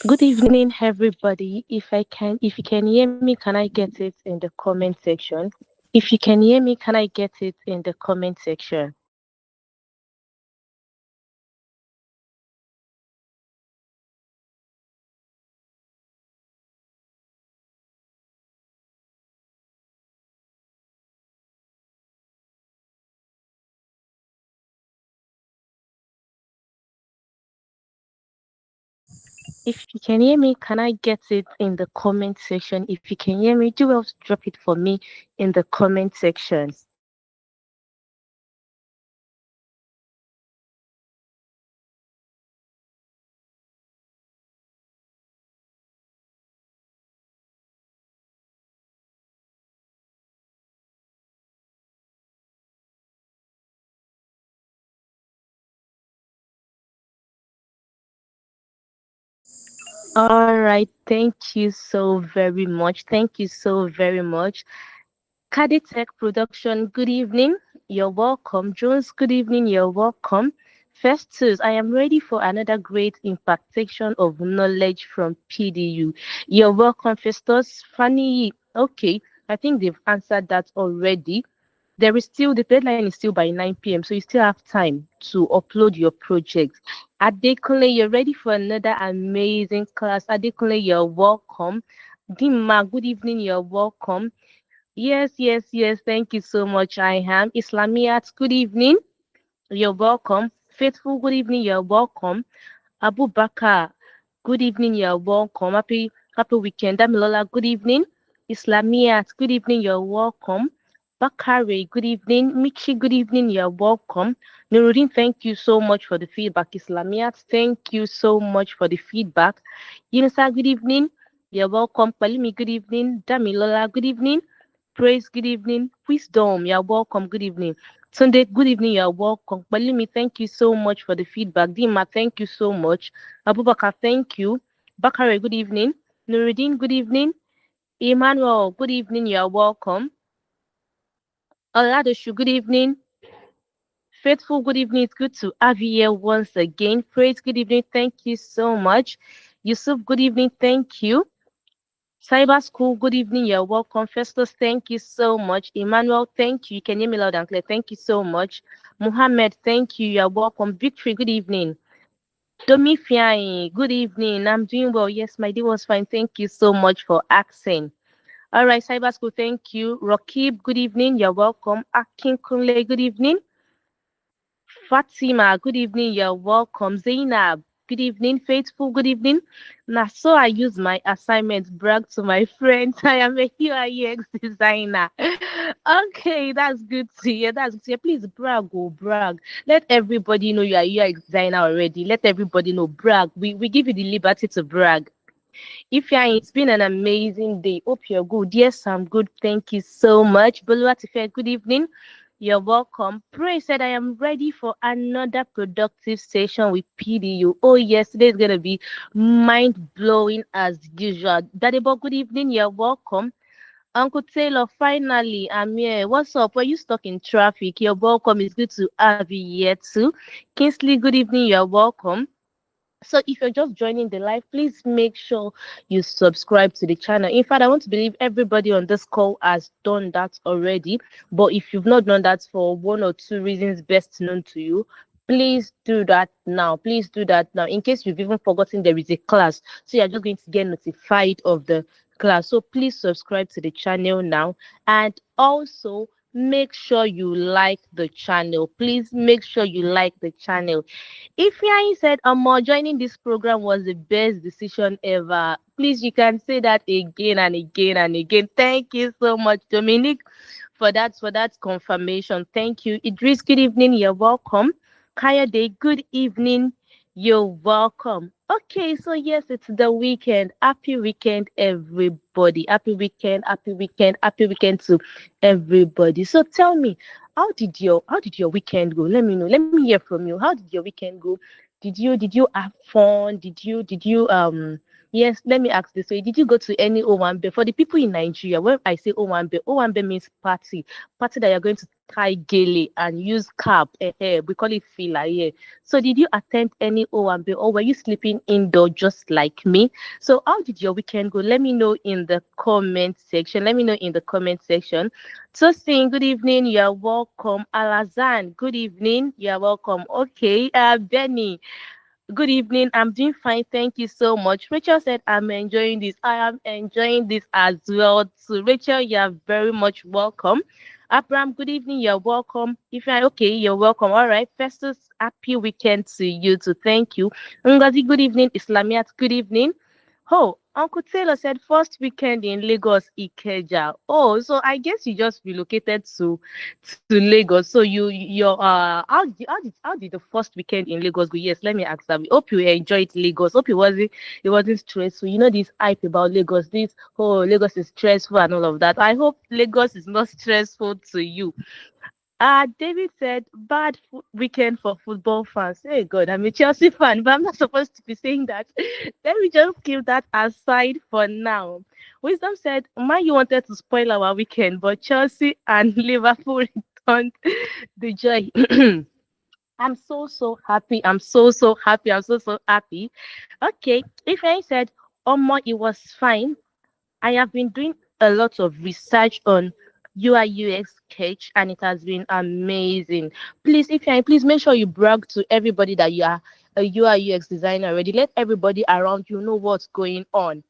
Good evening, everybody. If you can hear me, can I get it in the comment section? If you can hear me, can I get it in the comment section? If you can hear me, can I get it in the comment section? If you can hear me, do well to drop it for me in the comment section. All right, thank you so very much. Thank you so very much. Caditech Production, good evening. You're welcome. Jones, good evening. You're welcome. Festus, I am ready for another great impartation of knowledge from PDU. You're welcome, Festus. Funny, okay, I think they've answered that already. There is still, the deadline is still by 9 p.m., so you still have time to upload your project. Adekunle, you're ready for another amazing class. Adekunle, you're welcome. Dimma, good evening. You're welcome. Yes, yes, yes. Thank you so much. I am Islamiyat. Good evening. You're welcome. Faithful, good evening. You're welcome. Abu Bakar, good evening. You're welcome. Happy weekend. Damilola, good evening. Islamiyat, good evening. You're welcome. Bakari, good evening. Michi, good evening. You're welcome. Nuruddin, thank you so much for the feedback. Islamiyat, thank you so much for the feedback. Yunusa, good evening. You're welcome. Palimi, good evening. Damilola, good evening. Praise, good evening. Wisdom, you're welcome. Good evening. Sunday, good evening. You're welcome. Balimi, thank you so much for the feedback. Dima, thank you so much. Abubakar, thank you. Bakare, good evening. Nuruddin, good evening. Emmanuel, good evening. You're welcome. Oladoshu, good evening. Faithful, good evening. It's good to have you here once again. Praise, good evening. Thank you so much. Yusuf, good evening. Thank you. Cyber School, good evening. You're welcome. Festus, thank you so much. Emmanuel, thank you. You can hear me loud and clear. Thank you so much. Muhammad, thank you. You're welcome. Victory, good evening. Domi Fiai, good evening. I'm doing well. Yes, my day was fine. Thank you so much for asking. All right, Cyber School, thank you. Rakib, good evening. You're welcome. Akin Kunle, good evening. Fatima, good evening. You're welcome. Zainab, good evening. Faithful, good evening. Now, so I use my assignment brag to my friends. I am a UI designer. Okay, that's good to hear. That's good to hear. Please brag, oh, brag. Let everybody know you are UI designer already. Let everybody know. Brag. We give you the liberty to brag. If you're, it's been an amazing day. Hope you're good. Yes, I'm good. Thank you so much. Boluwatife, good evening. You're welcome. Pray said I am ready for another productive session with PDU. Oh yes, today is gonna be mind blowing as usual. Dadebo, good evening. You're welcome. Uncle Taylor, finally, I'm here. What's up? Were you stuck in traffic? You're welcome. It's good to have you here too. Kingsley, good evening. You're welcome. So if you're just joining the live, please make sure you subscribe to the channel. In fact, I want to believe everybody on this call has done that already. But if you've not done that for one or two reasons best known to you, please do that now. Please do that now. In case you've even forgotten there is a class, so you're just going to get notified of the class. So please subscribe to the channel now. And also make sure you like the channel. Please make sure you like the channel. Ifeanyi said, joining this program was the best decision ever. Please, you can say that again and again and again. Thank you so much, Dominic, for that confirmation. Thank you. Idris, good evening. You're welcome. Kayode, good evening. You're welcome. Okay, so yes, it's the weekend. Happy weekend, everybody. Happy weekend, happy weekend to everybody. So tell me, how did your weekend go? Let me know. Let me hear from you. How did your weekend go? Did you have fun? Yes, let me ask this way. Did you go to any Owambe? For the people in Nigeria, when I say Owambe, Owambe means party. Party that you're going to tie gele and use cap, hair. We call it fila here. So did you attend any Owambe or were you sleeping indoor just like me? So how did your weekend go? Let me know in the comment section. Let me know in the comment section. So saying good evening, you're welcome. Alazan, good evening, you're welcome. Okay, Benny. Good evening. I'm doing fine. Thank you so much. Rachel said, I'm enjoying this. I am enjoying this as well. So, Rachel, you're very much welcome. Abraham, good evening. You're welcome. If you're okay, you're welcome. All right. Festus, happy weekend to you too. Thank you. Ngozi, good evening. Islamiat, good evening. Oh, Uncle Taylor said first weekend in Lagos, Ikeja. Oh, so I guess you just relocated to Lagos. So how did the first weekend in Lagos go? Yes, let me ask that. We hope you enjoyed Lagos. Hope it wasn't stressful. You know this hype about Lagos. This Lagos is stressful and all of that. I hope Lagos is not stressful to you. David said, bad weekend for football fans. Hey, God, I'm a Chelsea fan, but I'm not supposed to be saying that. Let me just keep that aside for now. Wisdom said, Man, you wanted to spoil our weekend, but Chelsea and Liverpool returned the joy. I'm so happy. I'm so happy. I'm so happy. Okay, if I said, Omo, it was fine. I have been doing a lot of research on UI UX sketch and it has been amazing. Please, if you please make sure you brag to everybody that you are a UI UX designer already. Let everybody around you know what's going on.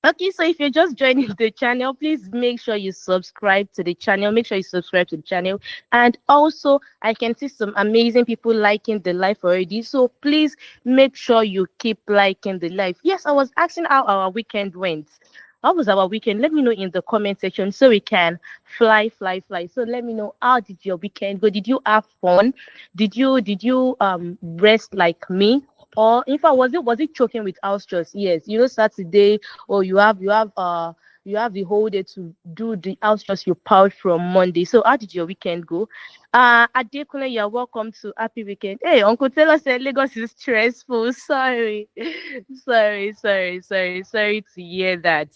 Okay, so if you're just joining the channel, please make sure you subscribe to the channel. Make sure you subscribe to the channel. And also, I can see some amazing people liking the live already. So please make sure you keep liking the live. Yes, I was asking how our weekend went. How was our weekend? Let me know in the comment section so we can fly. So let me know how did your weekend go? Did you have fun? Did you rest like me? Or in fact, was it choking with house chores? Yes, Saturday, or you have the whole day to do the house chores you piled from Monday. So how did your weekend go? Adekunle, you're welcome to Happy Weekend. Hey, Uncle Taylor said Lagos is stressful. Sorry. Sorry to hear that.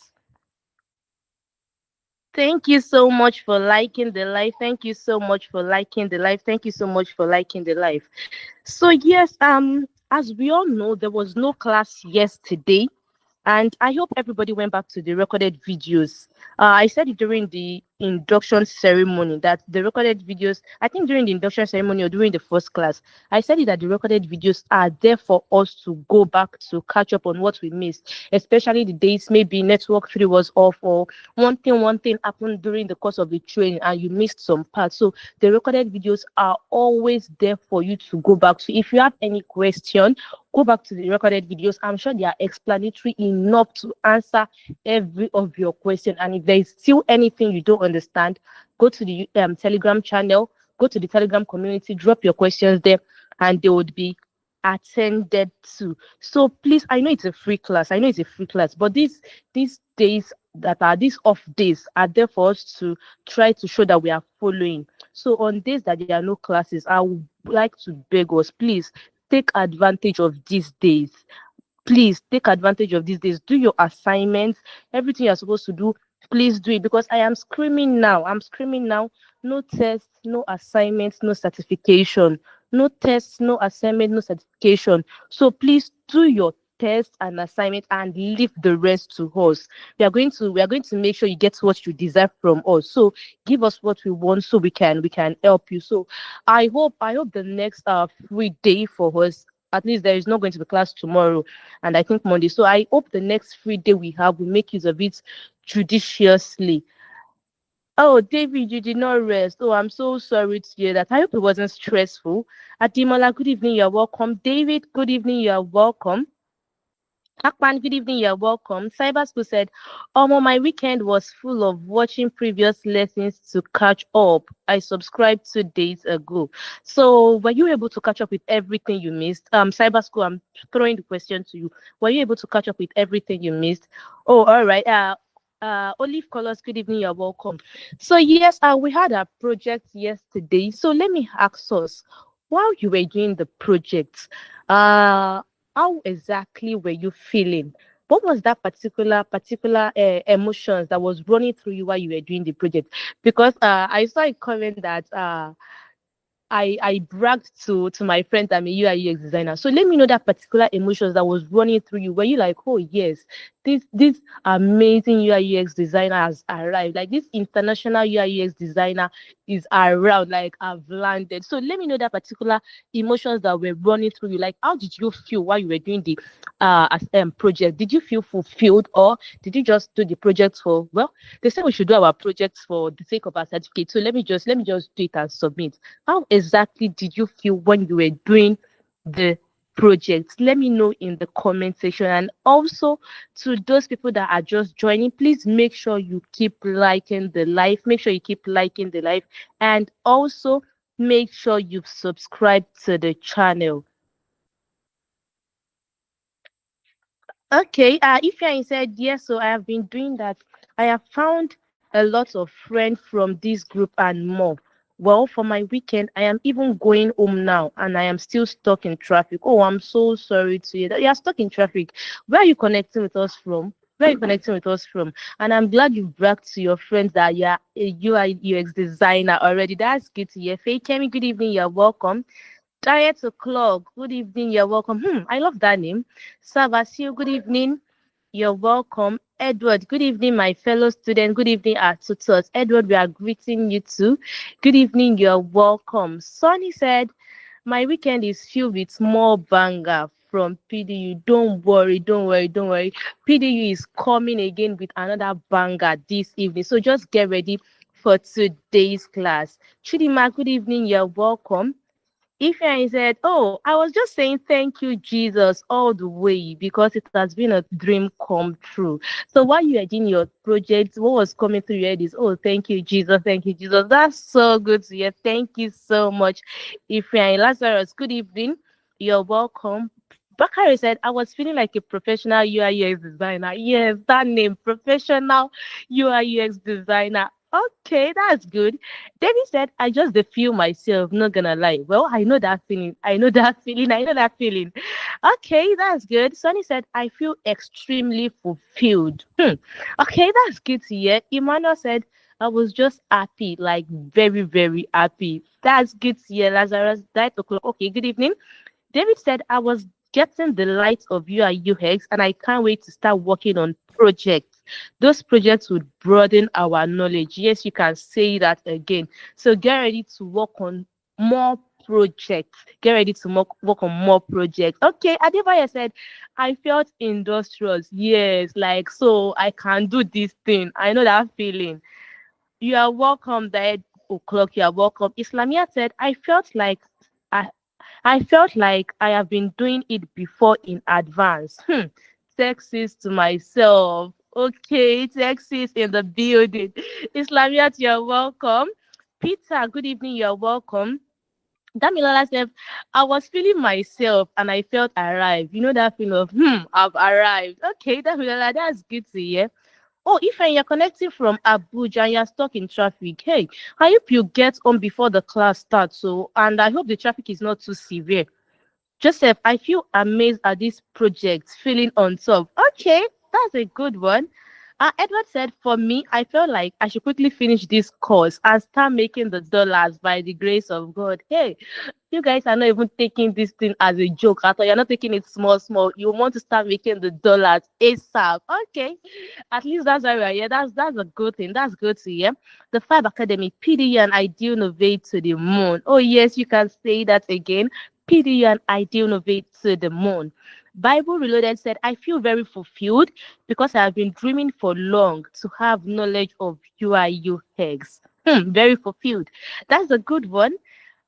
Thank you so much for liking the live. Thank you so much for liking the live. Thank you so much for liking the live. So yes, as we all know, there was no class yesterday. And I hope everybody went back to the recorded videos. I said it during the induction ceremony that the recorded videos, I think during the induction ceremony or during the first class, I said it that the recorded videos are there for us to go back to catch up on what we missed, especially the days maybe network 3 was off or one thing happened during the course of the training and you missed some parts. So the recorded videos are always there for you to go back to. If you have any question, go back to the recorded videos. I'm sure they are explanatory enough to answer every of your question. And if there is still anything you don't understand, go to the Telegram channel, go to the Telegram community, drop your questions there, and they would be attended to. So please, I know it's a free class. But these days that are these off days are there for us to try to show that we are following. So on days that there are no classes, I would like to beg us, please take advantage of these days. Please take advantage of these days. Do your assignments, everything you're supposed to do. Please do it because I am screaming now. I'm screaming now. No tests, no assignments, no certification. No tests, no assignment, no certification. So please do your test and assignment and leave the rest to us. We are going to make sure you get what you deserve from us. So give us what we want so we can help you. So I hope the next free day for us, at least there is not going to be class tomorrow and I think Monday. So I hope the next free day we have, we make use of it judiciously. Oh, David, you did not rest. Oh, I'm so sorry to hear that. I hope it wasn't stressful. Adimola, good evening. You're welcome. David, good evening. You're welcome. Akman, good evening. You're welcome. Cyber School said, my weekend was full of watching previous lessons to catch up. I subscribed 2 days ago. So, were you able to catch up with everything you missed? Cyber School, I'm throwing the question to you. Were you able to catch up with everything you missed? Oh, all right. Olive Colors, good evening. You're welcome. So, yes, we had a project yesterday. So, let me ask us, while you were doing the project, how exactly were you feeling? What was that particular emotions that was running through you while you were doing the project? Because I saw a comment that I bragged to my friends I'm a UI UX designer. So let me know that particular emotions that was running through you. Were you like, oh yes, this amazing UI UX designer has arrived. Like this international UI UX designer is around. Like I've landed. So let me know that particular emotions that were running through you. Like how did you feel while you were doing the project? Did you feel fulfilled, or did you just do the project for, well, they said we should do our projects for the sake of our certificate. So let me just do it and submit. How exactly did you feel when you were doing the project? Let me know in the comment section. And also to those people that are just joining, please make sure you keep liking the live. Make sure you keep liking the live. And also make sure you've subscribed to the channel. Okay, if you said yes, so I have been doing that. I have found a lot of friends from this group and more. Well, for my weekend, I am even going home now and I am still stuck in traffic. Oh, I'm so sorry to hear that. You are stuck in traffic. Where are you connecting with us from? Where are you connecting with us from? And I'm glad you bragged to your friends that you are a UI UX designer already. That's good to hear. Faye Kemi, good evening. You're welcome. Diet o'clock. Good evening. You're welcome. I love that name. Savasio, good evening. You're welcome. Edward, good evening, my fellow student. Good evening, our tutors. Edward, we are greeting you too. Good evening. You're welcome. Sonny said, my weekend is filled with more banger from PDU. Don't worry, don't worry, don't worry. PDU is coming again with another banger this evening. So just get ready for today's class. Chidima, good evening. You're welcome. Ifeanyi said, oh, I was just saying thank you, Jesus, all the way because it has been a dream come true. So while you are doing your project, what was coming through your head is, oh, thank you, Jesus, thank you, Jesus. That's so good to hear. Thank you so much, Ifeanyi. Lazarus, good evening. You're welcome. Bakari said, I was feeling like a professional UI UX designer. Yes, that name, professional UI UX designer. Okay, that's good. David said, I just dey feel myself, not gonna lie. Well, I know that feeling. I know that feeling. I know that feeling. Okay, that's good. Sonny said, I feel extremely fulfilled. Okay, that's good to hear. Emmanuel said, I was just happy, like very, very happy. That's good to hear. Lazarus died o'clock. Okay, good evening. David said, I was getting the light of UI UX and I can't wait to start working on projects. Those projects would broaden our knowledge. Yes, you can say that again. So get ready to work on more projects. Get ready to work on more projects. Okay, Adebayo said, I felt industrious. Yes, like, so I can do this thing. I know that feeling. You are welcome, Diet O'Clock. You are welcome. Islamia said, I I felt like I have been doing it before in advance. Sexist to myself. Okay, sexist in the building. Islamiat, you're welcome. Peter, good evening. You're welcome. Damilola said, I was feeling myself and I felt arrived. You know that feeling of, I've arrived. Okay, Damilola, that's good to hear. Oh, if you're connecting from Abuja and you're stuck in traffic, hey, I hope you get home before the class starts. So, and I hope the traffic is not too severe. Joseph, I feel amazed at this project, feeling on top. Okay, that's a good one. Edward said, for me, I felt like I should quickly finish this course and start making the dollars by the grace of God. Hey, you guys are not even taking this thing as a joke at all. You're not taking it small, small. You want to start making the dollars ASAP. Okay, at least that's why we're here. That's a good thing. That's good to hear. The Five Academy, PDU and Idealnovate to the moon. Oh yes, you can say that again. PDU and Idealnovate to the moon. Bible Reloaded said, I feel very fulfilled because I have been dreaming for long to have knowledge of UI UX. Very fulfilled. That's a good one.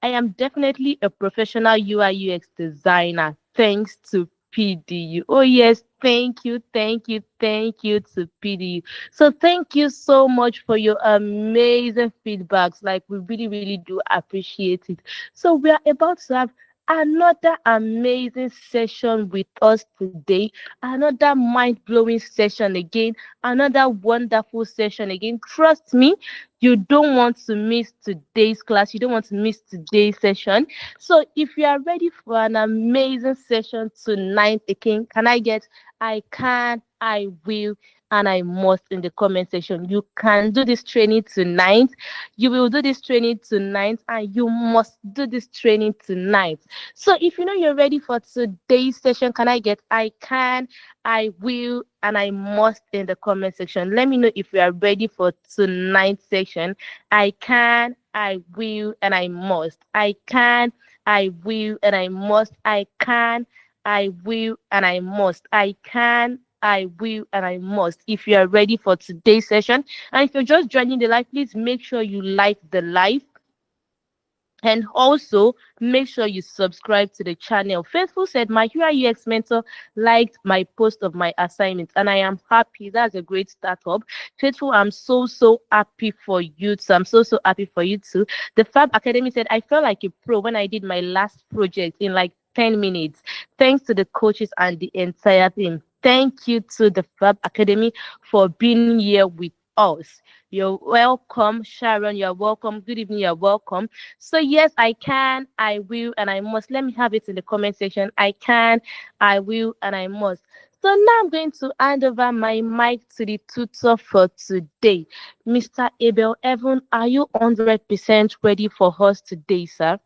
I am definitely a professional UI UX designer thanks to PDU. Oh, yes. Thank you, thank you, thank you to PDU. So, thank you so much for your amazing feedbacks. Like, we really, really do appreciate it. So, we are about to have another amazing session with us today, another mind blowing session again, another wonderful session again. Trust me, you don't want to miss today's class, you don't want to miss today's session. So if you are ready for an amazing session tonight again, can I get I can I will, and I must in the comment section. You can do this training tonight. You will do this training tonight, and you must do this training tonight. So if you know you're ready for today's session, can I get I can, I will, and I must in the comment section? Let me know if you are ready for tonight's session. I can, I will, and I must. I can, I will, and I must. I can, I will, and I must. I can, I will, and I must. If you are ready for today's session, and if you're just joining the live, please make sure you like the live, and also make sure you subscribe to the channel. Faithful said my UI UX mentor liked my post of my assignment, and I am happy. That's a great startup. Faithful, I'm so happy for you too. I'm so happy for you too. The Fab Academy said I felt like a pro when I did my last project in like 10 minutes. Thanks to the coaches and the entire team. Thank you to the Fab Academy for being here with us. You're welcome, Sharon. You're welcome. Good evening. You're welcome. So yes, I can, I will, and I must. Let me have it in the comment section. I can, I will, and I must. So now I'm going to hand over my mic to the tutor for today. Mr. Abel Evan, are you 100% ready for us today, sir?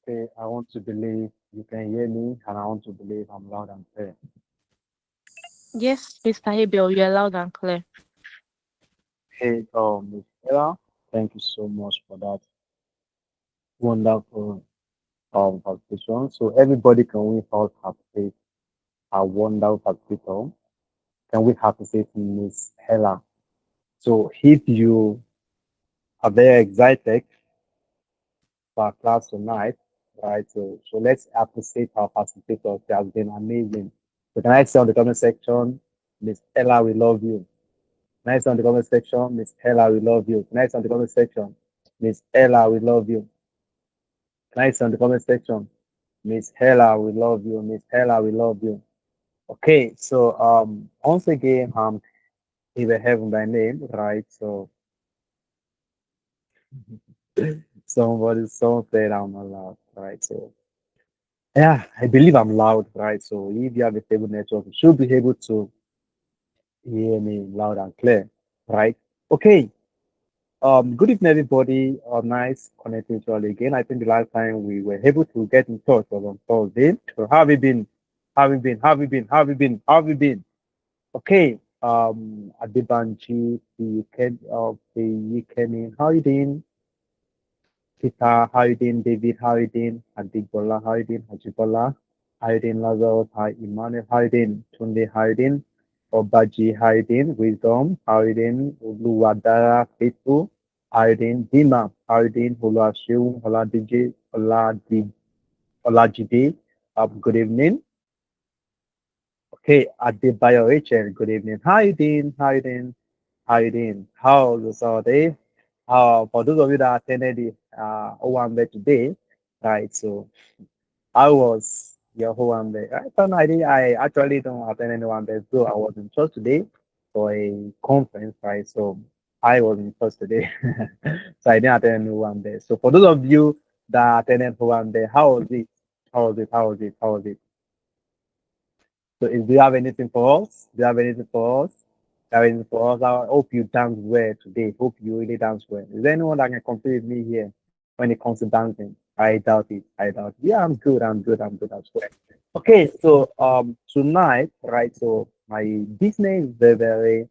Okay, I want to believe you can hear me, and I want to believe I'm loud and clear. Yes, Mr. Abel, you're loud and clear. Hey, Miss Ella, thank you so much for that wonderful participation. So everybody, can we all participate a wonderful participation? Can we participate in Miss Ella? So if you are very excited for our class tonight, right? So let's appreciate our participators. They have been amazing. So can I say on the comment section, Miss Ella, we love you. Nice on the comment section. Miss Ella, we love you. Nice on the comment section. Miss Ella, we love you. Nice on the comment section. Miss Ella, we love you. Miss Ella, we love you. Okay, so once again, if I have my name, right? So someone said I'm not loud, right? So yeah, I believe I'm loud, right? So if you have a stable network, you should be able to hear me loud and clear, right? Okay. Good evening, everybody. Nice connecting to you all again. I think the last time we were able to get in touch was on Thursday. So how have you been? How have you been? How have you been? How have you been? How have you been? Okay. Adebanji, the Kenny, how you doing? Peter, how you doing? David, how you doing? Adigbola, how you doing? Hajibola, how you doing? Lazarus, hi, Emmanuel, how you doing? Tunde, how you doing? Obaji, how you doing? Wisdom, how you doing? Oluwadara, Faithful, how you doing? Dima, how you doing? Oluwaseun, Olajide, good evening. Okay, Adebayo Rachel, good evening. How you doing? How you doing? How you doing? How was your day? For those of you that attended the Owambe today, right? So I was your Owambe. I thought I actually don't attend any Owambe, so I was in church today for a conference, right? So I was in church today, so I didn't attend any Owambe. So for those of you that attended Owambe, how was it? How was it? How was it? How was it? So, do you have anything for us? Do you have anything for us? Do you have anything for us? I hope you dance well today. Hope you really dance well. Is there anyone that can compete with me here when it comes to dancing? I doubt it. I doubt it. Yeah, I'm good. I'm good. I'm good as well. Okay, so tonight, right? So my business is very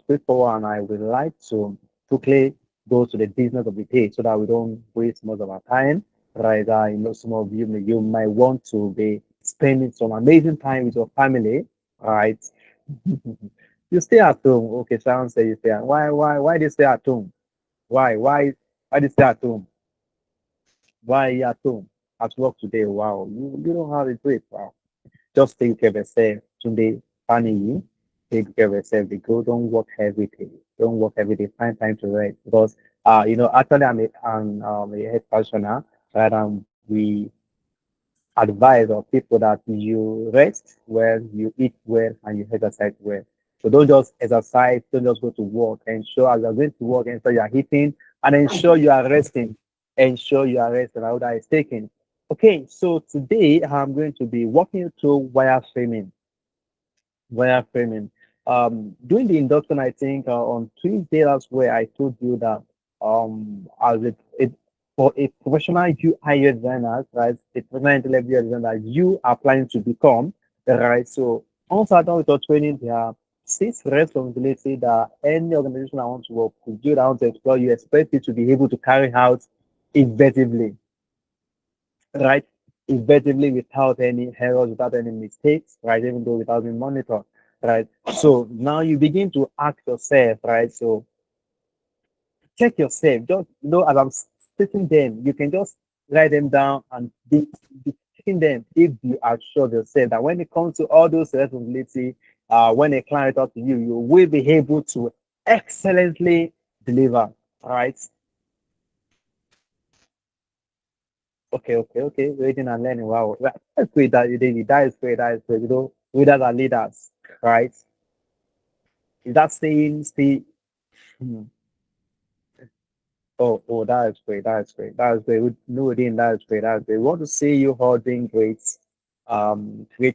straightforward, and I would like to quickly go to the business of the day so that we don't waste most of our time. Right? I know some of you might want to be spending some amazing time with your family. Right? You stay at home. Okay, Sharon say you stay at why do you stay at home? Why do you stay at home? Why are you at home? At work today? Wow, you don't have a break. Wow. Just take care of yourself. Today, family, take care of yourself. The girl don't work every day. Don't work every day. Find time to rest because actually I'm a head practitioner, right? We advise our people that you rest well, you eat well, and you exercise well. So don't just exercise, don't just go to work. Ensure as you're going to work, ensure you are eating, and ensure you are resting. Ensure you are resting. How that is taken. Okay, so today I'm going to be walking you through wireframing. Wireframing. During the induction, I think on Tuesday, that's where I told you that as for a professional UI designer, right, a professional intellectual designer, you are planning to become, right? So once I done with your training, there are six responsibilities that any organization I want to work with you, that I want to explore, you expect you to be able to carry out effectively, right? Effectively without any errors, without any mistakes, right? Even though without being monitored, right? So now you begin to ask yourself, right? So check yourself. Just as I'm sitting them, you can just write them down and be checking them if you are sure of yourself that when it comes to all those responsibility, when a client talks to you, you will be able to excellently deliver. All right. Okay. Reading and learning. Wow, that's great. That you did. That is great. That is great. Readers are leaders, right? Is that saying? See. Hmm. Oh, that is great. That is great. That is great. No, Dean, that is great. That is great. We want to see you all doing great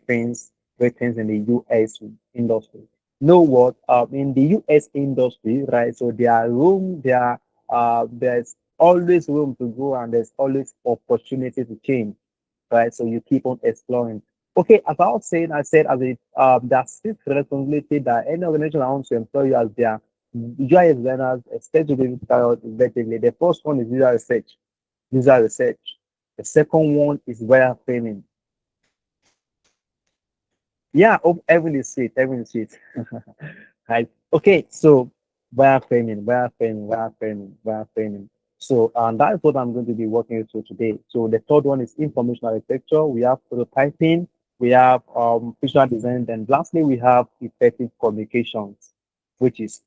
things in the US industry. Know what? In the US industry, right? So there's always room to grow, and there's always opportunity to change, right? So you keep on exploring. Okay, about saying, I said as it that's six responsibility that any organization wants to employ you as their UI designers expect to be able to carry out effectively. The first one is user research. User research. The second one is wireframing. Yeah, oh, everyone is it. Right. Okay, so wireframing. So that is what I'm going to be working through today. So the third one is information architecture. We have prototyping, we have visual design, and lastly we have effective communications, which is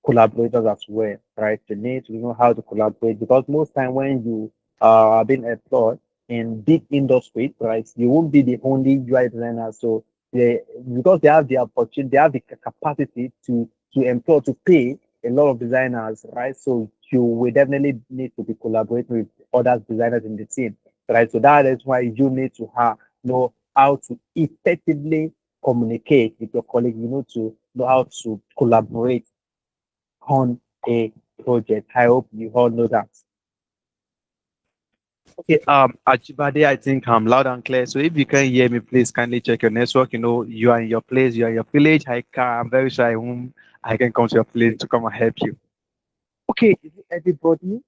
collaborators as well, right? You need to know how to collaborate because most time when you are being employed in big industry, right, you won't be the only UI designer. So because they have the opportunity, they have the capacity to employ to pay a lot of designers, right? So you will definitely need to be collaborating with other designers in the team, right? So that is why you need to know how to effectively communicate with your colleagues. You need to know how to collaborate on a project. I hope you all know that. Okay, Ajibade, I think I'm loud and clear. So if you can hear me, please kindly check your network. You are in your place, you are in your village. I'm very sure I can come to your place to come and help you. Okay, is it everybody?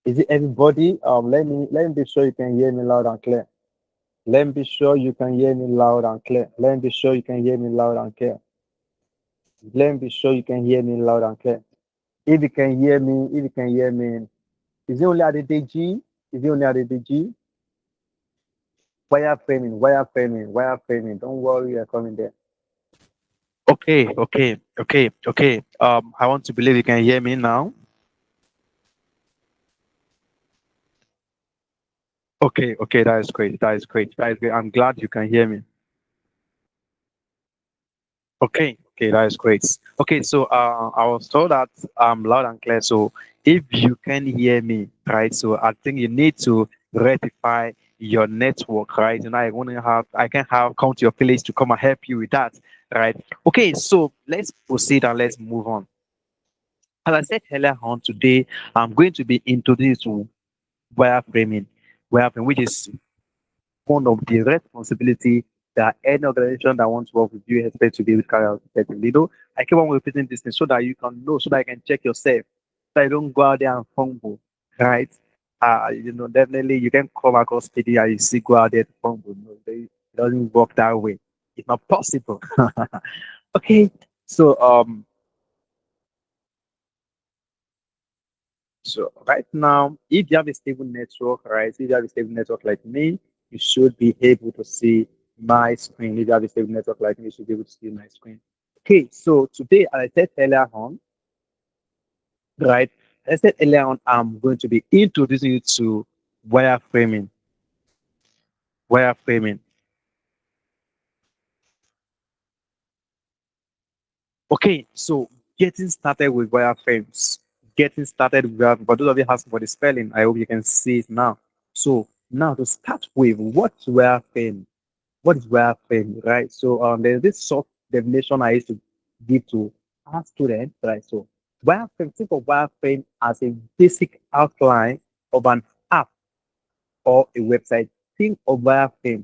Is it everybody? Let me be sure you can hear me loud and clear. Let me be sure you can hear me loud and clear. Let me be sure you can hear me loud and clear. Let me be sure you can hear me loud and clear. If you can hear me, is it only Adedeji? Is it only Adedeji? Wireframing. Don't worry, you're coming there. Okay. I want to believe you can hear me now. Okay, that is great. That is great. That is great. I'm glad you can hear me. Okay, that is great. Okay, so I was told that I'm loud and clear. So if you can hear me, right? So I think you need to rectify your network, right? And I can have come to your village to come and help you with that, right? Okay, so let's proceed and let's move on. As I said earlier on today, I'm going to be introduced to wireframing, wireframing, which is one of the responsibility that any organization that wants to work with you expect to be able to carry out effectively. I keep on repeating this thing so that you can know, so that you can check yourself, so you don't go out there and fumble, right? Definitely you can come across PD and you see go out there to fumble. No, it doesn't work that way. It's not possible. Okay, so so right now, if you have a stable network, right? If you have a stable network like me, you should be able to see my screen. If you have a stable network like me, you should be able to see my screen. Okay, so today, as I said earlier on, right? As I said earlier on, I'm going to be introducing you to wireframing. Wireframing. Okay, so getting started with wireframes. Getting started with for those of you asking for the spelling, I hope you can see it now. So now to start with, what's wireframe? What is wireframe, right? So there's this short definition I used to give to our students, right? So wireframe, think of wireframe as a basic outline of an app or a website. Think of wireframe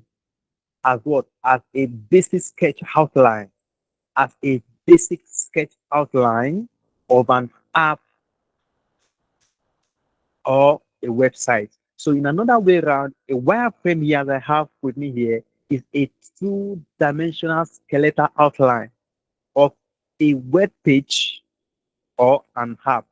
as what? As a basic sketch outline, as a basic sketch outline of an app or a website. So in another way around, a wireframe here that I have with me here is a two-dimensional skeletal outline of a web page or an app.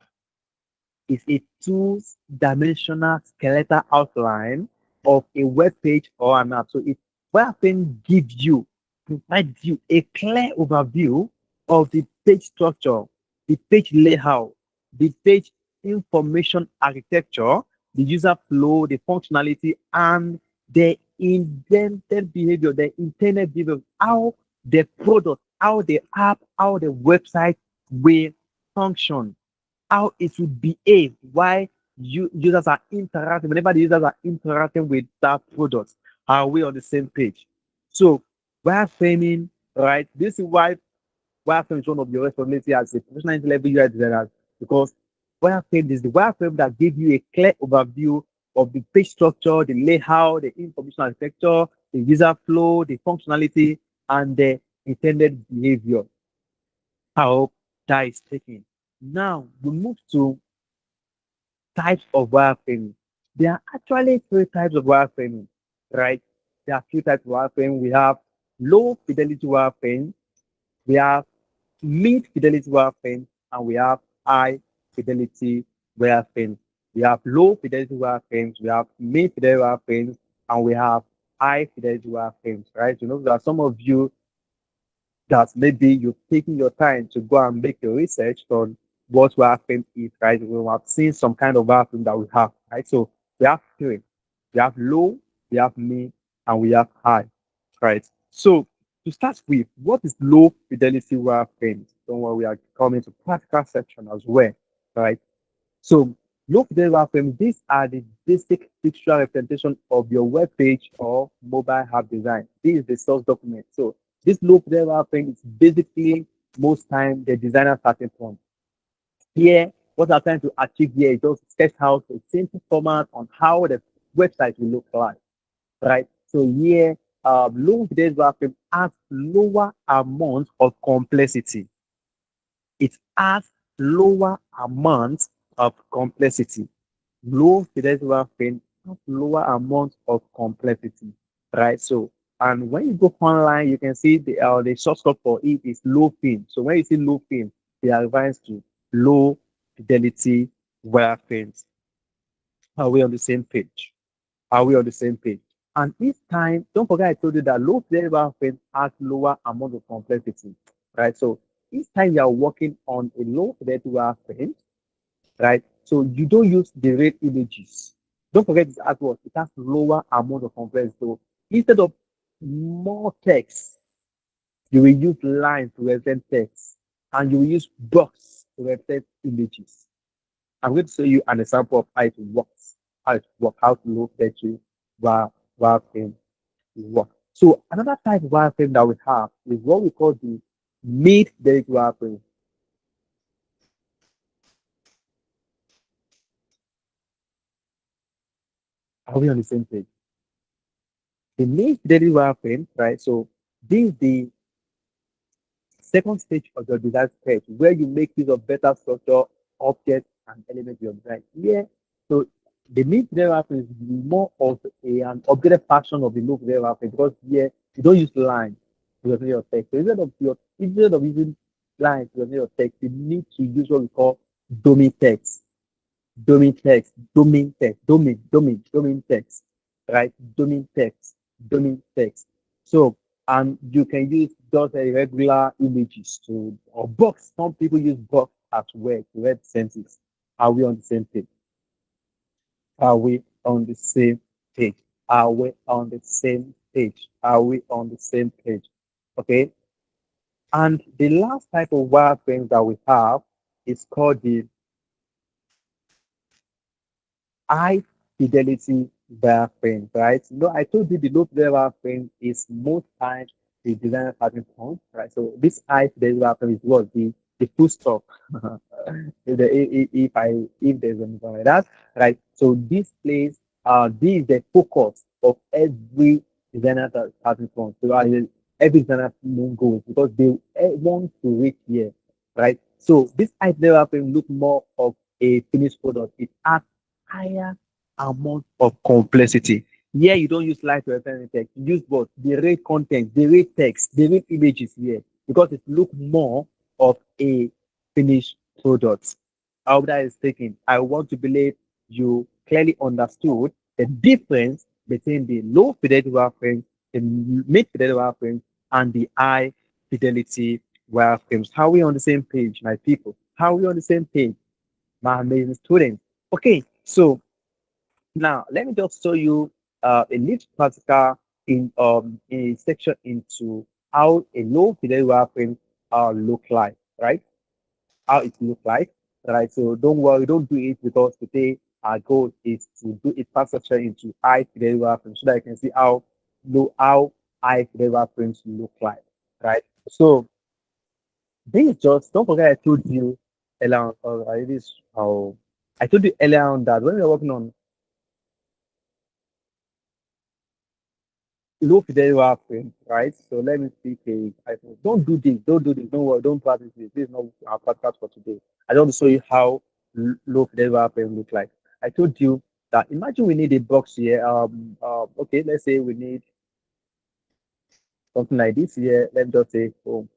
Is a two-dimensional skeletal outline of a web page or an app. So it wireframe gives you, provides you a clear overview of the page structure, the page layout, the page information architecture, the user flow, the functionality, and the indented behavior, the intended behavior, how the product, how the app, how the website will function, how it would behave, why users are interacting, whenever the users are interacting with that product, are we on the same page? So wireframing, right? This is why wireframe is one of your responsibility as a professional entry-level UI designer, because wireframe is the wireframe that gives you a clear overview of the page structure, the layout, the information architecture, the user flow, the functionality, and the intended behavior. I hope that is taken. Now we move to types of wireframing. There are actually three types of wireframing, right? There are three types of wireframing. We have low fidelity wireframe, we have mid fidelity wireframe, and we have high fidelity wireframe. We have low fidelity wireframes, we have mid fidelity wireframes, and we have high fidelity wireframes, right? You know, there are some of you that maybe you're taking your time to go and make your research on what wireframe is, right? We have seen some kind of wireframe that we have, right? So we have three. We have low, we have mid, and we have high, right? So to start with, what is low fidelity wireframe? Don't worry, we are coming to practical section as well, right? So low fidelity wireframe, these are the basic pictorial representation of your web page or mobile app design. This is the source document. So this low fidelity wireframe is basically most time the designer starting point. Here, what I'm trying to achieve here is just sketch out a simple format on how the website will look like, right? So here, low fidelity wireframe has lower amount of complexity. It has lower amount of complexity. Low fidelity wireframe have lower amount of complexity, right? So, and when you go online, you can see the shortcut for it is low fin. So when you see low fin, they are revised to low fidelity wireframes. Are we on the same page? Are we on the same page? And each time, don't forget I told you that low fidelity wireframe has lower amount of complexity, right? So each time you are working on a low fidelity wireframe, right? So you don't use the red images. Don't forget this artwork. It has lower amount of complexity. So instead of more text, you will use lines to represent text, and you will use box to represent images. I'm going to show you an example of how it works, how to look at you wireframe work. So another type of wireframe that we have is what we call the mid-fidelity wireframe. Are we on the same page? The mid-fidelity wireframe, right? So this is the second stage of your design stage where you make use of better structure, objects, and elements of your design. Here, so the mid-fidelity wireframe is more of an upgraded version of the low-fidelity wireframe because here you don't use lines to represent your text. So instead of using lines to represent your text, you need to use what we call domain text. Domain text, right? Domain text. So, and you can use just a regular images to, or box. Some people use box as well to represent it. Are we on the same page? Are we on the same page? Are we on the same page? Are we on the same page? Okay. And the last type of wireframes that we have is called the high fidelity wireframe, right? You know, I told you the low fidelity wireframe is most times the designer starting point, right? So this high fidelity wireframe is what the full stop. If there's anything like that, right? So this place, this is the focus of every designer starting point. So every designer main goals because they want to reach here, right? So this high fidelity wireframe look more of a finished product. It has higher amount of complexity. Here you don't use light reference text, you use what? The rate content, the rate text, the rate images here because it look more of a finished product. How that is taken. I want to believe you clearly understood the difference between the low fidelity wireframe, the mid fidelity wireframe, and the high fidelity wireframes. How are we on the same page, my people? How are we on the same page, my amazing students? Okay, so now let me just show you a little practical in a section into how a low fidelity wireframe look like, right? How it look like, right? So don't worry, don't do it because today our goal is to do a part section into high fidelity wireframe so that you can see how high fidelity wireframes look like, right? So this is just don't forget I told you earlier on, this how I told you earlier on that when we are working on low fidelity wireframe, right? So let me see page. Don't do this, don't do this, don't worry, don't practice this. This is not our podcast for today. I just want to show you how low fidelity wireframe look like. I told you that imagine we need a box here. Okay, let's say we need something like this here. Let me just say home.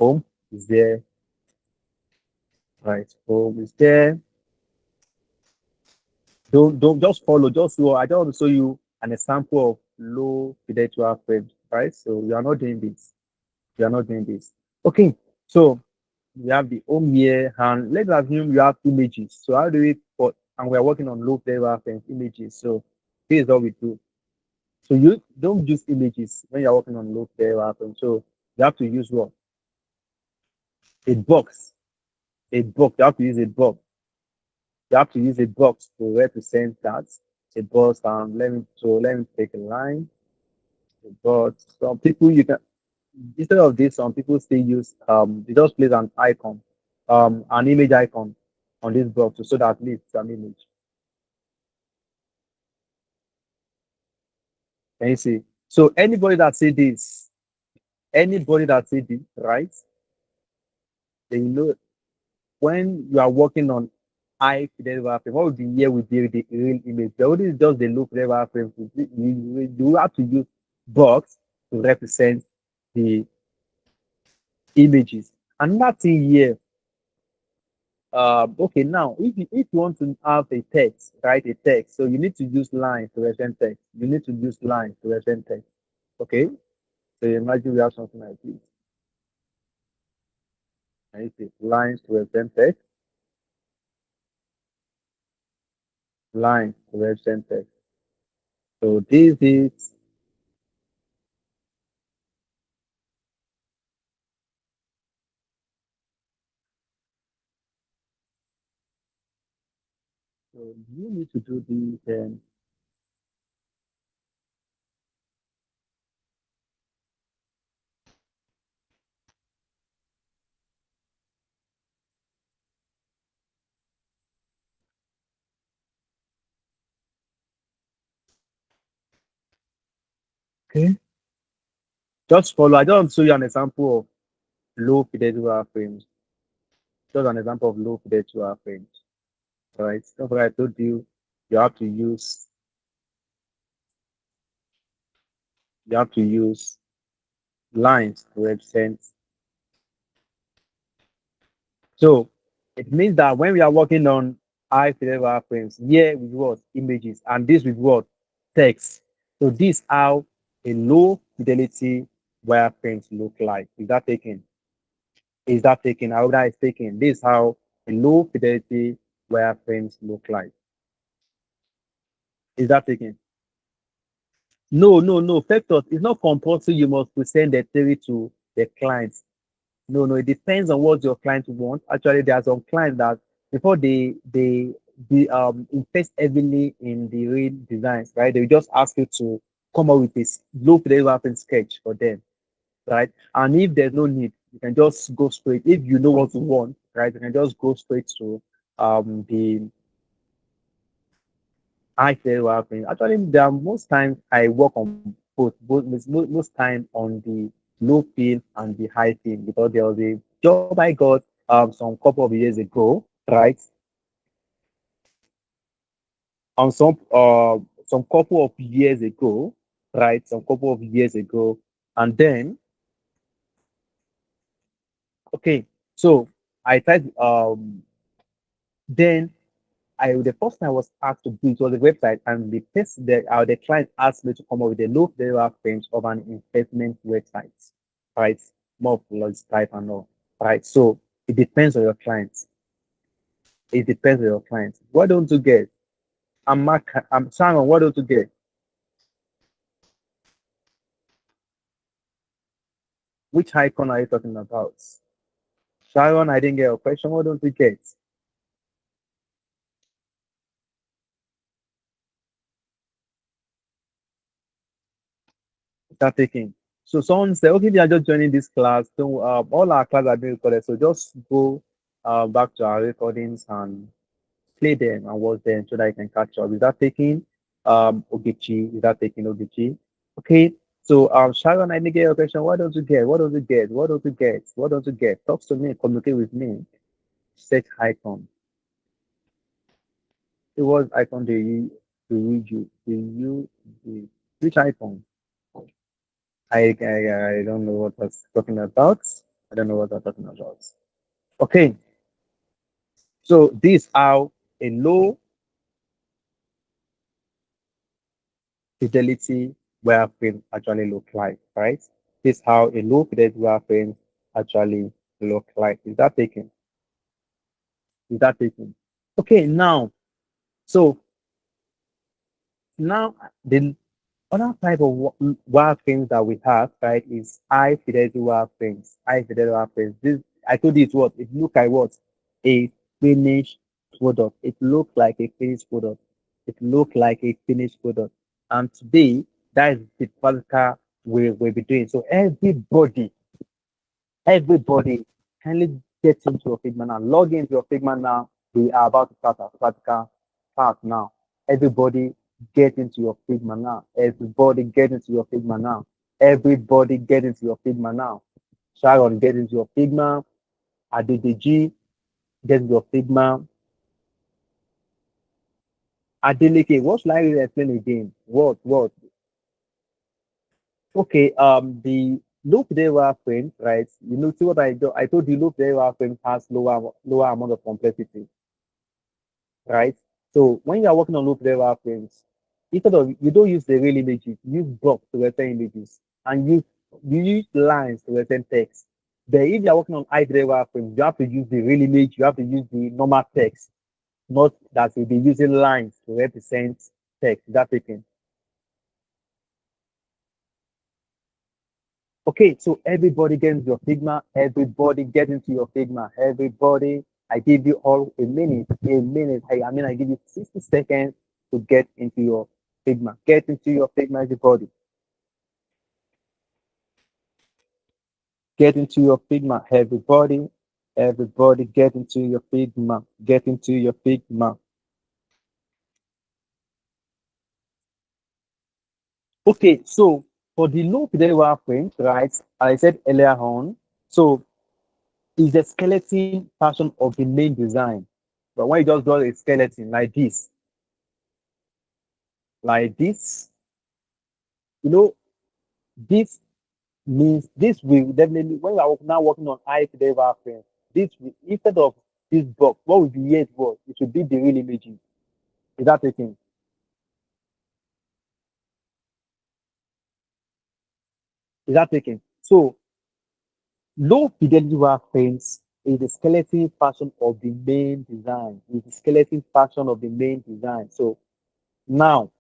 Home is there, right? Home is there. Don't just follow, just so I just want to show you an example of low fidelity wireframe, right? So we are not doing this. We are not doing this. Okay, so we have the home here, and let's assume you have images. So how do we put, and we're working on low level and images. So this is what we do. So you don't use images when you're working on low level. So you have to use what? A box. A box. You have to use a box. You have to use a box to represent that. A box. Let me take a line. A box. Some people you can instead of this, some people still use they just place an icon, an image icon on this box so that at least it's an image. Can you see? So anybody that see this, right? Then you know when you are working on high fidelity wireframe, what would be here with the real image? The only is just the low fidelity wireframe. You have to use box to represent the images. Another thing here, okay, now if you want to have a text, write a text, so you need to use lines to represent text. You need to use lines to represent text. Okay, so imagine we have something like this. And it is lines to represent text, lines to represent text. So this is so you need to do this and okay. Just follow. I don't show you an example of low fidelity wireframes. Just an example of low fidelity wireframes. All right. Don't forget I told you you have to use you have to use lines to represent. So it means that when we are working on high fidelity wireframes, here with what images and this with what text. So this how a low fidelity wireframes look like. Is that taken? Is that taken? How that is taken? This is how a low fidelity wireframes look like. Is that taken? No, no, no. Factors. It's not compulsory. You must present the theory to the clients. No, no, it depends on what your client wants. Actually, there are some clients that before they invest heavily in the real designs, right? They will just ask you to come up with this low fidelity sketch for them, right? And if there's no need, you can just go straight. If you know what you want, right, you can just go straight to the high fidelity. Actually, there are most times I work on most time on the low field and the high field because there was a job I got some couple of years ago, right? On some couple of years ago, right? Some couple of years ago, and then okay, so I tried then I the first time I was asked to do it was a website, and the client asked me to come up with a low level frames of an investment website, right? More of lodge type and all, right? So it depends on your clients. It depends on your clients. What don't you get? I'm Simon. What don't you get? Which icon are you talking about? Sharon, I didn't get your question. What don't you get? Start taking. So someone said, okay, they are just joining this class. So all our classes are being recorded. So just go back to our recordings and play them and watch them so that you can catch up. Is that taking Ogechi? Is that taking Ogechi? Okay. So Sharon, I didn't get your question. What don't you get? What don't you get? What don't you get? What don't you get? Talk to me, communicate with me. Set icon. It was icon the which icon? I don't know what was talking about. I don't know what I'm talking about. Okay, so this how a low fidelity wireframe actually look like, right? This how a low fidelity wireframe actually look like. Is that taken? Is that taken? Okay, now so now the other type of wireframes that we have, right, is high fidelity wireframes. High fidelity wireframes. This I told you it's what it look like what a finished product. It looked like a finished product. It looked like a finished product. And today, that is the practical way we'll be doing. So everybody kindly get into your Figma now. Log into your Figma now. We are about to start our practical part now. Everybody get into your Figma now. Everybody get into your Figma now. Everybody get into your Figma now. Sharon, get into your Figma. Adedeji, get into your Figma. Adeleke, what should I really explain again? What? Okay, the loop derivative frame, right? You know, see what I told you loop derivative frame has lower amount of complexity, right? So when you are working on loop derivative frames, instead of you don't use the real images, you use blocks to represent images, and you use lines to represent text. But if you are working on high derivative frames, you have to use the real image, you have to use the normal text, not that you'll be using lines to represent text. Is that taken? Okay, so everybody get into your Figma. Everybody get into your Figma. Everybody, I give you all a minute. A minute. I give you 60 seconds to get into your Figma. Get into your Figma, everybody. Get into your Figma, everybody. Everybody get into your Figma. Get into your Figma. Okay, so for the low fidelity wireframe, right, I said earlier on, so is the skeleton version of the main design. But when you just draw a skeleton like this, you know, this means this will definitely, when you are now working on high fidelity wireframe, this will, instead of this box, what would be here it should be the real images. Is that taking? Is that taking? So low fidelity wireframes is the skeleton version of the main design. Is the skeleton version of the main design. So now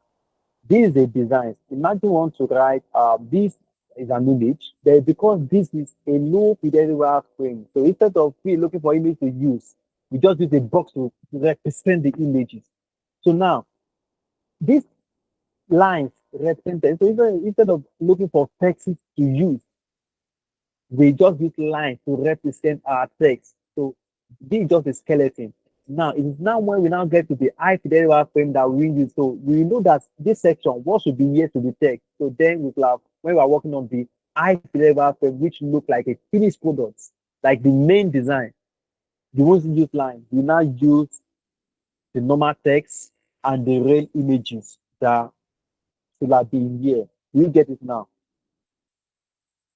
this is a design. Imagine you want to write this. is an image. Then because this is a low fidelity wireframe, so instead of we looking for image to use, we just use a box to represent the images. So now these lines represent them. So instead of looking for text to use, we just use lines to represent our text. So this is just a skeleton. Now it is now when we now get to the high fidelity wireframe that we use. So we know that this section, what should be here to the text. So then we will have when we are working on the high fidelity wireframe, which look like a finished product, like the main design. You won't use lines. You now use the normal text and the real images that should be in here. Do you get it now?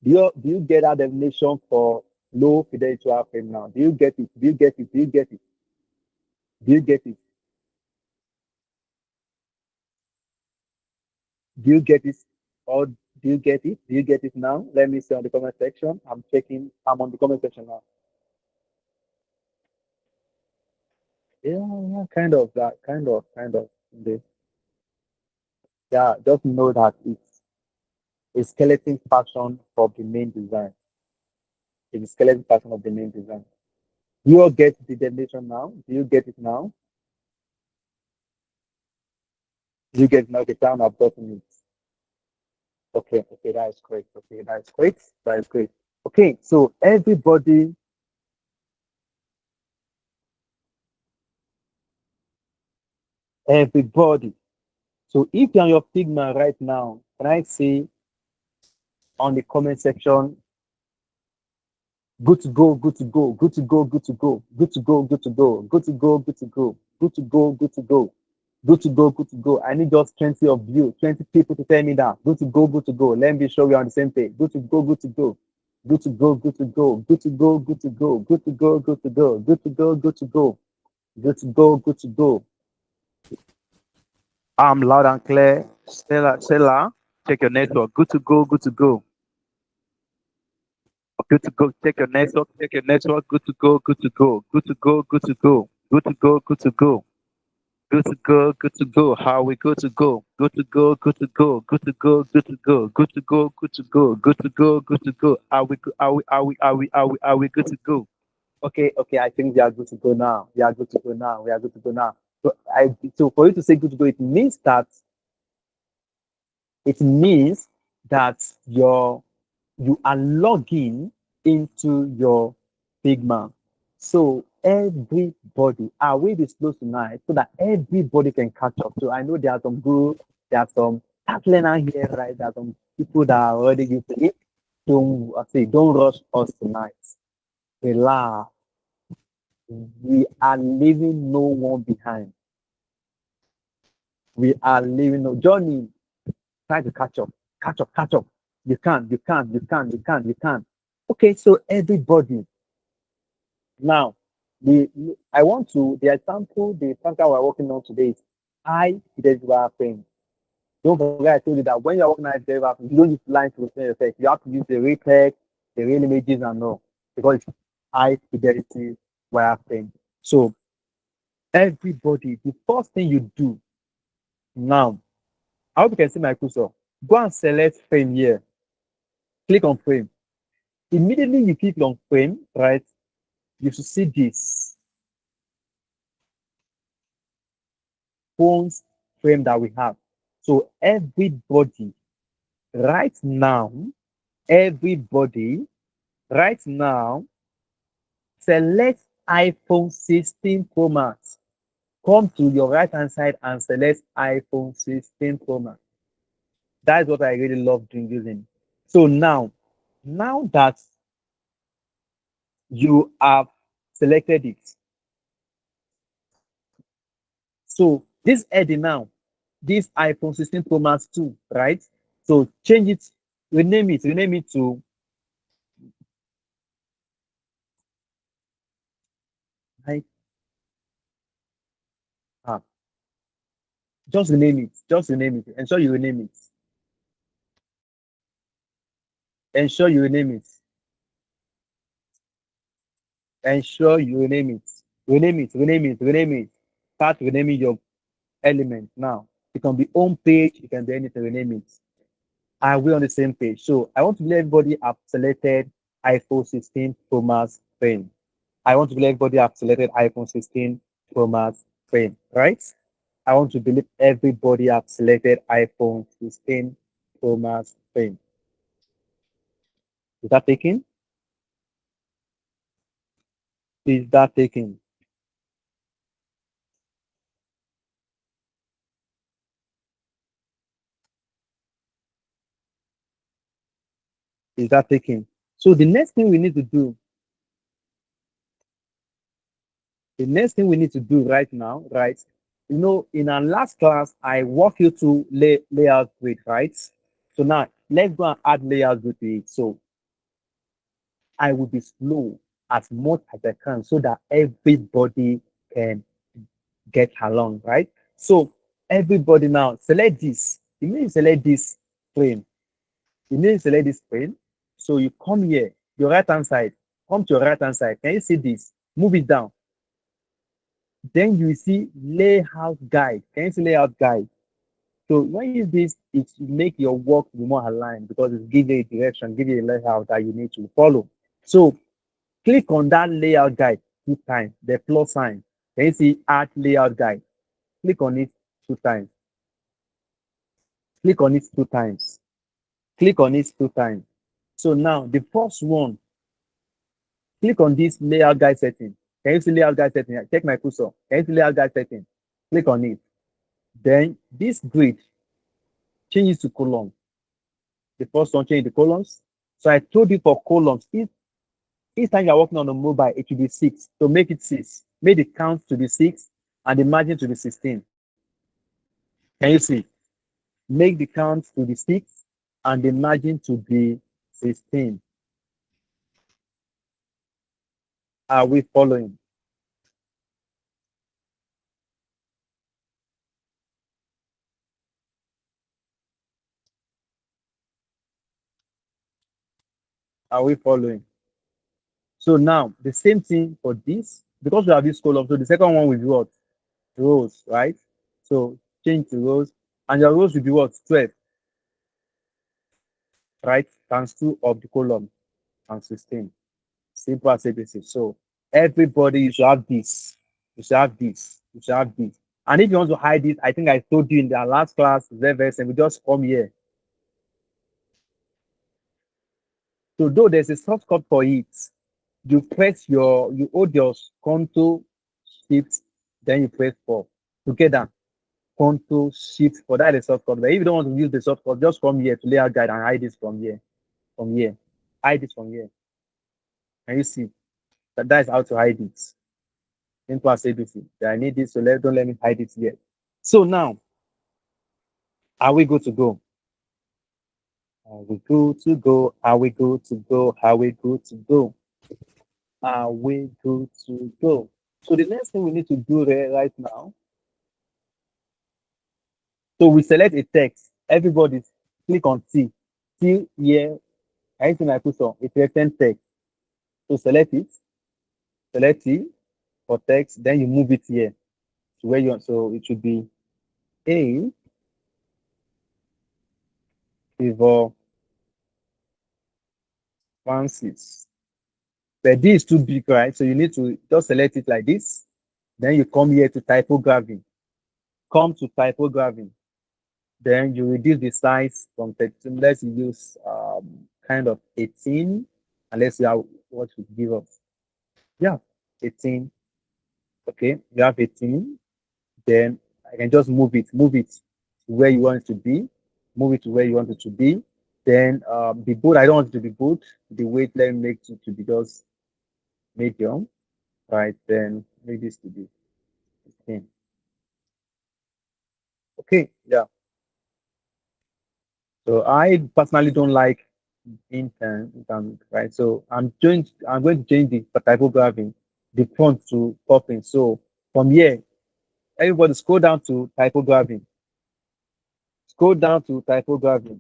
Do you get that definition for low fidelity wireframe now? Do you get it? Do you get it? Do you get it? Do you get it? Do you get it? Or do you get it? Do you get it now? Let me see on the comment section. I'm checking. I'm on the comment section now. Yeah, yeah, kind of that, kind of. This. Yeah, just know that it's a skeleton pattern of the main design. It's a skeleton pattern of the main design. You all get the definition now? Do you get it now? Do you get it now? The time I've gotten it. Okay, okay, that is great. Okay, that is great. That is great. Okay, so everybody. So if you're on your Figma right now, can I say on the comment section, good to go, good to go, good to go, good to go, good to go, good to go, good to go, good to go, good to go, good to go, good to go, good to go. I need just 20 of you, 20 people to tell me that. Good to go, good to go. Let me be sure we're on the same page. Good to go, good to go. Good to go, good to go, good to go, good to go, good to go, good to go, good to go, good to go, good to go, good to go. I'm loud and clear. Stella, check your network. Good to go, good to go. Good to go. Check your network. Check your network. Good to go. Good to go. Good to go. Good to go. Good to go. Good to go. Good to go. Good to go. How we good to go? Good to go. Good to go. Good to go. Good to go. Good to go. Good to go. Good to go. Good to go. Are we? Are we good to go? Okay. Okay. I think we are good to go now. We are good to go now. We are good to go now. So for you to say good to go, it means that you are logging into your Figma. So everybody, I will be slow tonight so that everybody can catch up. So I know there are some task learner here, right? There are some people that are already used to it. Don't rush us tonight. Relax. We are leaving no one behind. We are leaving no Johnny. Try to catch up, catch up, catch up. You can. Okay, so everybody, now, I want to the example we're working on today is high fidelity wireframe. Don't forget, I told you that when you're working on fidelity wireframe, you don't use lines to represent your text. You have to use the real text, the real images, and all because it's high fidelity wireframe. So everybody, the first thing you do now, I hope you can see my cursor. Go and select frame here. Click on frame. Immediately you click on frame, right? You should see this phones frame that we have. So everybody right now, everybody right now, select iPhone 16 Pro Max. Come to your right hand side and select iPhone 16 Pro Max. That is what I really love doing using. So now that you have selected it, so this heading now, this iPhone 16 Pro Max 2, right? So change it, rename it to I ah, just rename it. Just rename it. Ensure you rename it. Ensure you rename it. Ensure you rename it. Rename it. Start renaming your element now. It can be home page, it can be anything, rename it. Are we on the same page? So I want to believe everybody have selected iPhone 16 Pro Max frame. I want to believe everybody have selected iPhone 16 Pro Max frame, right? I want to believe everybody have selected iPhone 16 Pro Max frame. Is that taken? Is that taken? Is that taken? So the next thing we need to do right now, right? In our last class, I walk you through layout grid, right? So now let's go and add layout grid to it. So I will be slow as much as I can so that everybody can get along, right? So everybody now select this. You need to select this frame. You need to select this frame. So you come here, your right hand side, come to your right hand side. Can you see this? Move it down. Then you see layout guide. Can you see layout guide? So when you use this, it make your work be more aligned because it gives you a direction, give you a layout that you need to follow. So click on that layout guide 2 times, the plus sign. Can you see add layout guide? Click on it 2 times. Click on it 2 times. Click on it 2 times. So now the first one, click on this layout guide setting. Can you see layout guide setting? Check my cursor. Can you see layout guide setting? Click on it. Then this grid changes to column. The first one change the columns. So I told you for columns, each time you're working on a mobile, it should be 6. So make it 6. Make the count to be 6 and the margin to be 16. Can you see? Make the count to be 6 and the margin to be 16. Are we following? Are we following? So now the same thing for this, because we have this column. So the second one will be what? Rows, right? So change to rows, and your rows will be what? 12, right? Times 2 of the column and 16. Simple as ABC. So everybody, you should have this. You should have this. You should have this. And if you want to hide it, I think I told you in the last class, very, very simple. Just come here. So though there's a shortcut for it, you hold your Control Shift, then you press 4 together. Control Shift for that is shortcut. But if you don't want to use the shortcut, just come here to layout guide and hide this from here. From here. Hide it from here. Can you see? That is how to hide it. Simple as ABC. I need this, so don't let me hide it yet. So now, are we good to go? Are we good to go? Are we good to go? Are we good to go? Are we good to go? So the next thing we need to do there right now. So we select a text. Everybody click on T. T here. Anything I put on, it represents text. So select it. Select T for text. Then you move it here to where you want. So it should be A for Francis. But this is too big, right? So you need to just select it like this. Then you come here to typography. Come to typography. Then you reduce the size from 13. Let's use kind of 18. And let's see how what would give us. Yeah, 18. Okay, you have 18. Then I can just move it to where you want it to be. Move it to where you want it to be. Then the bold, I don't want it to be bold. The weight, let me make it to be just medium. Right, then make this to be 15. Okay, yeah. So I personally don't like intent, right? So I'm going to change the typography, the font to popping. So from here, everybody scroll down to typography. Scroll down to typography,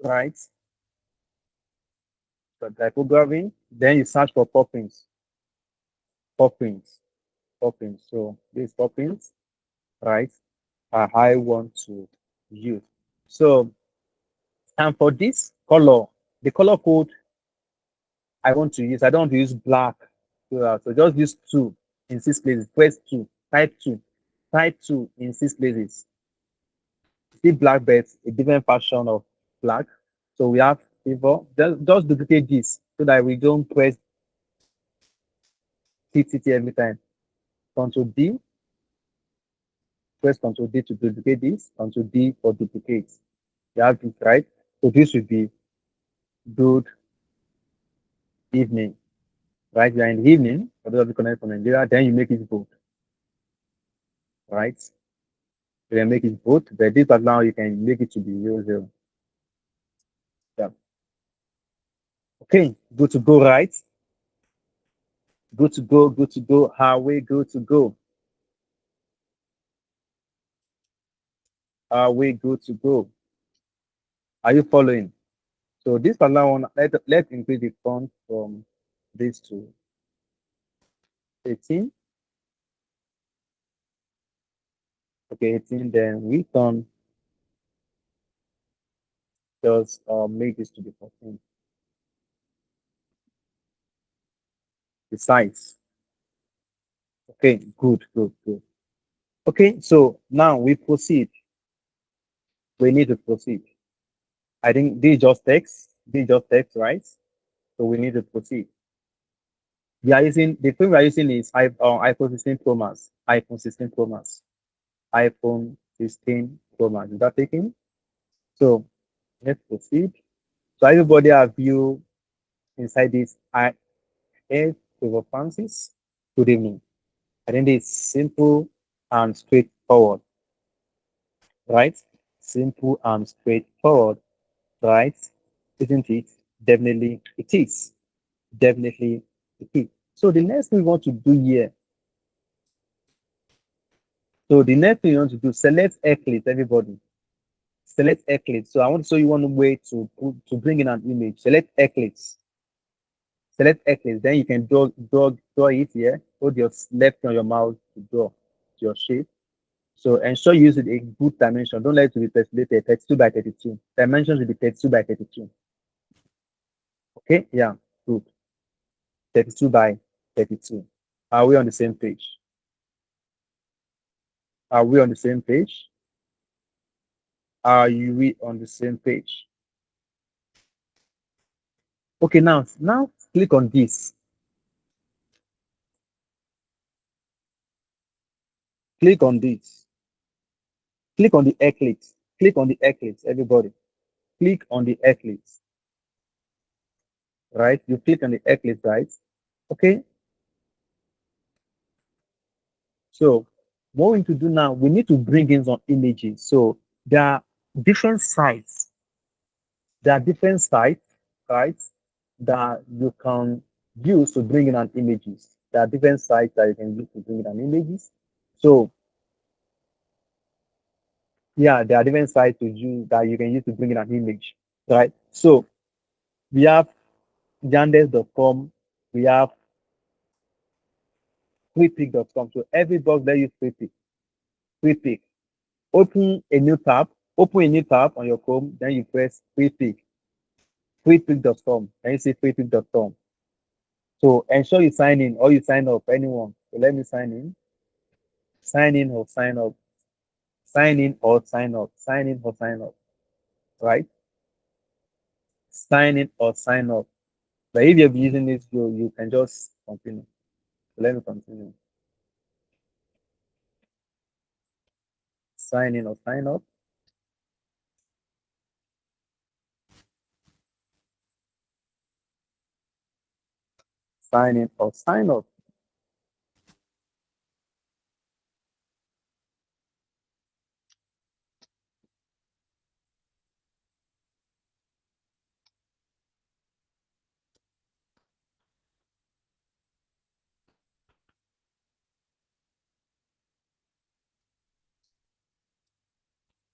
right? So typography, then you search for poppings, poppings, poppings. So this poppings, right? I want to use. So, and for this color, the color code I want to use, I don't want to use black. So just use two in 6 places. Press two, type two in 6 places. See black beds, a different version of black. So we have favor. Just duplicate this so that we don't press TTT every time. Control D, press Control D to duplicate this. Control D for duplicate. You have this right. So this will be good evening. Right? You are in the evening, for those of you connect from Nigeria, then you make it bold. Right? You can make it both, but this part now you can make it to be zero zero. Yeah. Okay, good to go, right? Good to go, good to go. How we good to go? Are we good to go? Are you following? So this particular one, let's increase the font from this to 18. Okay, 18. Then we can just make this to be 14. The size. Okay, good, good, good. Okay, so now we proceed. We need to proceed. I think this is just text. This is just text, right? So we need to proceed. We are using the frame we are using is iPhone 16 Pro Max. iPhone 16 Pro Max. iPhone 16 Pro Max. Is that taken? So let's proceed. So everybody have view inside this I F Favor Francis. Good evening. I think it's simple and straightforward, right? Simple and straightforward, right? Isn't it? Definitely it is. Definitely it is. So the next thing we want to do here. So the next thing you want to do, select Eclipse, everybody. Select Eclipse. So I want to show you one way to bring in an image. Select Eclipse. Select Eclipse. Then you can draw it here. Hold your left on your mouse to draw your shape. So ensure you use it a good dimension. Don't let it be pixelated 32 by 32. Dimensions will be 32 by 32. Okay, yeah, good. 32 by 32. Are we on the same page? Are we on the same page? Are you we on the same page? Okay, now click on this. Click on this. Click on the eclipse. Click on the eclipse, everybody. Click on the eclipse, right? You click on the eclipse, right? Okay. So what we need to do now, we need to bring in some images. So there are different sites. There are different sites, right? That you can use to bring in an images. There are different sites that you can use to bring in an images. So yeah, there are different sites to use that you can use to bring in an image, right? So we have yandex.com, we have freepik.com. So every box there use freepik. Freepik. Open a new tab. Open a new tab on your Chrome. Then you press freepik. Freepik.com. Then you see freepik.com. So ensure you sign in or you sign up. Anyone. So let me sign in. Sign in or sign up. Sign in or sign up. Sign in or sign up. Right? Sign in or sign up. But if you're using this, you can just continue. So let me continue. Sign in or sign up. Sign in or sign up.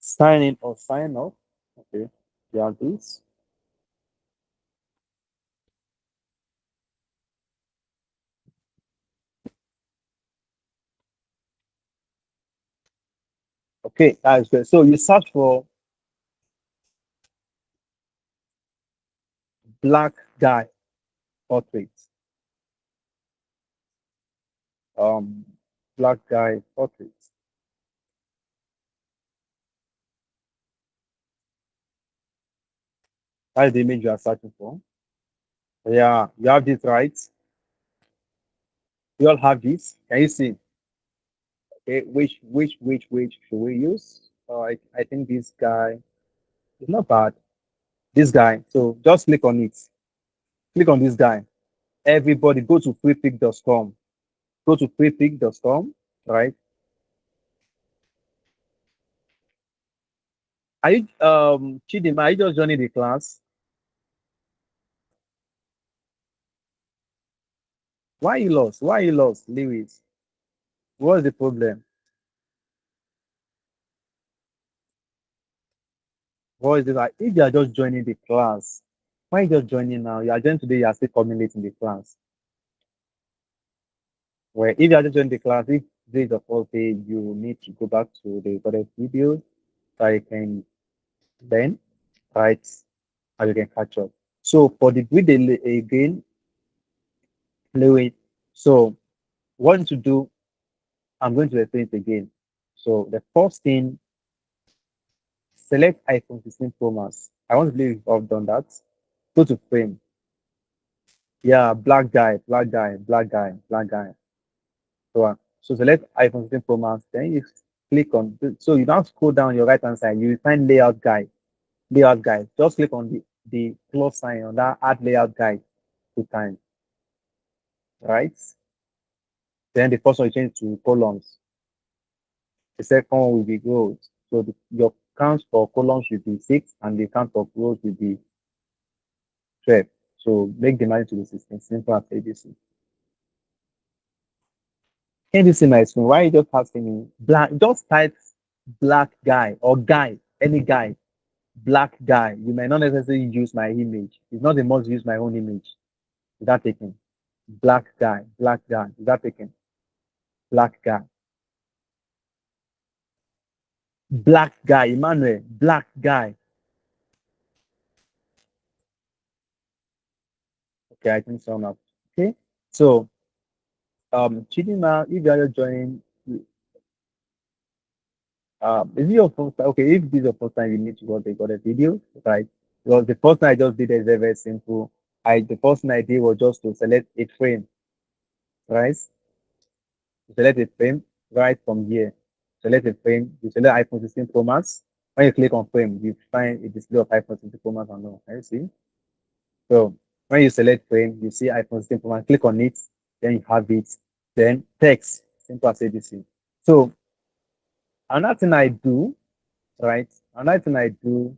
Sign in or sign up. Okay. You have this. Okay, that's good. So you search for black guy portrait. Um, black guy portrait. That's the image you are searching for. Yeah, you have this right. We all have this. Can you see? Okay, which should we use? I think this guy is not bad. This guy. So just click on it. Click on this guy. Everybody go to freepik.com. Go to freepik.com, right? Are you Chidima, are you just joining the class? Why you lost? Why you lost, Lewis? What's the problem? What is it like? If you are just joining the class, why you just joining now? You are joining today, you are still coming late in the class. Well, if you are just joining the class, if this is the first day, you need to go back to the recorded video so you can then right and you can catch up. So for the video again, Lewis. So what to do, I'm going to explain it again. So the first thing, select iPhone 16 Pro Max. I want to believe you've all done that. Go to frame. Yeah, black guy, black guy, black guy, black guy. So select iPhone 16 Pro Max. Then you click on. So you now scroll down your right hand side. You will find layout guide. Layout guide. Just click on the plus sign on that add layout guide 2 times. Right. Then the first one you change to columns. The second one will be rows. So your count for columns should be 6 and the count for rows will be 12. So make the margin to be 16. Simple as ABC. Can you see my screen? Why are you just asking me? Black, just type black guy or guy, any guy, black guy. You might not necessarily use my image. It's not the must use my own image. Is that taken? Black guy, black guy. Is that taken? Black guy. Black guy, Emmanuel, black guy. Okay, I think so now. Okay. So Chidima, if you are just joining, is it your first time? Okay, if this is your first time, you need to go record a video, right? Because the first thing I just did is very simple. The first thing I did was just to select a frame, right? Select a frame right from here. Select a frame. You select iPhone 16 Pro Max. When you click on frame, you find a display of iPhone 16 Pro Max and all. Can you see? So when you select frame, you see iPhone 16 Pro Max. Click on it, then you have it. Then text, simple as ABC. So another thing I do, right? Another thing I do,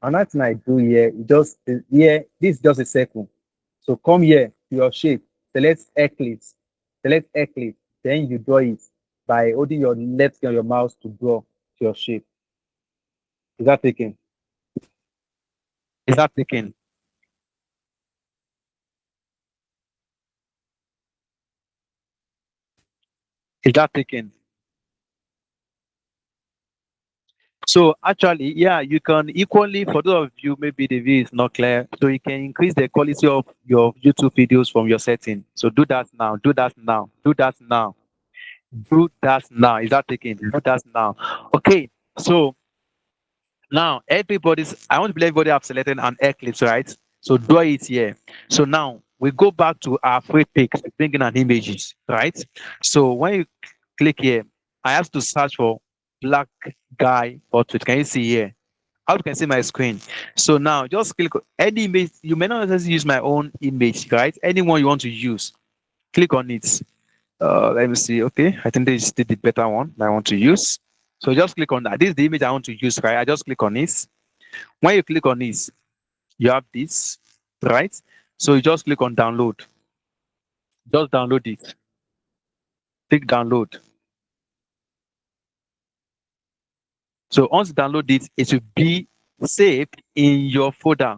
another thing I do here, here, this is just a circle. So come here to your shape, select Eclipse, then you draw it by holding your left on your mouse to draw to your shape. Is that taken? Is that taken? Is that taken? So actually, yeah, you can equally, for those of you, maybe the view is not clear, so you can increase the quality of your YouTube videos from your setting. So do that now, do that now, do that now, do that now. Is that taken? Do that now. Okay, so now I want to believe everybody have selected an eclipse, right? So draw it here. So now we go back to our free pick, bringing an images, right? So when you click here, I have to search for black guy portrait. Can you see here? How you can see my screen? So now just click on any image. You may not necessarily use my own image, right? Anyone you want to use, click on it. Let me see. Okay, I think this is the better one that I want to use. So just click on that. This is the image I want to use, right? I just click on it. When you click on this, you have this, right? So you just click on download. Just download it. Click download. So once you download it, it will be saved in your folder.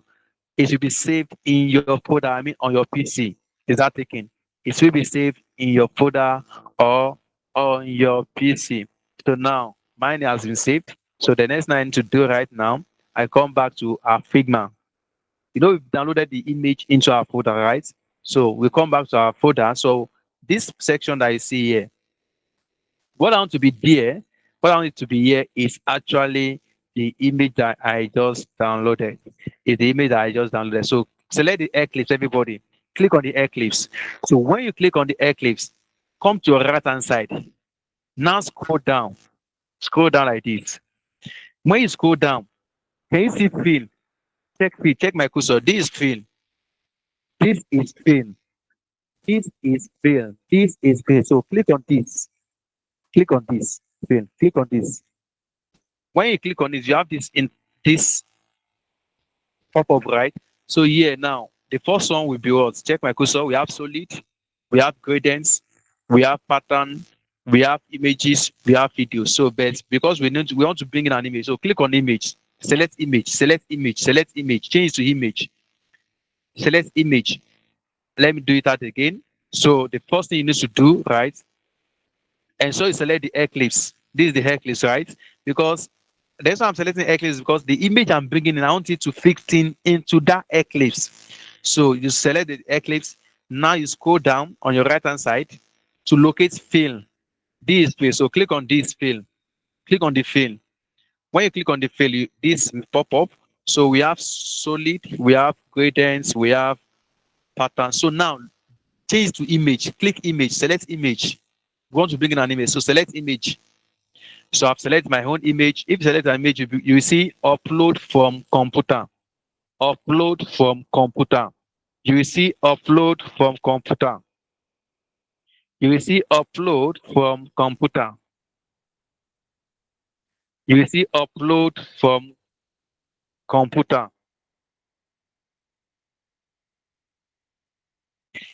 It will be saved in your folder, I mean on your PC. Is that taken? It will be saved in your folder or on your PC. So now mine has been saved. So the next thing I need to do right now, I come back to our Figma. We've downloaded the image into our folder, right? So we come back to our folder. So this section that you see here, what I want to be there, what I want it to be here is actually the image that I just downloaded. Is the image that I just downloaded. So select the Eclipse, everybody. Click on the Eclipse. So when you click on the Eclipse, come to your right hand side. Now scroll down. Scroll down like this. When you scroll down, can you see fill? Check fill. Check my cursor. This is fill. This is fill. This is fill. This is fill. So click on this. Click on this. Fill. Click on this. When you click on this, you have this in this pop-up, right? So here now, the first one will be what? Check my cursor. We have solid, we have gradients, we have pattern, we have images, we have videos. So but because we want to bring in an image. So click on image, select image, select image, select image, change to image, select image. Let me do it out again. So the first thing you need to do, right? And so you select the eclipse. This is the eclipse, right? Because that's why I'm selecting eclipse because the image I'm bringing in, I want it to fit in into that eclipse. So you select the eclipse. Now you scroll down on your right hand side to locate fill. This fill. So click on this fill. Click on the fill. When you click on the fill, this will pop up. So we have solid, we have gradients, we have pattern. So now change to image. Click image. Select image. We want to bring in an image. So select image. So I've selected my own image. If you select an image, you will see upload from computer. Upload from computer. You will see upload from computer. You will see upload from computer. You will see upload from computer.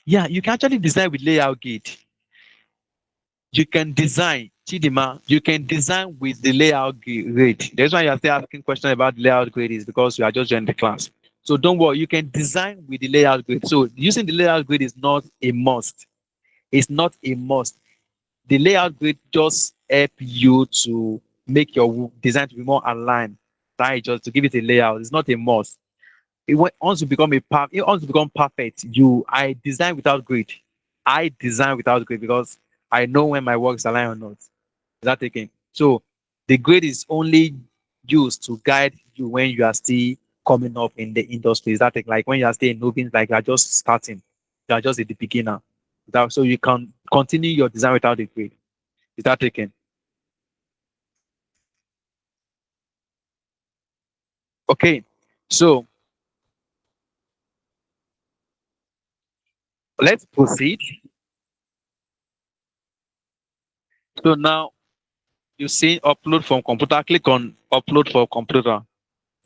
Yeah, you can actually design with layout gate. You can design, Chidima, you can design with the layout grid. That's why you're still asking questions about the layout grid is because you are just joining the class. So don't worry, you can design with the layout grid. So using the layout grid is not a must. It's not a must. The layout grid just help you to make your design to be more aligned. Right? Just to give it a layout. It's not a must. Once you become once you become perfect, I design without grid. I design without grid because I know when my work is aligned or not. Is that taken? So the grid is only used to guide you when you are still coming up in the industry. Is that taken? Like when you are still in novice, like you are just starting, you are just at the beginner. So you can continue your design without the grid. Is that taken? Okay. So let's proceed. So now you see upload from computer. Click on upload from computer.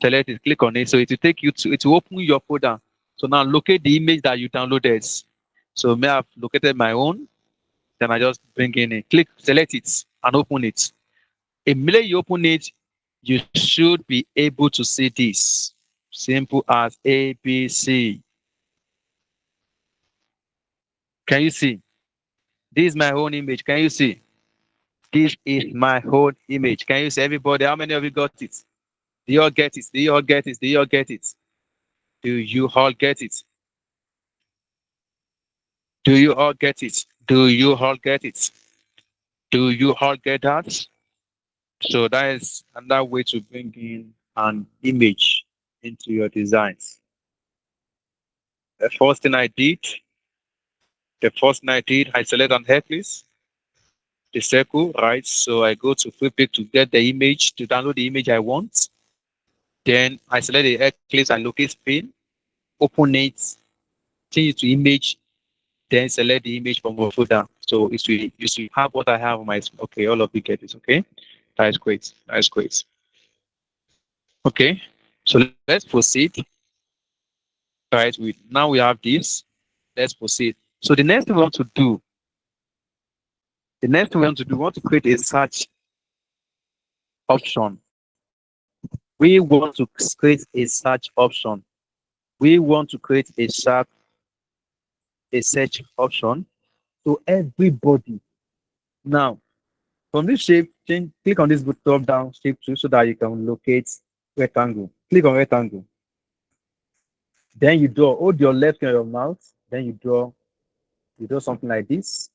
Select it, click on it. So it will take you to, it will open your folder. So now locate the image that you downloaded. So may have located my own, then I just bring in it. Click, select it and open it. Immediately you open it, you should be able to see this. Simple as ABC. Can you see? This is my own image. Can you see? This is my own image. Can you see everybody? How many of you got it? Do you all get it? Do you all get it? Do you all get it? Do you all get it? Do you all get it? Do you all get it? Do you all get that? So that is another way to bring in an image into your designs. The first thing I did, I select an eclipse, the circle, right? So I go to free pick to get the image, to download the image I want. Then I select the eclipse, I locate pin, open it, change it to image, then select the image from the folder. So you should have what I have on my, okay, all of you get it, okay? That is great. That is great. Okay, so let's proceed. Right, now we have this. Let's proceed. So the next thing we want to do, we want to create a search option. We want to create a search option. We want to create a search option. So everybody, Now, from this shape, click on this drop down shape tool so that you can locate rectangle. Click on rectangle. Then you draw, hold your left finger on your mouse, then you draw something like this.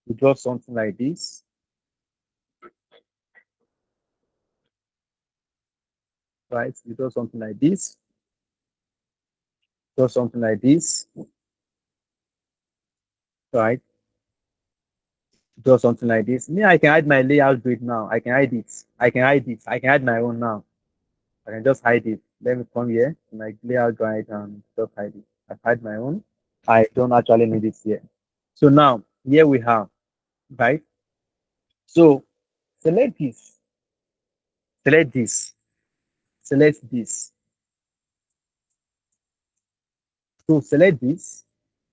You draw something like this. Right? You draw something like this. Draw something like this. Right? Draw something like this. Me, I can hide my layout grid now. I can hide it. I can hide it. I can hide my own now. I can just hide it. Let me come here, my layout guide, and just hide it. I hide my own. I don't actually need it here. So now, here we have, right? So select this, select this, select this. So select this,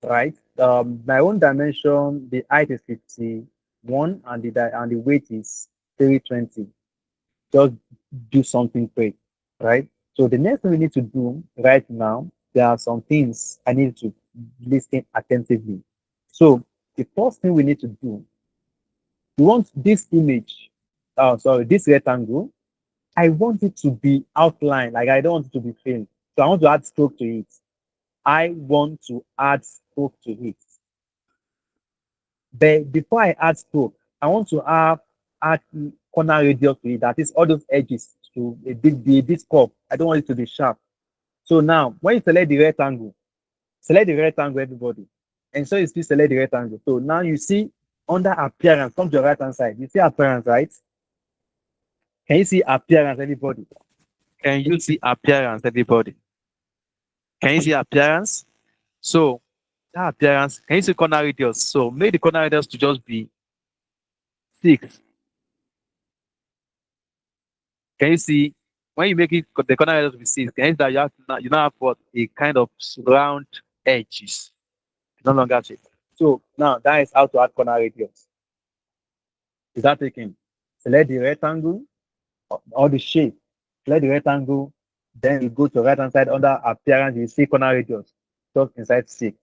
right? My own dimension, the height is 51 and the weight is 320. Just do something quick, right? So the next thing we need to do right now, there are some things I need to listen attentively. So the first thing we need to do, we want this image, sorry, this rectangle. I want it to be outlined, like I don't want it to be filled. So I want to add stroke to it. I want to add stroke to it. But before I add stroke, I want to add corner radius to it. That is all those edges to be a bit curved. I don't want it to be sharp. So now, when you select the rectangle, everybody. And so you still select the rectangle. So now you see under appearance, come to your right hand side. You see appearance, right? Can you see appearance, everybody? Can you see appearance, everybody? Can you see appearance? So that appearance, can you see corner radius? So make the corner radius to just be 6. Can you see when you make it the corner radius to be 6? Can you see that you now have what a kind of round edges, no longer shape. So now that is how to add corner radius. Is that taken? Select the rectangle or the shape. Select the rectangle. Then you go to right hand side under appearance. You see corner radius just inside 6. Is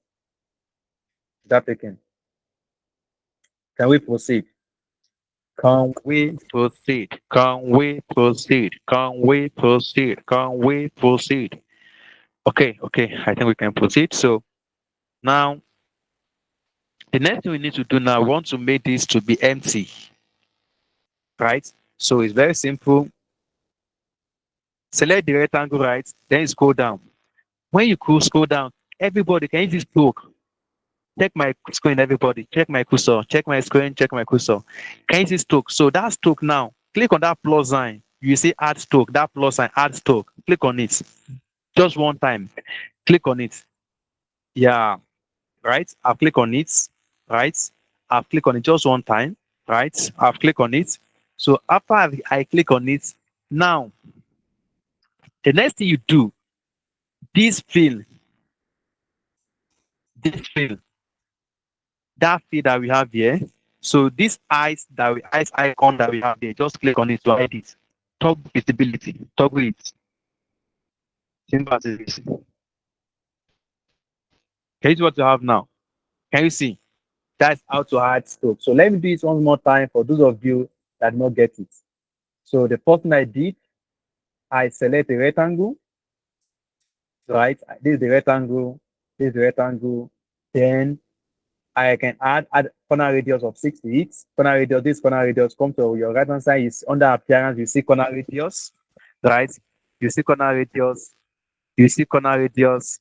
that taken? Can we proceed? Can we proceed? Can we proceed? Can we proceed? Can we proceed? Okay, okay. I think we can proceed. So now the next thing we need to do now, we want to make this to be empty, right? So it's very simple. Select the rectangle, right? Then scroll down. When you could scroll down, everybody can you just look. Check my screen, everybody. Check my cursor. Check my screen. Check my cursor. Can you see stroke? So that stroke now, click on that plus sign. You see add stroke. That plus sign, add stroke. Click on it. Just one time. Click on it. Yeah. Right. I've clicked on it. Right. I've clicked on it just one time. Right. I've clicked on it. So after I click on it, now the next thing you do, this fill, this fill, that field that we have here. So this eyes icon that we have there, just click on it to hide it. Toggle visibility, toggle it. Simple as it is. Can you see what you have now? Can you see? That's how to add stroke. So let me do it one more time for those of you that did not get it. So the first thing I did, I select a rectangle, right? This is the rectangle, this is the rectangle. Then I can add corner radius of 6 to it. Corner radius, this corner radius come to your right hand side is under appearance. You see corner radius, right? You see corner radius, you see corner radius,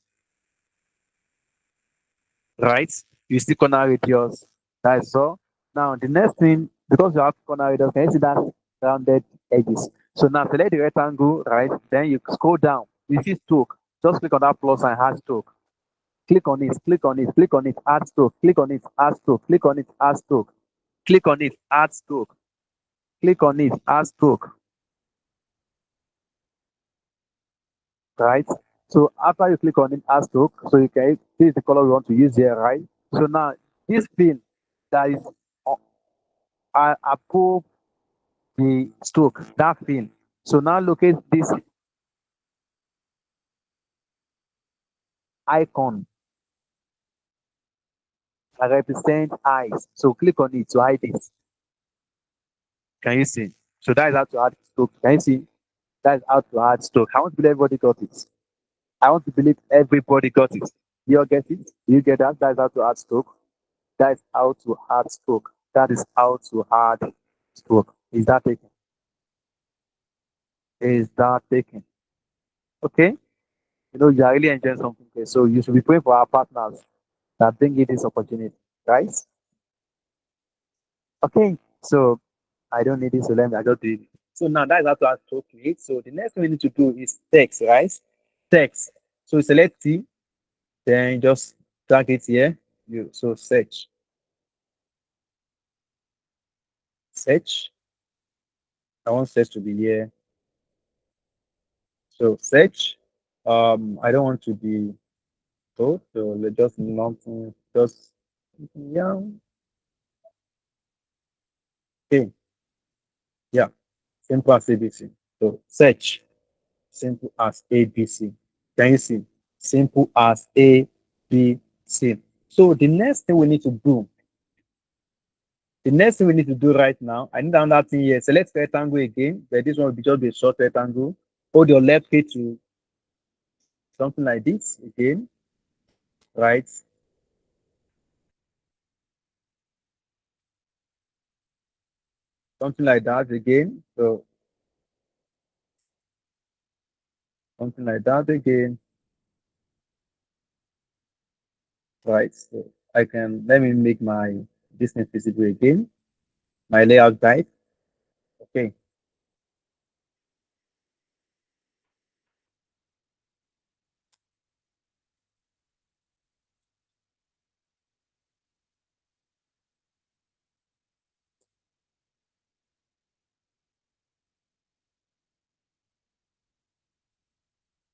right? You see corner radius. That's all. Now the next thing, because you have corner radius, can you see that rounded edges? So now select the rectangle, right? Then you scroll down. You see stroke. Just click on that plus and add stroke. Click on it, click on it, click on it, add stroke, click on it, add stroke, click on it, add stroke, click on it, add stroke, click on it, add stroke, right? So after you click on it, add stroke, so you can see the color we want to use here, right? So now this pin that is above the stroke, that pin. So now locate this icon that represent eyes. So click on it to hide it. Can you see? So that is how to add stroke. Can you see? That is how to add stroke. I want to believe everybody got it. I want to believe everybody got it. You all get it? You get that? That is how to add stroke. That is how to add stroke. That is how to add stroke. Is that taken? Is that taken? Okay. You know, you are really enjoying something here. So you should be praying for our partners that bring you this opportunity. Right? Okay. So I don't need this, so let me I just do it. So now that is how to add stroke to it. So the next thing we need to do is text, right? Text. So select T, then just drag it here. You so search. I want search to be here. So search. I don't want to be told, so let's just nothing. Just yeah. Okay. Yeah. Simple as ABC. So search. Simple as ABC. Can you see? Simple as ABC. So the next thing we need to do right now, I need another thing here. Select rectangle again, but this one will be just a short rectangle. Hold your left key to something like this again, right? Something like that again. So something like that again, right? So I can let me make my business visible again. My layout guide. Okay.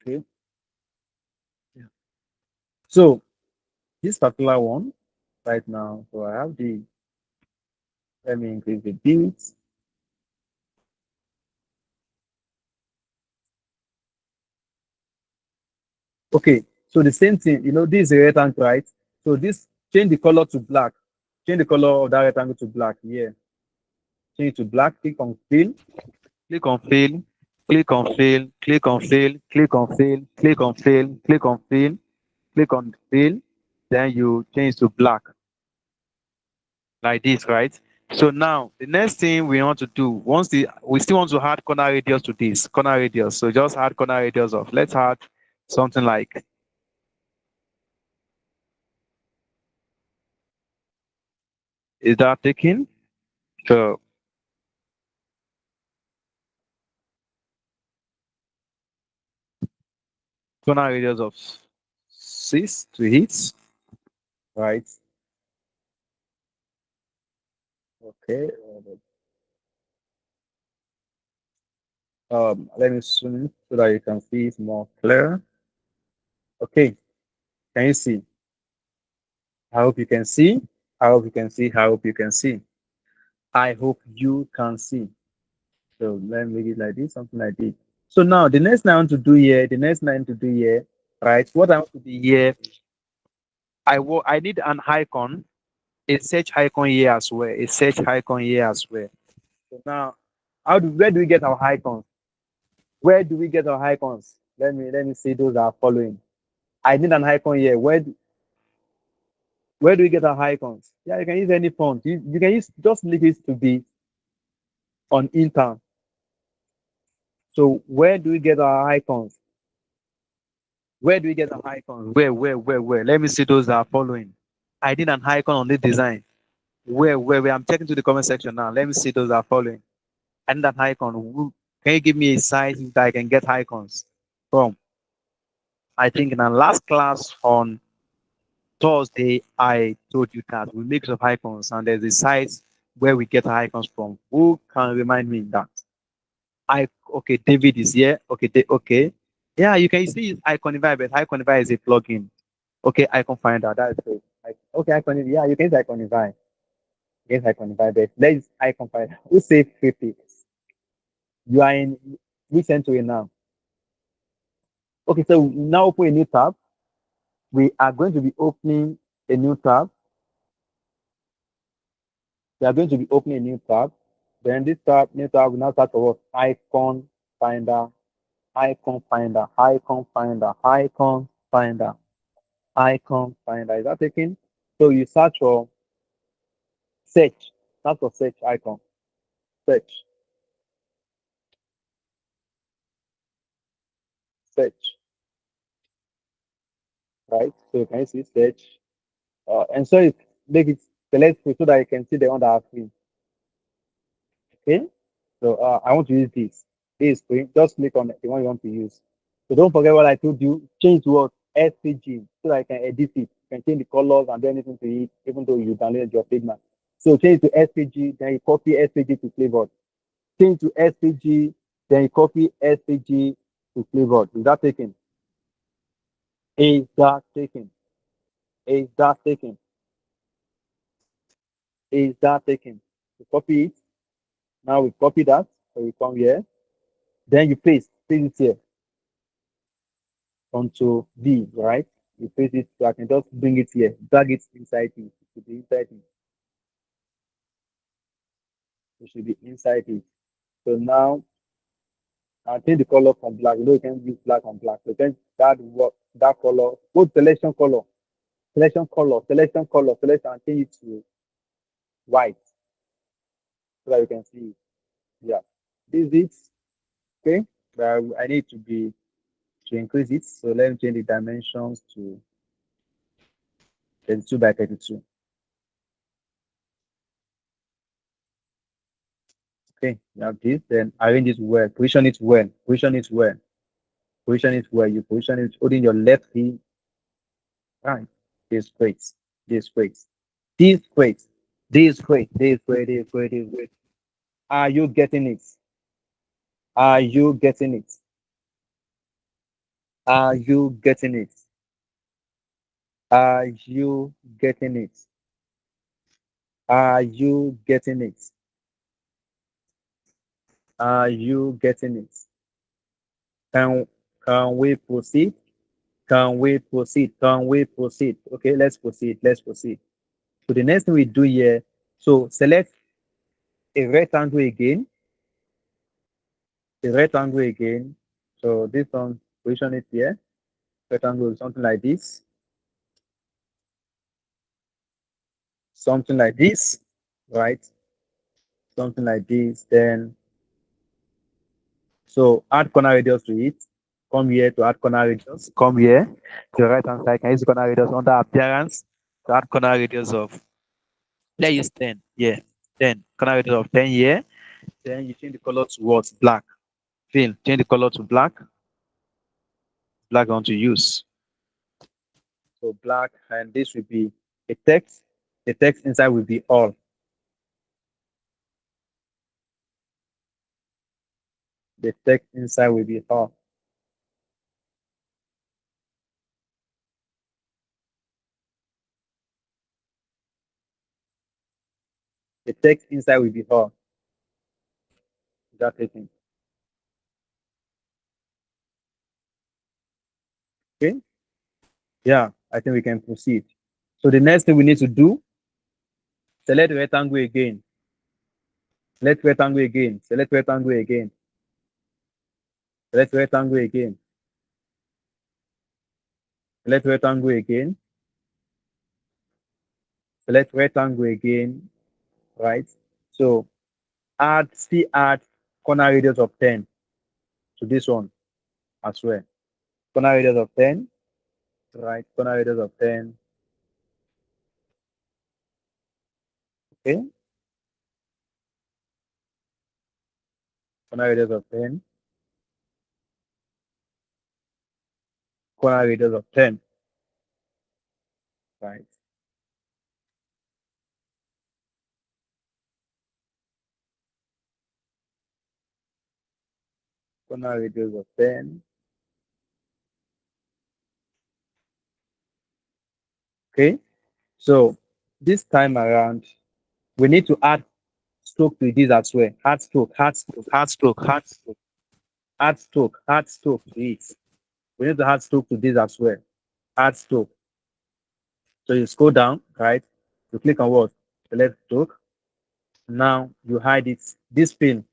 Okay. Yeah. So this particular one right now, so I have the let me increase the bits. Okay, so the same thing, this is a rectangle, right? So this change the color to black. Change the color of that rectangle to black. Yeah. Change it to black. Click on fill. Click on fill. Click on fill. Click on fill. Click on fill. Click on fill. Click on fill. Click on fill. Then you change to black like this, right? So now the next thing we want to do, we still want to add corner radius to this corner radius. So just add corner radius of. Let's add something like, is that taken? So corner radius of 6 to 8, right? Okay. Let me zoom in so that you can see it more clear. Okay. Can you see? I hope you can see. I hope you can see. I hope you can see. I hope you can see. So let me make it like this, something like this. So now the next thing I want to do here, right? What I want to do here, I need an icon, a search icon here as well, a search icon here as well. So now, where do we get our icons? Where do we get our icons? Let me see those that are following. I need an icon here. Where do we get our icons? Yeah, you can use any font. You can use just leave it to be on intern. So where do we get our icons? Where do we get our icons? Where? Let me see those that are following. I need an icon on this design. Where? I'm checking to the comment section now. Let me see those that are following. I need an icon. Can you give me a site that I can get icons from? I think in our last class on Thursday, I told you that we make some icons and there's a site where we get icons from. Who can remind me that? Okay, David is here. Okay, okay. Yeah, you can see Iconify, but Iconify is a plugin. Okay, Icon Finder. That's it. Okay, Iconify. Yeah, you can use Iconify. Yes, Iconify, but let's Icon Finder. Who say free picks? You are in which entry now? Okay, so now open a new tab. We are going to be opening a new tab. We are going to be opening a new tab. Then this tab, new tab, will now start to what? Icon finder, icon finder, icon finder, icon finder, icon finder. Is that taken? So you search for search. Search for search icon. Search. Search. Right? So you can see search. And so it make it select so that you can see the other screen. Okay? So I want to use this. This screen. Just click on the one you want to use. So don't forget what I told you. Change to what? SVG so that I can edit it. You can change the colors and do anything to it, even though you downloaded your Figma. So change to SVG, then you copy SVG to Flavor. Change to SVG, then you copy SVG to Flavor. Is that taken? Is that taken? Is that taken? Is that taken? You copy it. Now we copy that. So we come here. Then you paste it here onto V, right? You paste it so I can just bring it here, drag it inside it. It should be inside it. It should be inside it. So now I change the color from black. You know you can use black on black. So change that color, both selection color, selection color, selection and change it to white so that you can see it. Yeah. This is it. Okay. But I need to increase it. So let me change the dimensions to 32 by 32. Okay, you have this, then arrange it well, position it well, position it well, position it well. You position it holding your left heel. Right. This great. This great. This great. This great. This great. This great. This great. Are you getting it? Are you getting it? Are you getting it? Are you getting it? Are you getting it? Are you getting it? Can can we proceed? Can we proceed? Can we proceed? Okay, let's proceed. Let's proceed. So the next thing we do here, so select a rectangle again, a rectangle again. So this one, position it here. Rectangle, something like this, right? Something like this. Then, so add corner radius to it. Come here to add corner radius. Come here to the right hand side. Can use corner radius under appearance to add corner radius of, let's use 10. Yeah, 10. Corner radius of 10 here. Then you change the color to what? Black. Change the color to black. Black I want to use. So black, and this will be a text. The text inside will be all. The text inside will be all. The text inside will be all. That thing. Okay. Yeah, I think we can proceed. So the next thing we need to do, select rectangle again. Select rectangle again. Select rectangle again. Select rectangle again. Select rectangle again. Select rectangle again. Right. So add corner radius of 10 to this one as well. Corner radius of 10. Right. Corner radius of 10. Okay. Corner radius of 10. Corner radius of 10. Right. Corner radius of 10. Okay. So this time around, we need to add stroke to this as well. Add stroke, add stroke, add stroke, add stroke, add stroke, add stroke to it. We need to add stroke to this as well. Add stroke. So you scroll down, right? You click on what? Select stroke. Now you hide it. This pin.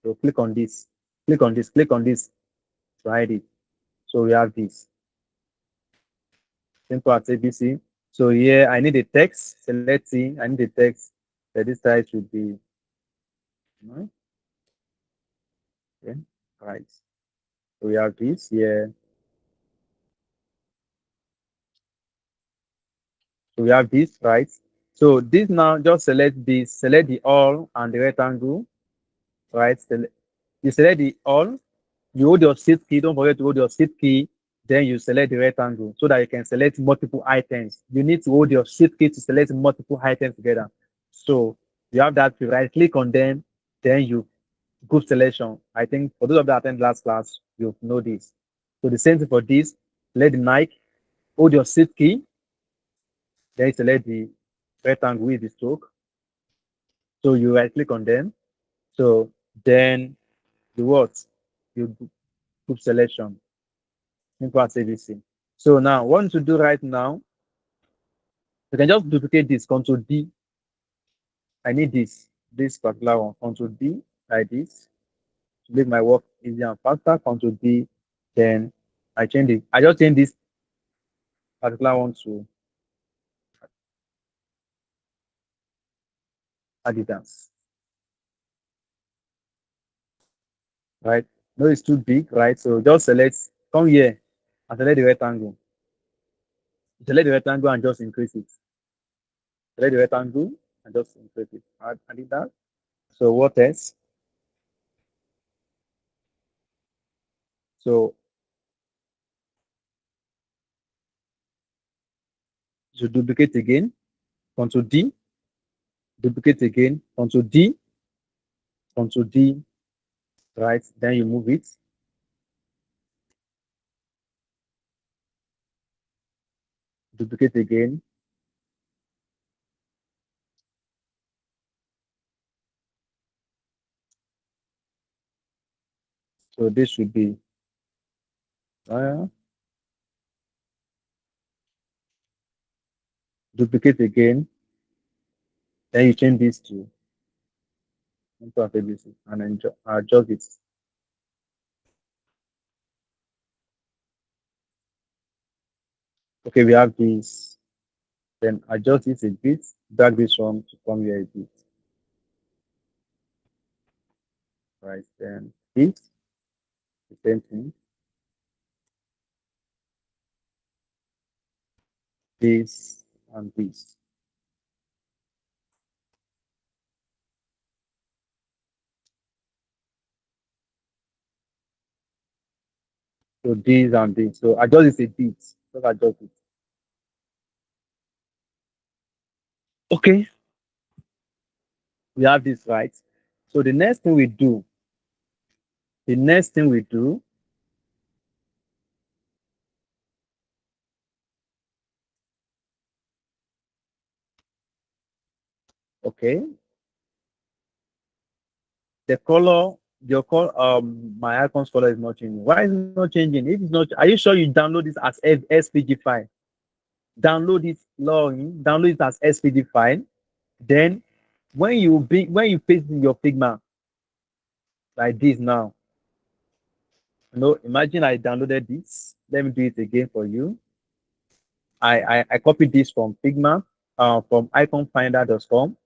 So click on this, click on this, click on this to hide it. So we have this simple as ABC. So here I need a text. Select C. I need a text. So this side should be no, okay, right. So we have this here. So we have this right. So this now just select this, select the all and the rectangle, right? You select the all, you hold your shift key, don't forget to hold your shift key, then you select the rectangle so that you can select multiple items. You need to hold your shift key to select multiple items together. So you have that, you right click on them, then you group selection. I think for those of that attend last class, you know this. So the same thing for this, select the Nike, hold your shift key, then you select the rectangle with the stroke. So you right click on them. So then the what? You group selection. Simple as ABC. So now, what to do right now, you can just duplicate this, Control D. I need this particular one, Control D, like this, to make my work easier and faster. Control D, then I change it. I just change this particular one to Adidas, right? No, it's too big, right? So just select, come here, and select the rectangle. Select the rectangle and just increase it. Select the rectangle and just increase it. I did that. So what else? So to duplicate again, Control D, duplicate again, Control D, right? Then you move it, duplicate again. So this should be uh, duplicate again. Then you change this to into ability and then adjust it. Okay, we have this. Then adjust it a bit, drag this one to come here a bit, right? Then this, the same thing, this and this. So this and this. So adjust it a bit. Just adjust it. Okay, we have this right. So the next thing we do, okay, the color, your color, my icon's color is not changing. Why is it not changing? If it's not, are you sure you download this as SVG file? Download it, login, download it as SVG file. Then when you paste in your Figma like this now, imagine I downloaded this. Let me do it again for you. I copied this from Figma, from iconfinder.com,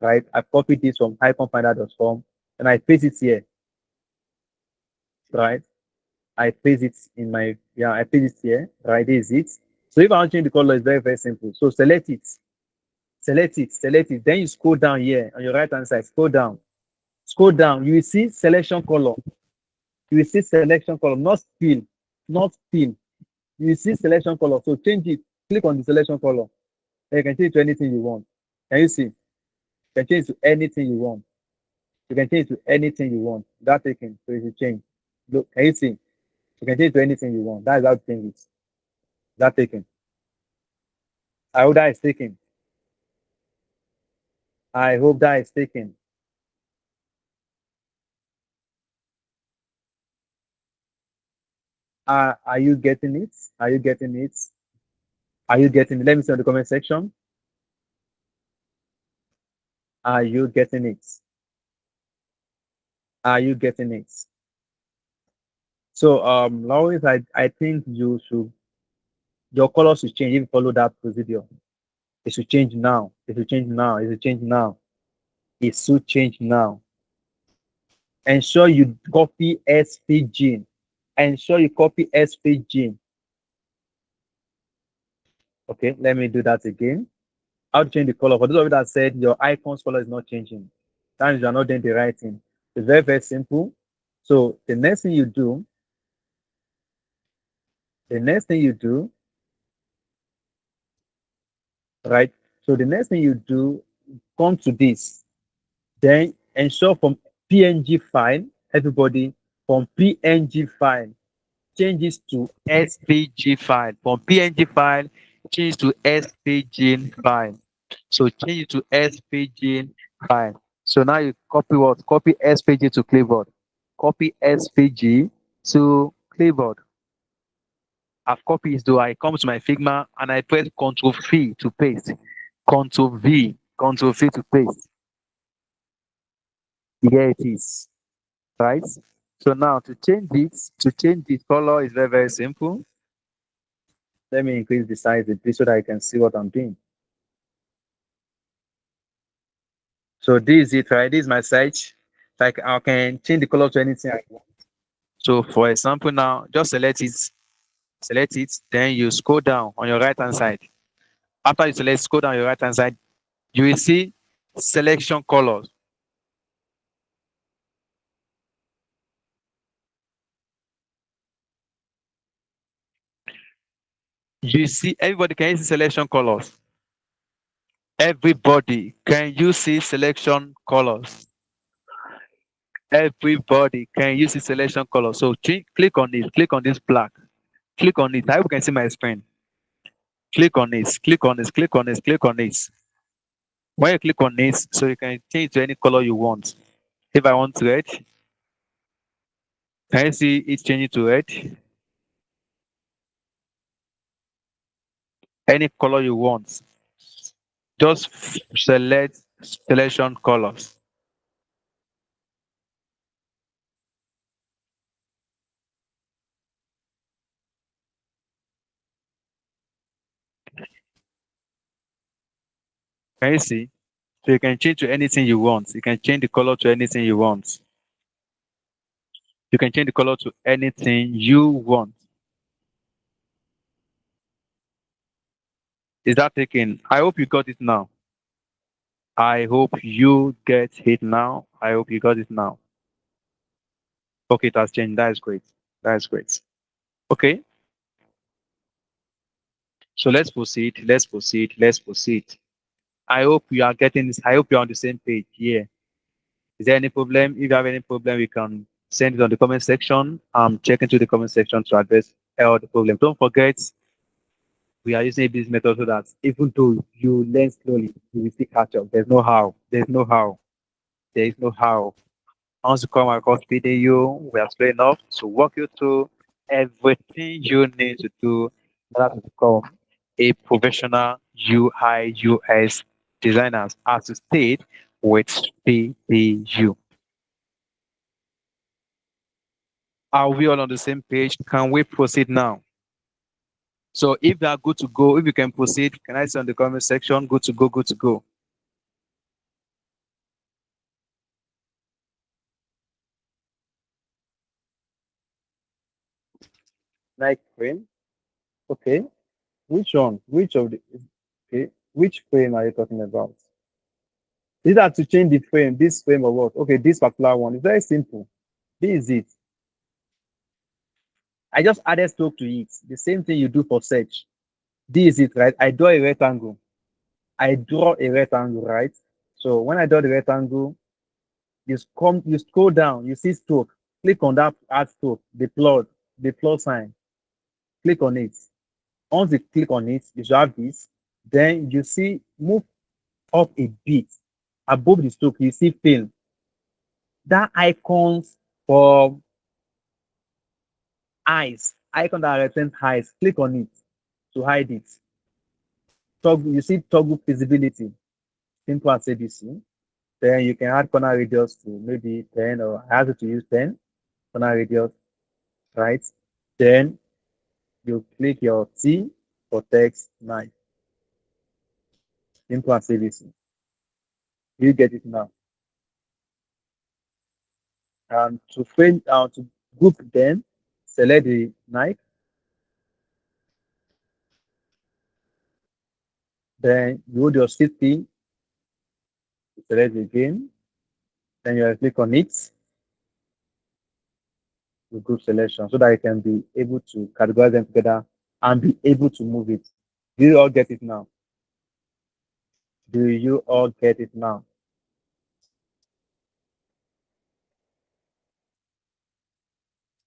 right? I copied this from iconfinder.com and I paste it here, right? I paste it in my, yeah, I paste it here, right? This is it. So if I want to change the color, it's very, very simple. So select it, select it. Then you scroll down here on your right hand side, scroll down. You will see selection color. You will see selection color, not fill, not fill. You will see selection color. So change it, click on the selection color. And you can change it to anything you want. Can you see? You can change it to anything you want. You can change it to anything you want. That taken. So if you change, look, can you see? You can change it to anything you want. That is how to change it. That taken. I hope that is taken. I hope that is taken. Are you getting it? Are you getting it? Are you getting it? Let me see in the comment section. Are you getting it? Are you getting it? So Lois, I think you should your color should change if you follow that procedure. It should change now. It should change now. It should change now. It should change now. Ensure you copy SVG. Ensure you copy SVG. Okay, let me do that again. How to change the color? For those of you that said your icon's color is not changing, that means you are not doing the right thing. It's very, very simple. So the next thing you do, right? So the next thing you do, come to this. Then ensure from PNG file, everybody, from PNG file, changes to SVG file. From PNG file, change to SVG file. So change it to SVG file. So now you copy what? Copy SVG to clipboard. Copy SVG to clipboard. I've copied though. I come to my Figma and I press Ctrl V to paste. Ctrl V, Ctrl V to paste. Here it is, right? So now to change this color is very, very simple. Let me increase the size a bit so that I can see what I'm doing. So this is it, right? This is my search. Like I can change the color to anything I want. So for example, now just select it, then you scroll down on your right hand side. After you scroll down your right hand side, you will see selection colors. You see, everybody can you see selection colors. Everybody, can you see selection colors? Everybody, can you see selection color? So click on it, click on this black, click on it. I hope you can see my screen. Click on it, click on it, click on it, click on it. When you click on it, so you can change to any color you want. If I want red, can you see it changing to red? Any color you want. Just select selection colors. Can you see? So you can change to anything you want. You can change the color to anything you want. You can change the color to anything you want. Is that taken? I hope you got it now. I hope you get it now. I hope you got it now. Okay, it has changed. That is great. That is great. Okay, so let's proceed. Let's proceed. Let's proceed. I hope you are getting this. I hope you're on the same page. Yeah. Is there any problem? If you have any problem, you can send it on the comment section. Check into the comment section to address all the problem. Don't forget, we are using this method so that even though you learn slowly, you will still catch up. There's no how. There's no how. There is no how. Once you come across video, we are slow enough to walk you through everything you need to do in order to become a professional UI UX designer as to state with PDU. Are we all on the same page? Can we proceed now? So if you are good to go, if you can proceed, can I see on the comment section? Good to go, good to go. Like frame? Okay. Which one? Which of the okay? Which frame are you talking about? Is that to change the frame? This frame or what? Okay, this particular one. It's very simple. This is it. I just added stroke to it. The same thing you do for search. This is it, right? I draw a rectangle. I draw a rectangle, right? So when I draw the rectangle, you scroll down, you see stroke. Click on that add stroke, the plus sign. Click on it. Once you click on it, you should have this. Then you see move up a bit. Above the stroke, you see fill. That icons for eyes, icon that represents eyes, click on it to hide it. You see toggle visibility, simple as ABC. Then you can add corner radius to maybe 10, or I have to use 10 corner radius, right? Then you click your T for text 9. Simple and easy. You get it now. And to frame to group them, select the knife, then you hold your shift key, select it again, then you click on it, the group selection, so that you can be able to categorize them together and be able to move it. Do you all get it now? Do you all get it now?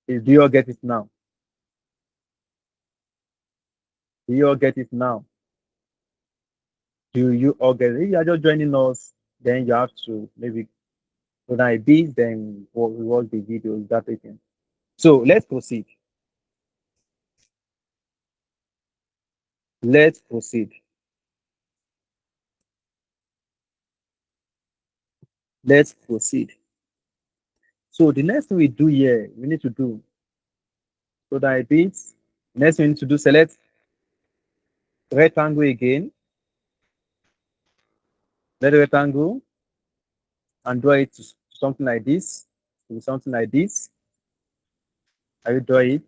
Do you all get it now? Do you all get it now? Do you all get it? If you are just joining us, then you have to maybe when I be, then we watch the video. Is that taken? So let's proceed. Let's proceed. Let's proceed. So the next thing we do here, we need to do so that it beats. Next thing we need to do, select rectangle again. Let the rectangle and draw it to something like this. To something like this. I will draw it.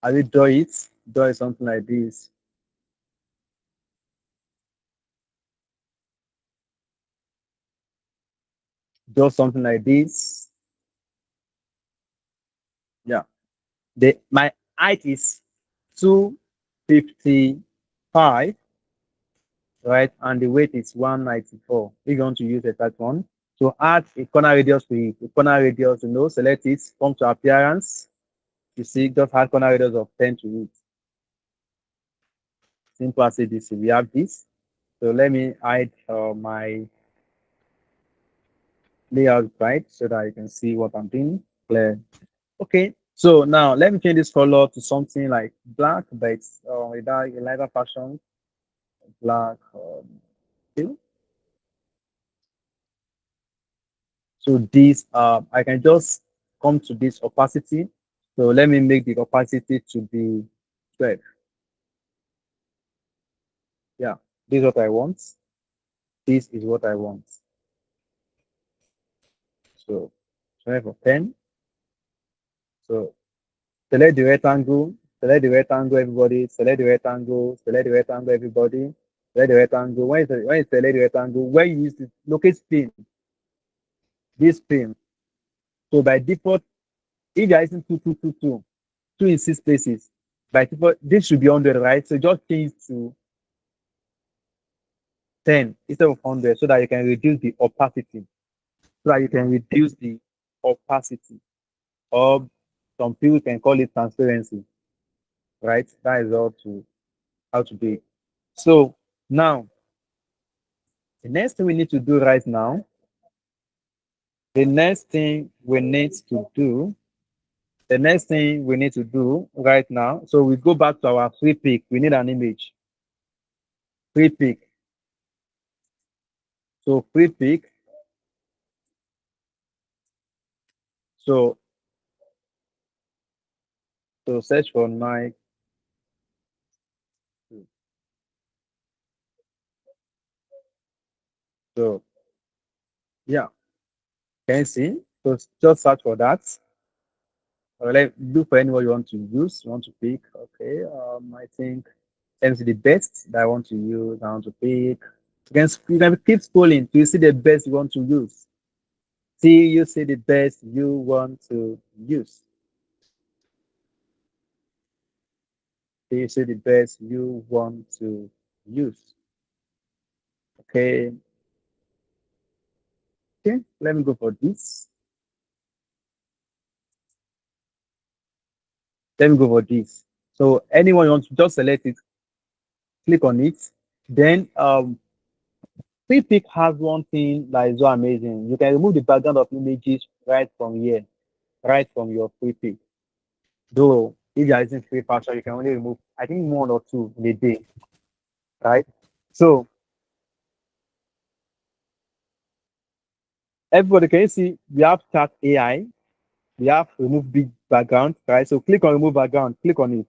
I will draw it. Draw it something like this. Draw something like this. Yeah. My height is 255, right? And the weight is 194. If you want to use that one. To add a corner radius to it, a corner radius, select it, come to appearance. You see, just add corner radius of 10 to it. Simple as ABC. We have this. So let me hide my layout right so that you can see what I'm doing clear. Okay. So now let me change this color to something like black, but without a lighter fashion, black. Okay. So this, I can just come to this opacity. So let me make the opacity to be 12. Yeah, this is what I want. This is what I want. So 12 or 10. So select the rectangle, everybody, select the rectangle, select the rectangle, everybody, select the rectangle. When you select the rectangle, where you use to locate pin, this pin. So by default, if you are using 2222, 2 in 6 places, by default, this should be 100, right? So just change to 10 instead of 100 so that you can reduce the opacity. So that you can reduce the opacity. Or some people can call it transparency, right? That is how to do it. So now, the next thing we need to do right now, the next thing we need to do, the next thing we need to do right now. So we go back to our free pick. We need an image. Free pick. So free pick. So search for my. So yeah, can you see? So just search for that. Or let look for anyone you want to use. You want to pick. Okay. I think MC the best that I want to use. I want to pick. You can keep scrolling to see the best you want to use. See you see the best you want to use. See you see the best you want to use. Okay. Okay. Let me go for this. Let me go for this. So anyone you want to just select it, click on it. Then free pick has one thing that is so amazing. You can remove the background of images right from here, right from your free pick. Though if you are using free password, you can only remove I think one or two in a day, right? So everybody can you see we have chat AI, we have remove big background, right? So click on remove background, click on it,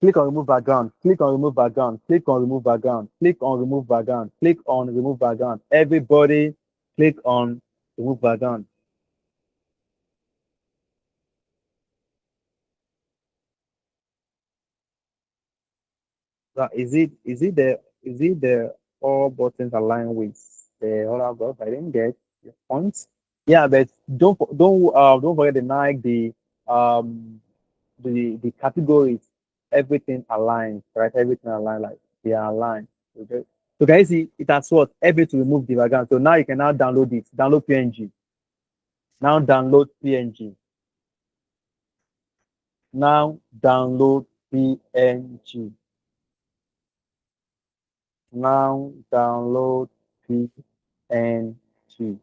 click on remove background, click on remove background, click on remove background, click on remove background, click on remove background. Everybody click on remove background. So is it the all buttons aligned with the other buttons? I didn't get the points. Yeah, but don't forget the Nike, the categories, everything aligns, right? Everything aligned, like they are aligned. Okay. So can you see it has what? Everything to remove the background. So now you can now download it. Download PNG. Now download PNG. Now download PNG. Now download PNG.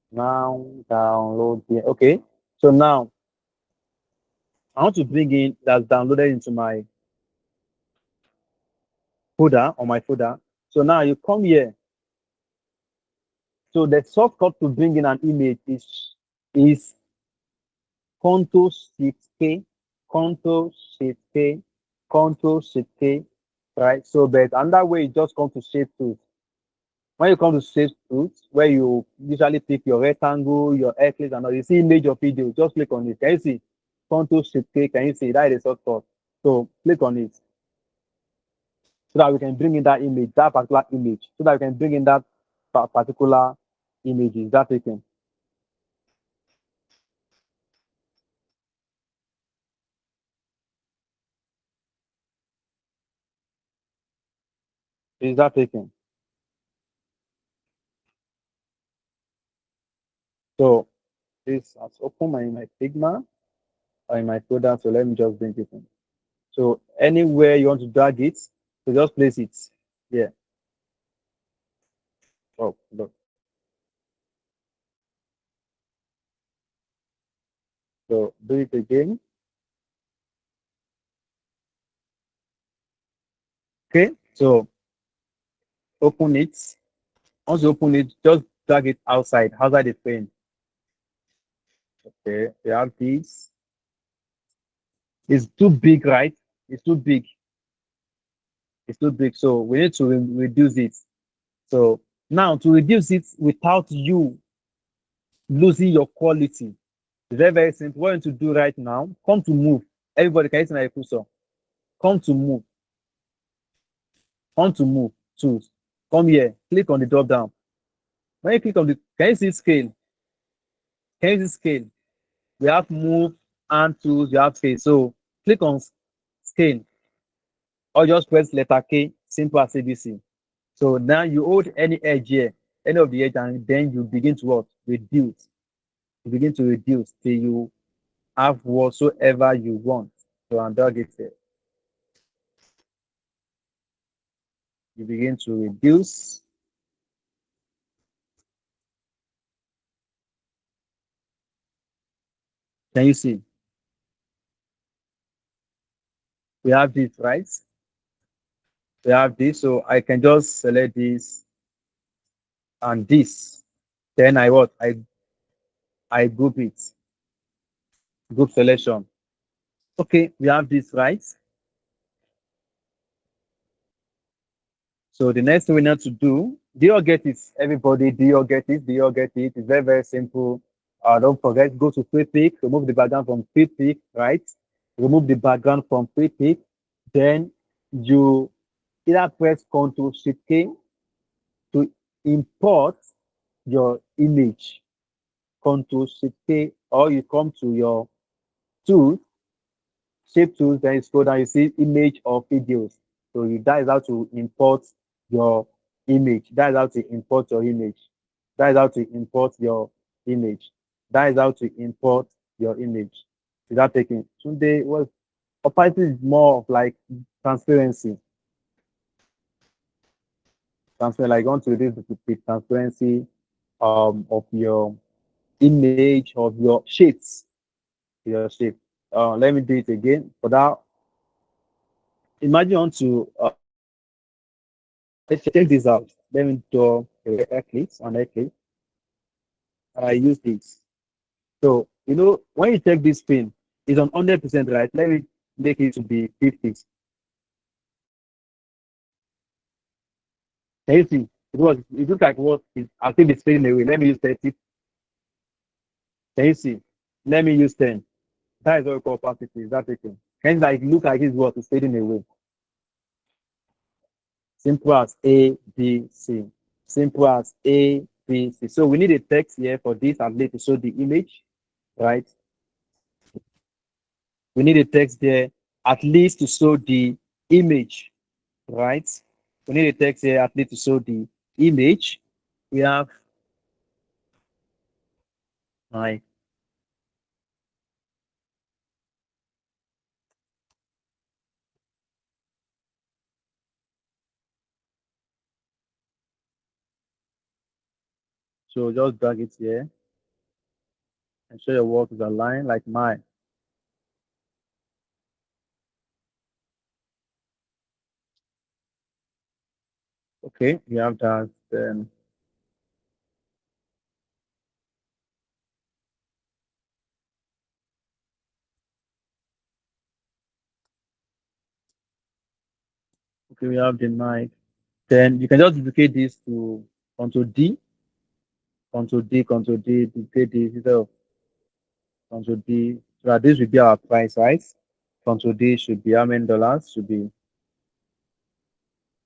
Now download the okay. So now I want to bring in that's downloaded into my folder on my folder. So now you come here. So the shortcut to bring in an image is Control Shift K, Control Shift K, Control Shift K, right? So but another way is just come to Shape Tools. When you come to Shape Tools, where you usually pick your rectangle, your eclipse, and all, you see image or video, just click on it. Can you see? Control Shift K, can you see that is a shortcut? So click on it so that we can bring in that image, that particular image, so that we can bring in that particular image. Is that taken? Is that taken? So this has opened my Figma or in my folder. So let me just bring it in. So anywhere you want to drag it, so just place it. Yeah. Oh, look. So do it again. Okay. So open it. Once you open it, just drag it outside the frame. Okay. We have this. It's too big, right? It's too big. It's too big. So we need to reduce it. So now to reduce it without you losing your quality, it's very, very simple. What you need to do right now, come to move. Everybody can use my cursor. Come to move. Come to move. Tools. Come here. Click on the drop down. When you click on the, can you see scale? Can you see scale? We have move and tools. You have scale. So click on scale or just press letter K. Simple as ABC. So now you hold any edge here, any of the edge, and then you begin to what? Reduce. You begin to reduce till you have whatsoever you want. So and drag it there. You begin to reduce. Can you see? We have this, right? We have this. So I can just select this and this. Then I what? I group it. Group selection. Okay, we have this, right? So the next thing we need to do you all get it? Everybody, do you all get it? Do you all get it? It's very, very simple. Don't forget, go to free pick, remove the background from free pick, right? Remove the background from free pick. Then you either press Ctrl Shift K to import your image. Ctrl Shift K, or you come to your tool, shape tools, then you scroll down, you see image or videos. So that is how to import your image. That is how to import your image. That is how to import your image. That is how to import your image. Is that taking? Today was opacity is more of like transparency. Transfer like you want to reduce the transparency of your image of your shapes. to your shape. Let me do it again. For that, imagine you want to let's check this out. Let me do a Eclipse on Eclipse. I use this. So when you check this pin, it's on 100%, right? Let me make it to be 50. Can you see? It looks like what is I think it's fading away. Let me use 30. Can you see? Let me use 10. That is what we call opacity. Is that taken? Hence, like look like it's what is fading away. Simple as A, B, C. Simple as A, B, C. So we need a text here for this and later to show the image, right? We need a text there at least to show the image, right? We need a text here at least to show the image. We have my so just drag it here and show your work is aligned like mine. Okay, we have that. Then okay, we have the knife. Then you can just duplicate this to Control D, Control D, Control D, duplicate this instead of Control D. So that this will be our price, right? Control D should be how many dollars? Should be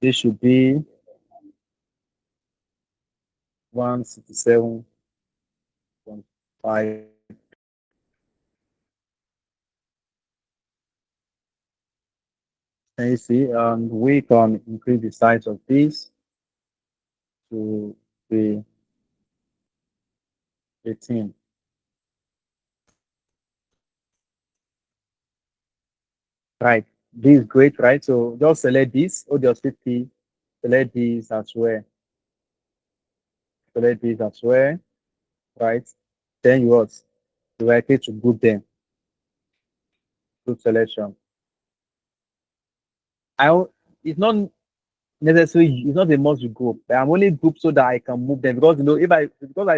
this should be 167.5. And you see, we can increase the size of this to be 18. Right. This is great, right? So just select this, audio 50, select this as well, select this as well, right? Then you what? You likely to group them, group selection. It's not necessary, it's not a must to group. But I'm only group so that I can move them because if I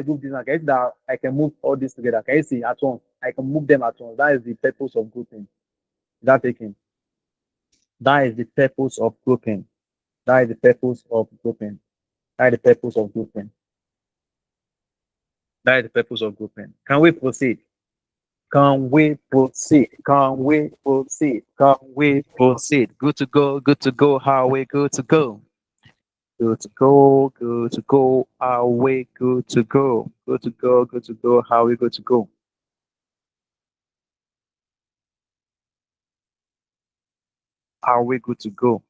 group this, I can see that I can move all this together. Can you see at once? I can move them at once. That is the purpose of grouping. Is that taking? That is the purpose of grouping. That is the purpose of grouping. That is the purpose of grouping. That is the purpose of grouping. Can we proceed? Can we proceed? Can we proceed? Can we proceed? Good to go. Good to go. How we good to go? Good to go. Good to go. How we good to go? Good to go. Good to go. How we good to go? Are we good to go?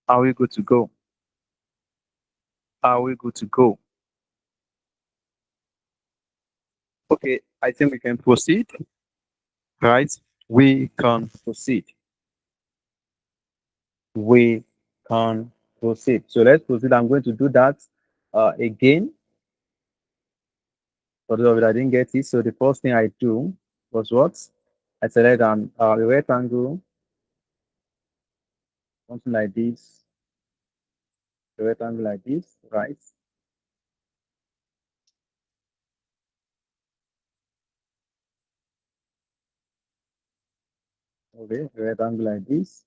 Are we good to go? Are we good to go? Okay, I think we can proceed. Right? We can proceed. We can proceed. So let's proceed. I'm going to do that again for those of you that didn't get it. So the first thing I do was what? I select a rectangle, something like this, a rectangle like this, right? Okay, a rectangle like this.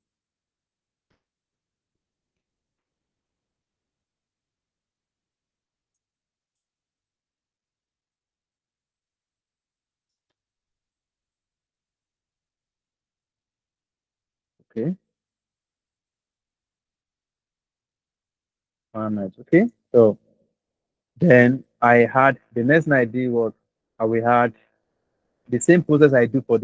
Okay, nice. Okay, so then I had the next thing I did was I will had the same process I do for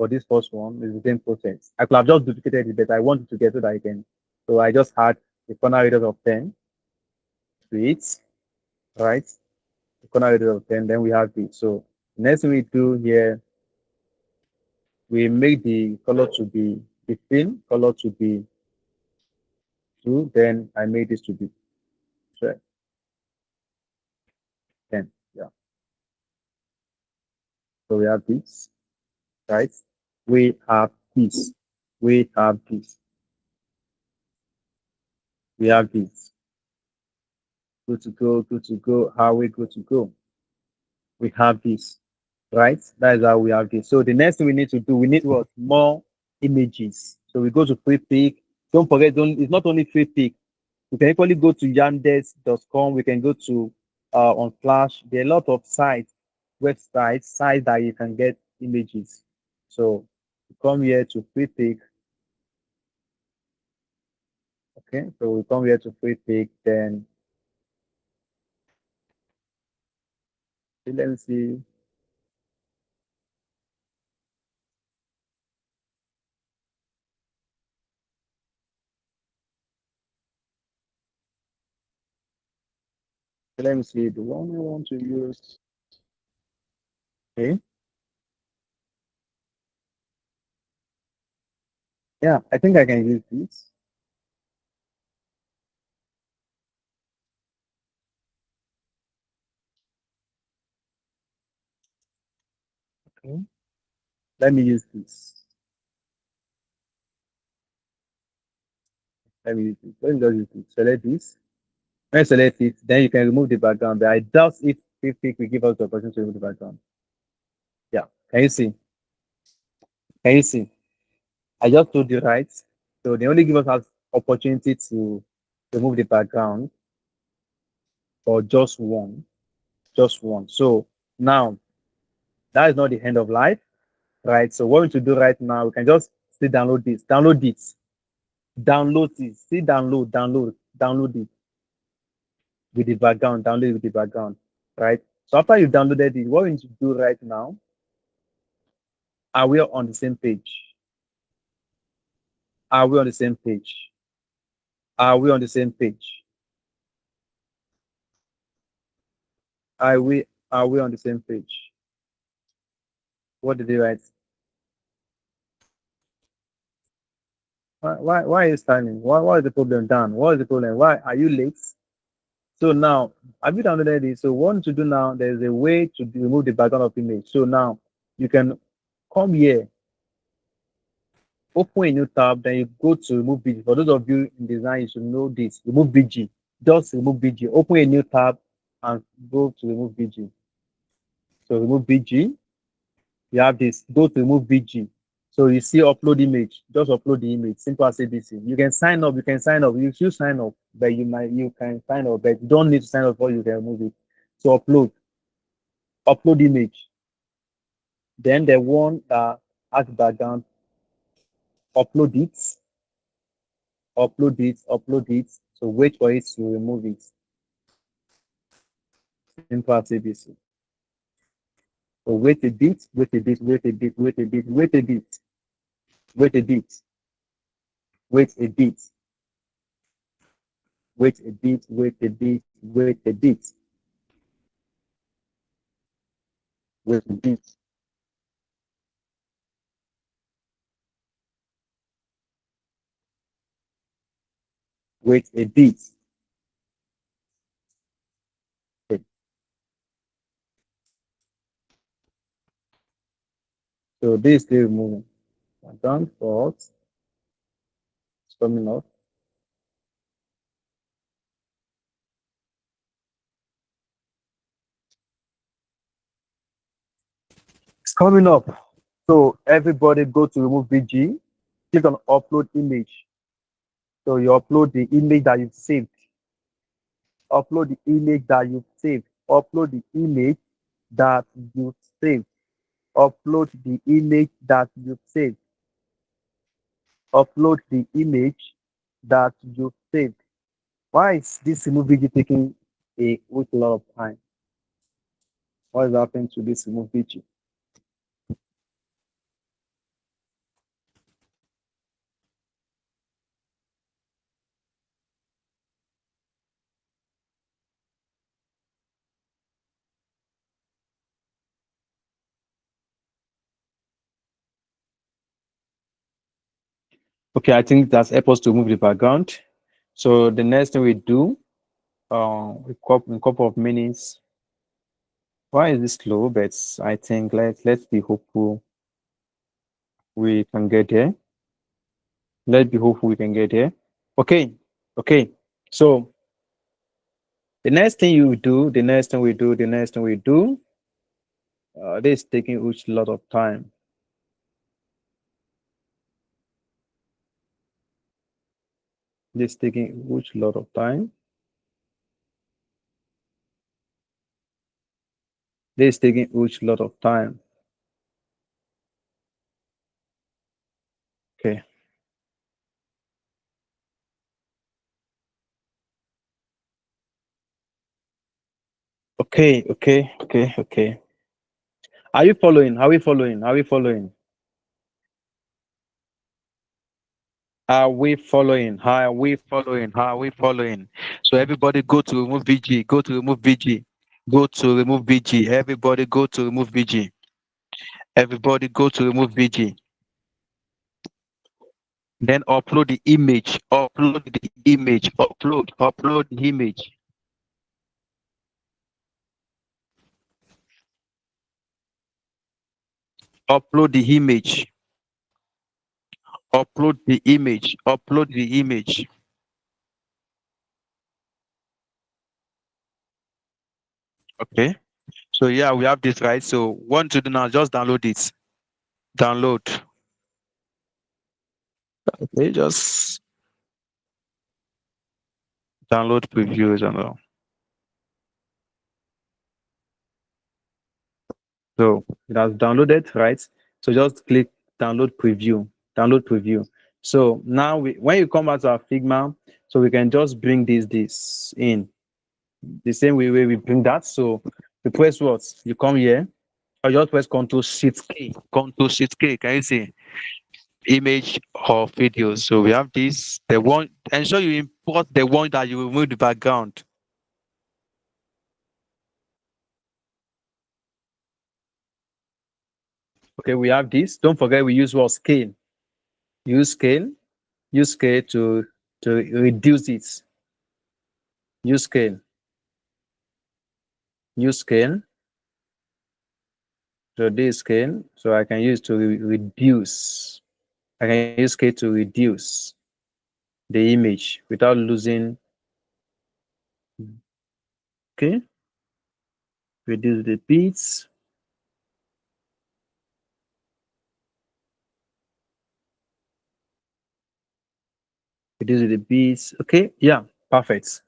this first one is the same process. I could have just duplicated it, but I wanted to get so that I can. So I just had the corner radius of 10 to it, right? The corner radius of 10, then we have this. So next thing we do here, we make the color to be 15, color to be 2, then I made this to be 12. So we have this, right? We have this. We have this. We have this. Good to go, good to go. How we good to go? We have this, right? That is how we have this. So the next thing we need to do, we need what? More images. So we go to free pick. Don't forget, it's not only free pick. We can equally go to yandex.com. We can go to on Flash. There are a lot of sites, websites, sites that you can get images. So come here to free pick. Okay, so we come here to free pick. Then let me see. Let me see the one we want to use. Okay, yeah, I think I can use this. Okay, let me use this. Let me use this. Let me just use this. Select this. When you select it, then you can remove the background. But I doubt if free pick will give us the opportunity to remove the background. Yeah, can you see? Can you see? I just told you right. So they only give us an opportunity to remove the background for just one, just one. So now that is not the end of life, right? So what we need to do right now, we can just still download this, download this, download it, still download it with the background, download it with the background, right? So after you downloaded it, what we need to do right now, are we on the same page? Are we on the same page? Are we on the same page? Are we on the same page? What did they write? Why are you standing? What is the problem, Dan? What is the problem? Why are you late? So now, have you downloaded it? So what to do now, there's a way to remove the background of image. So now you can come here, open a new tab, then you go to remove BG. For those of you in design, you should know this. Remove BG. Just remove BG. Open a new tab and go to remove BG. So remove BG. You have this. Go to remove BG. So you see upload image, just upload the image, simple as ABC. You can sign up, you should sign up, but you can sign up, but you don't need to sign up before you can remove it. So upload image. Then the one that has background, upload it, upload it. So wait for it to remove it. Simple as ABC. So wait a bit, wait a bit, wait a bit, wait a bit, wait a bit, wait a bit, wait a bit, wait a bit, wait a bit, wait a bit, wait a bit. Wait a bit. Okay. So this is still moving. Done for us. It's coming up. It's coming up. So everybody go to remove BG. Click on upload image. So you upload the image that you've saved. Upload the image that you've saved. Upload the image that you've saved. Upload the image that you've saved. Upload the image that you've saved. Why is this remove BG taking with a lot of time? What is happening to this remove BG? Okay, I think that's help us to move the background. So the next thing we do, in a couple of minutes, Why is this slow? But I think let's be hopeful we can get there. Let's be hopeful we can get there. Okay, okay. So the next thing you do, the next thing we do, the next thing we do. This is taking a lot of time. This is taking a huge lot of time. This is taking a huge lot of time. Okay. Okay. Are you following? Are we following? Are we following? Are we following? Are we following? Are we following? So everybody go to remove VG. Go to remove VG. Go to remove VG. Everybody go to remove VG. Everybody go to remove VG. Then upload the image. Upload the image. Upload the image. Upload the image. Upload the image. Upload the image. Okay. So yeah, we have this right. So what to do now? Just download it. Download. Okay, just download previews and all. So it has downloaded, right? So just click download preview. Download preview. So now when you come out to our Figma, so we can just bring this in the same way we bring that. So you press what? You come here. I just press Control Shift K. Control Shift K. Can you see? Image or video. So we have this. The one. Ensure you import the one that you remove the background. Okay, we have this. Don't forget we use what scale. Use scale. Use scale to reduce it. Use scale. Use scale. So this scale. So I can use to reduce. I can use scale to reduce the image without losing. Okay. Reduce the bits. Reduce the bits. Okay. Yeah. Perfect.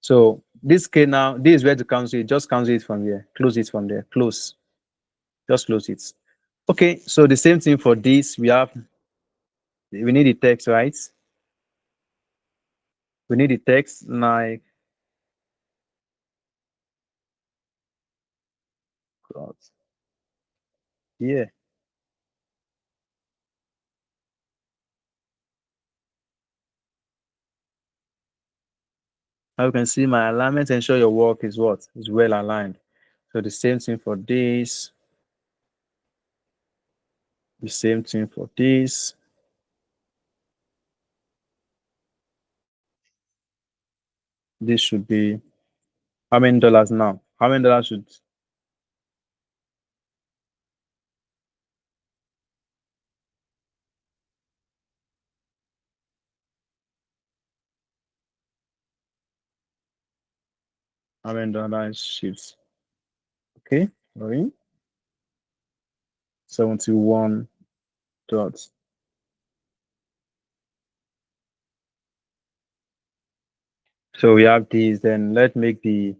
So this scale now, this is where to cancel it. Just cancel it from here. Close it from there. Close. Just close it. Okay. So the same thing for this. We need the text, right? We need the text like yeah. Now you can see my alignment. Ensure your work is what is well aligned. So the same thing for this. The same thing for this. This should be how many dollars now? How many dollars should how many dollars shifts? Okay, sorry. 71 dots. So we have these, then let's make the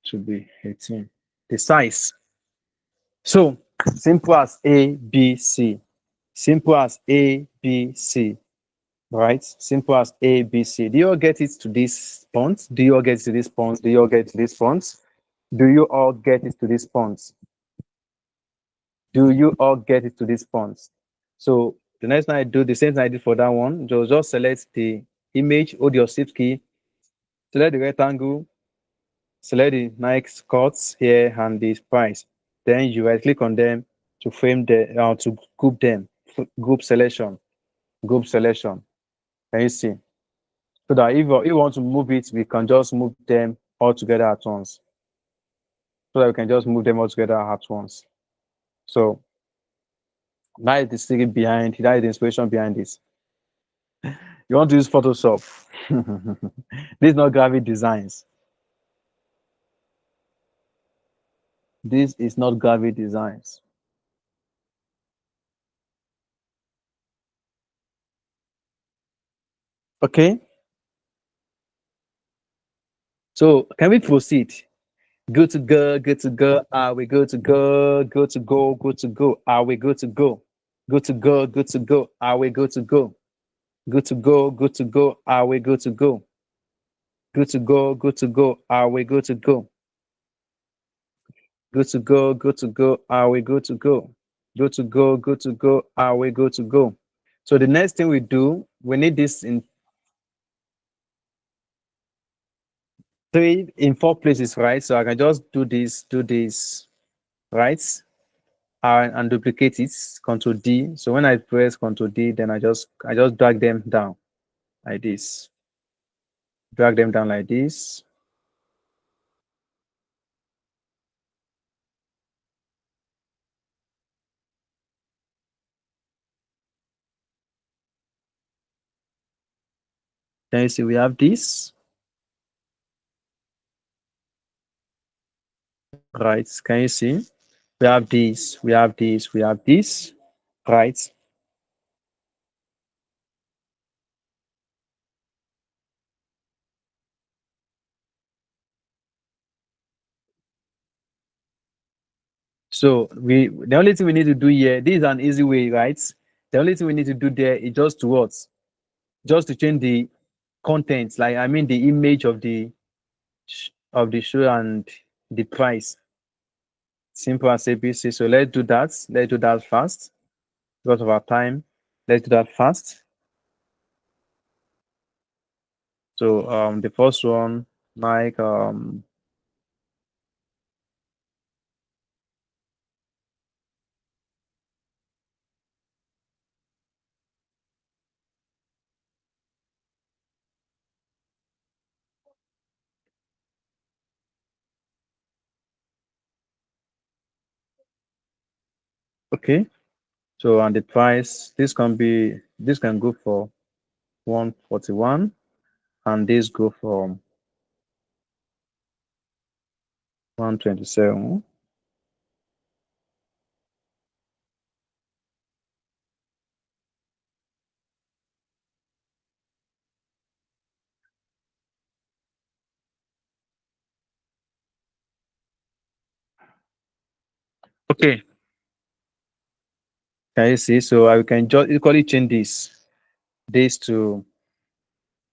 should be 18. The size. So simple as A, B, C. Simple as A, B, C. Right? Simple as A, B, C. Do you all get it to this font? Do you all get it to this font? Do you all get it to this font? Do you all get it to this font? Do you all get it to this font? So the next time I do the same thing I did for that one, just select the image, hold your shift key, select the rectangle, select the Nike cuts here and the price. Then you right click on them to frame the to group them. Group selection. Group selection. Can you see? So that if you want to move it, we can just move them all together at once. so that we can just move them all together at once. So that is the secret behind, that is the inspiration behind this. You want to use Photoshop. This is not graphic designs. This is not graphic designs. Okay. So can we proceed? Good to go, good to go. Are we good to go? Good to go, good to go. Are we good to go? Good to go, good to go. Are we good to go? Good to go, good to go. Are we good to go? Good to go, good to go. Are we good to go? Good to go, good to go. Are we good to go? Good to go, good to go. Are we good to go? So the next thing we do, we need this in in 4 places, right? So I can just do this, right? And duplicate it, Control D. So when I press Control D, then I just drag them down like this. Drag them down like this. Then you see we have this. Right? Can you see? We have this, we have this, we have this, right? So the only thing we need to do here, this is an easy way, right? The only thing we need to do there is just to what? Just to change the contents, like I mean the image of the show and the price. Simple as ABC. So let's do that. Let's do that fast because of our time. Let's do that fast. So the first one, like okay. So and the price, this can go for 141 and this go for 127. Okay. Can you see? So I can just equally change this to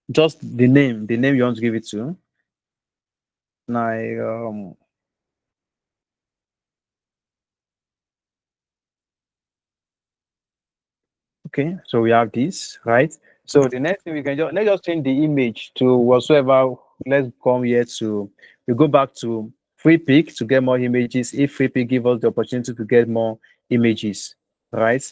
just the name you want to give it to. Like okay, so we have this, right? So the next thing we can let's just change the image to whatsoever. Let's come here to we go back to free pick to get more images. If free pick give us the opportunity to get more images, right?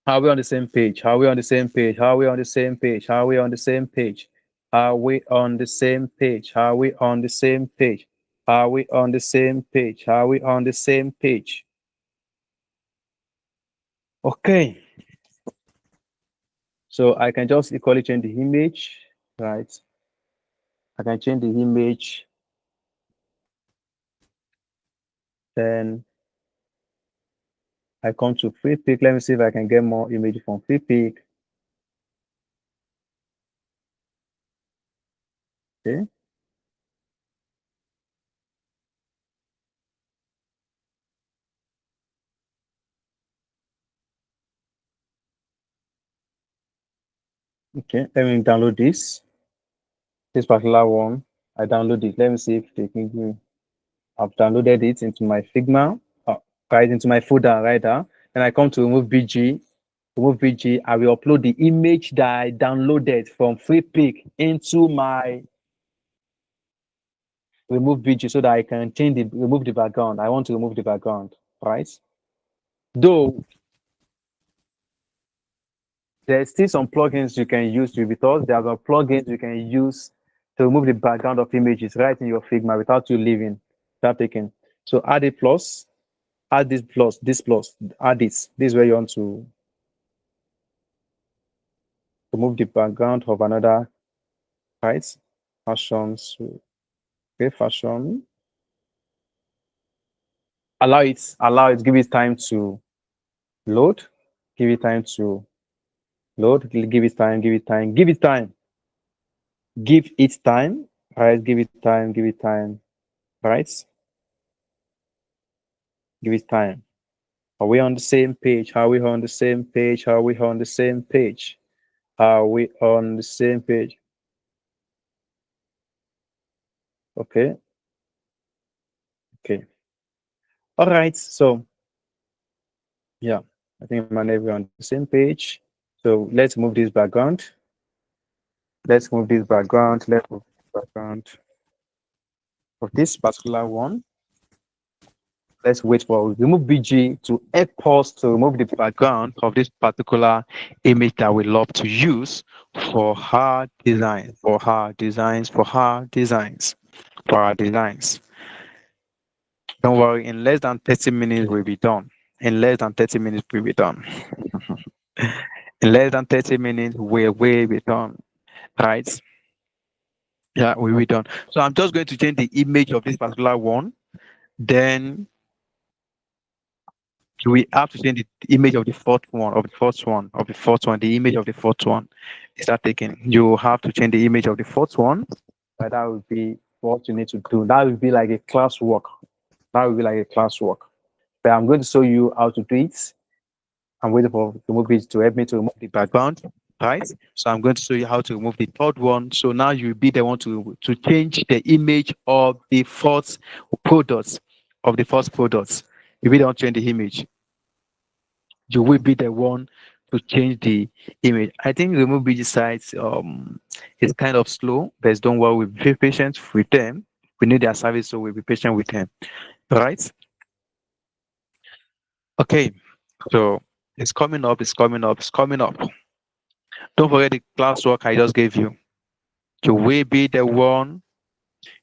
Are we on the same page? Are we on the same page? Are we on the same page? Are we on the same page? Are we on the same page? Are we on the same page? Are we on the same page? Are we on the same page? Okay. So I can just equally change the image, right? I can change the image. Then I come to free pick. Let me see if I can get more image from free pick. Okay. Okay. Let me download this particular one. I download it. Let me see if they can give me. I've downloaded it into my Figma, right into my folder right there. Then I come to remove BG. Remove BG. I will upload the image that I downloaded from free pick into my remove BG so that I can remove the background. I want to remove the background, right? Though there's still some plugins you can use with us. There are some plugins you can use to remove the background of images right in your Figma without you leaving. Start taking. So add a plus, add this plus, add this. This is where you want to remove the background of another, right? Fashion, so okay, fashion. Allow it, give it time to load, give it time to load, give it time, give it time, give it time, give it time, right? Give it time, give it time, right? Give it time. Are we on the same page? Are we on the same page? Are we on the same page? Are we on the same page? Okay, okay. All right. So yeah, I think I'm and everyone on the same page. So let's move this background. Let's move this background. Let's move this background of this particular one. Let's wait for remove BG to help us to remove the background of this particular image that we love to use for our design, for our designs, for our designs, for our designs. Don't worry, in less than 30 minutes we'll be done. In less than 30 minutes we'll be done. In less than 30 minutes we'll be done. Right? Yeah, we'll be done. So I'm just going to change the image of this particular one. Then we have to change the image of the fourth one, of the first one, of the fourth one, the image of the fourth one. Is that taken? You have to change the image of the fourth one. But that would be what you need to do. That would be like a classwork. That would be like a classwork. But I'm going to show you how to do it. I'm waiting for the movie to help me to remove the background, right? So I'm going to show you how to remove the third one. So now you'll be the one to change the image of the fourth product, of the first product. You'll be the one to change the image. You will be the one to change the image. I think remove BG sites is kind of slow, but don't worry, we'll be patient with them. We need their service, so we'll be patient with them. Right? Okay. So it's coming up, it's coming up, it's coming up. Don't forget the classwork I just gave you. You will be the one.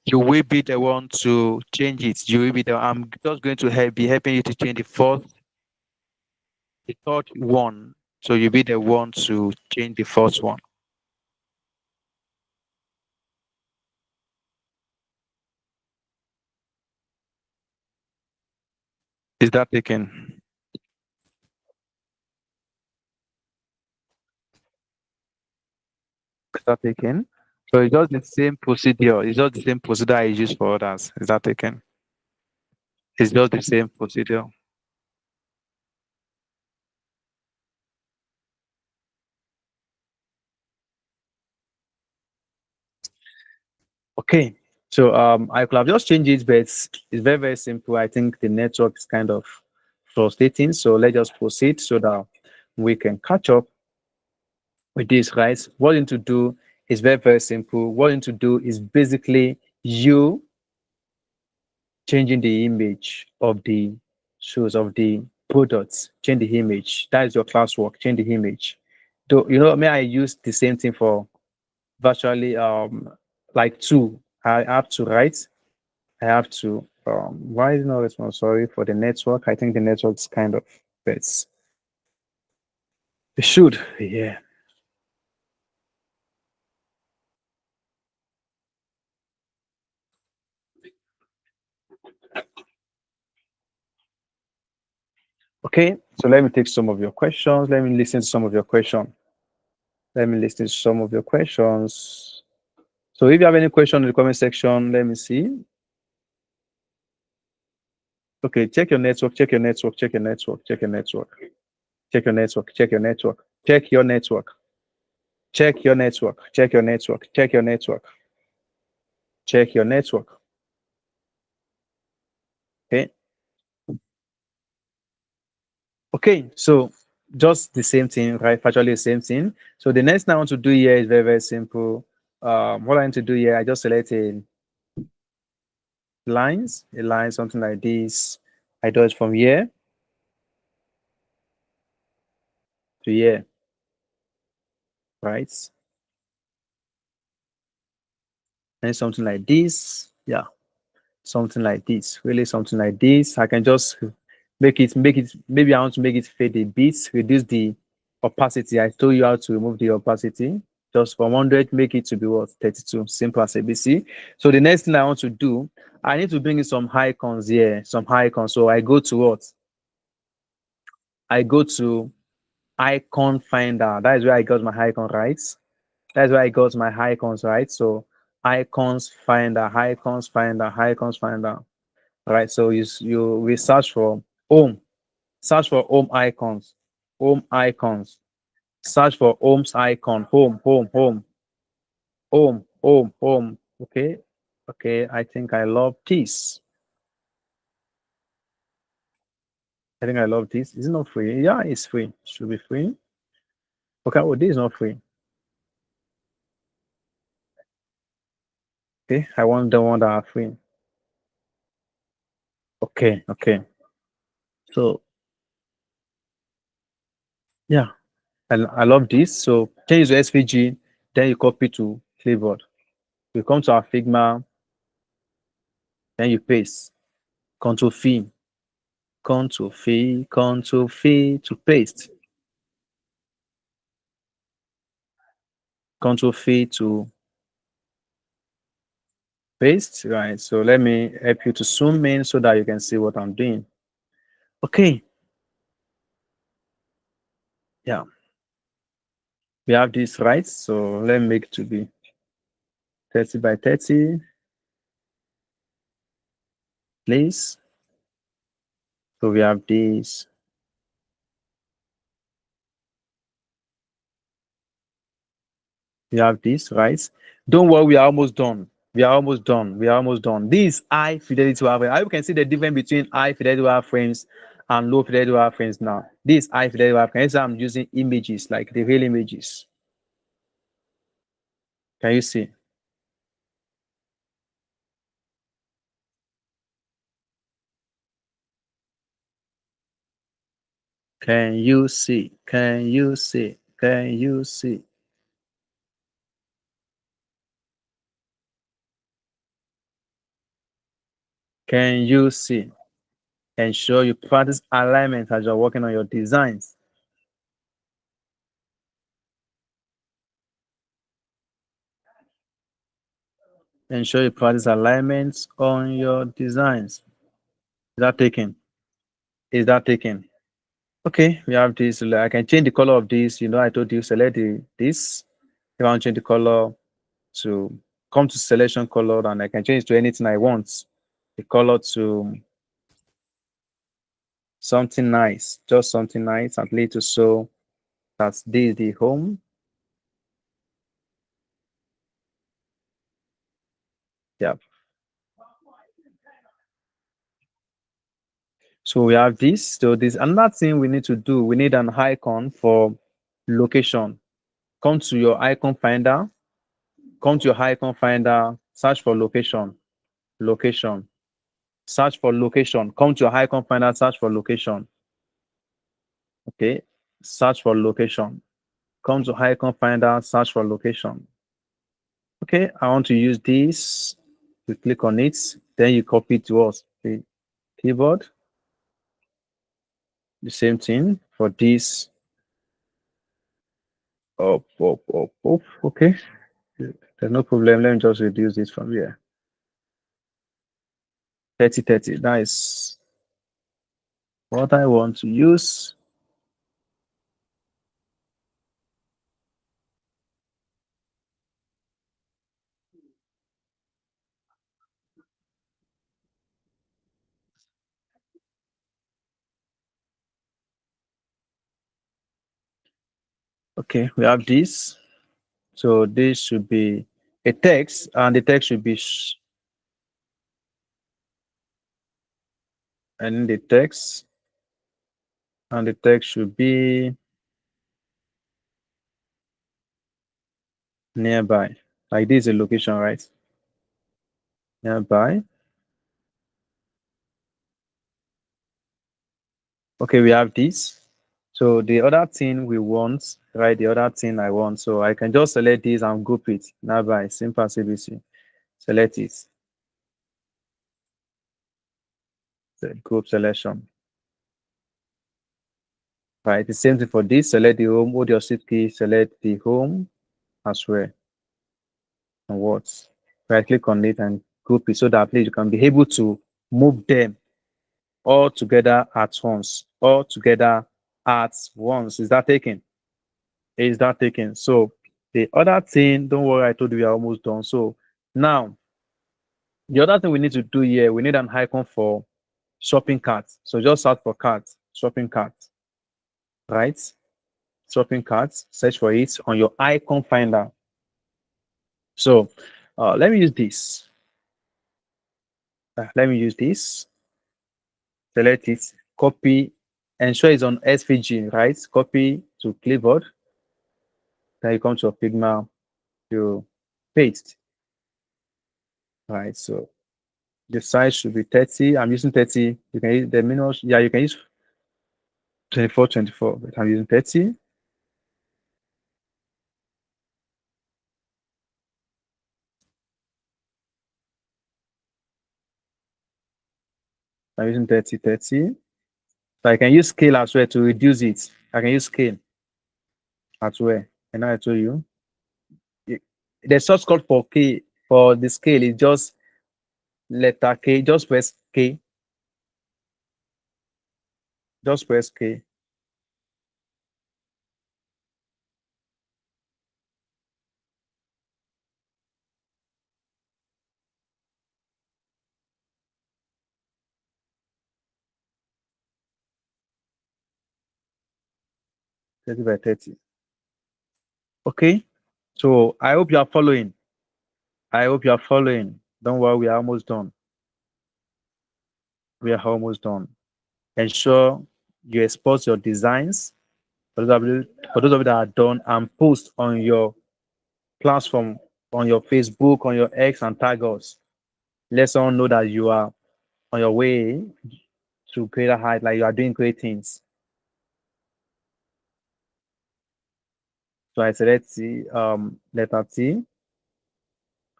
You will be the one to change it. You will be the. I'm just going to be helping you to change the fourth, the third one. So you'll be the one to change the first one. Is that taken? Is that taken? So it's just the same procedure. It's just the same procedure I use for others. Is that taken? It's just the same procedure. Okay. So I could have just changed it, but it's very, very simple. I think the network is kind of frustrating. So let's just proceed so that we can catch up with this, right? What you need to do is very, very simple. What you need to do is basically you changing the image of the shoes of the products. Change the image. That is your classwork. Change the image. Though may I use the same thing for virtually like two. I have to write. I have to why is not response? Sorry for the network. I think the network's kind of bits. It should, yeah. Okay, so let me take some of your questions. Let me listen to some of your questions. Let me listen to some of your questions. So if you have any question in the comment section, let me see. Okay, check your network, check your network, check your network, check your network, check your network, check your network, check your network, check your network, check your network, check your network, check your network. Okay. Okay, so just the same thing, right? Virtually the same thing. So the next thing I want to do here is very, very simple. What I need to do here, I just select a line, something like this. I do it from here to here, right? And something like this. Yeah. something like this, really something like this. I can just maybe I want to make it fade a bit, reduce the opacity. I told you how to remove the opacity. Just from 100, make it to be what? 32. Simple as ABC. So the next thing I want to do, I need to bring in some icons here, some icons. So I go to what? I go to icon finder. That is where I got my icon, right? That's where I got my icons, right? So icons finder, icons finder, icons finder. All right. So you we search for home, search for home icons, search for home's icon, home. Okay. Okay. I think I love this. I think I love this. Is it not free? Yeah, it's free. Should be free. Okay. Oh, this is not free. Okay. I want the one that are free. Okay. Okay. So yeah, I love this. So change to SVG, then you copy to clipboard. You come to our Figma, then you paste. Control V, Control V, Control V to paste. Control V to paste. Right. So let me help you to zoom in so that you can see what I'm doing. Okay. Yeah. We have this right. So let me make it to be 30 by 30. Please. So we have this. We have this, right? Don't worry, we are almost done. We are almost done. We are almost done. This high fidelity wireframe. I hope you can see the difference between high fidelity wireframes and low fidelity wireframes now. This high fidelity wireframe, I'm using images, like the real images. Can you see? Can you see? Can you see? Can you see? Can you see? Ensure you practice alignment as you're working on your designs. Ensure you practice alignments on your designs. Is that taken? Is that taken? Okay, we have this. I can change the color of this. I told you select this. If I want to change the color to come to selection color, and I can change to anything I want. The color to something nice, just something nice, at least to show that this is the home. Yeah. So we have this. So this another thing we need to do. We need an icon for location. Come to your icon finder. Come to your icon finder. Search for location. Location. Search for location. Come to your icon finder. Search for location. Okay. Search for location. Come to icon finder. Search for location. Okay. I want to use this. You click on it. Then you copy to us the keyboard. The same thing for this. Up. Okay. There's no problem. Let me just reduce this from here. 30. That is what I want to use. Okay, we have this. So this should be a text, and the text should be and the text and the text should be nearby. Like this is a location, right? Nearby. Okay, we have this. So the other thing we want, right? The other thing I want. So I can just select this and group it. Nearby. Simple CBC. Select it. the group selection. Right, the same thing for this. Select the home, hold your shift key, select the home as well. And what? Right click on it and group it so that at least you can be able to move them all together at once. All together at once. Is that taken? Is that taken? So the other thing, don't worry, I told you we are almost done. So now the other thing we need to do here, we need an icon for shopping cart. So just search for cart, shopping cart, right? Shopping cart, search for it on your icon finder. So let me use this. Let me use this. Select it, copy, ensure it's on SVG, right? Copy to clipboard. Then you come to Figma, you paste, right? So the size should be 30. I'm using 30. You can use the minimum. Yeah, you can use 24, 24, but I'm using 30. I'm using 30, 30. So I can use scale as well to reduce it. I can use scale as well. And now I told you, the source code for K for the scale is just letter K. Just press K. Just press K. Thirty by 30. Okay. So I hope you are following. I hope you are following. Don't worry, we are almost done. We are almost done. Ensure you export your designs for those of you that are done and post on your platform, on your Facebook, on your X, and tag us. Let someone know that you are on your way to greater height, like you are doing great things. So I select the letter T,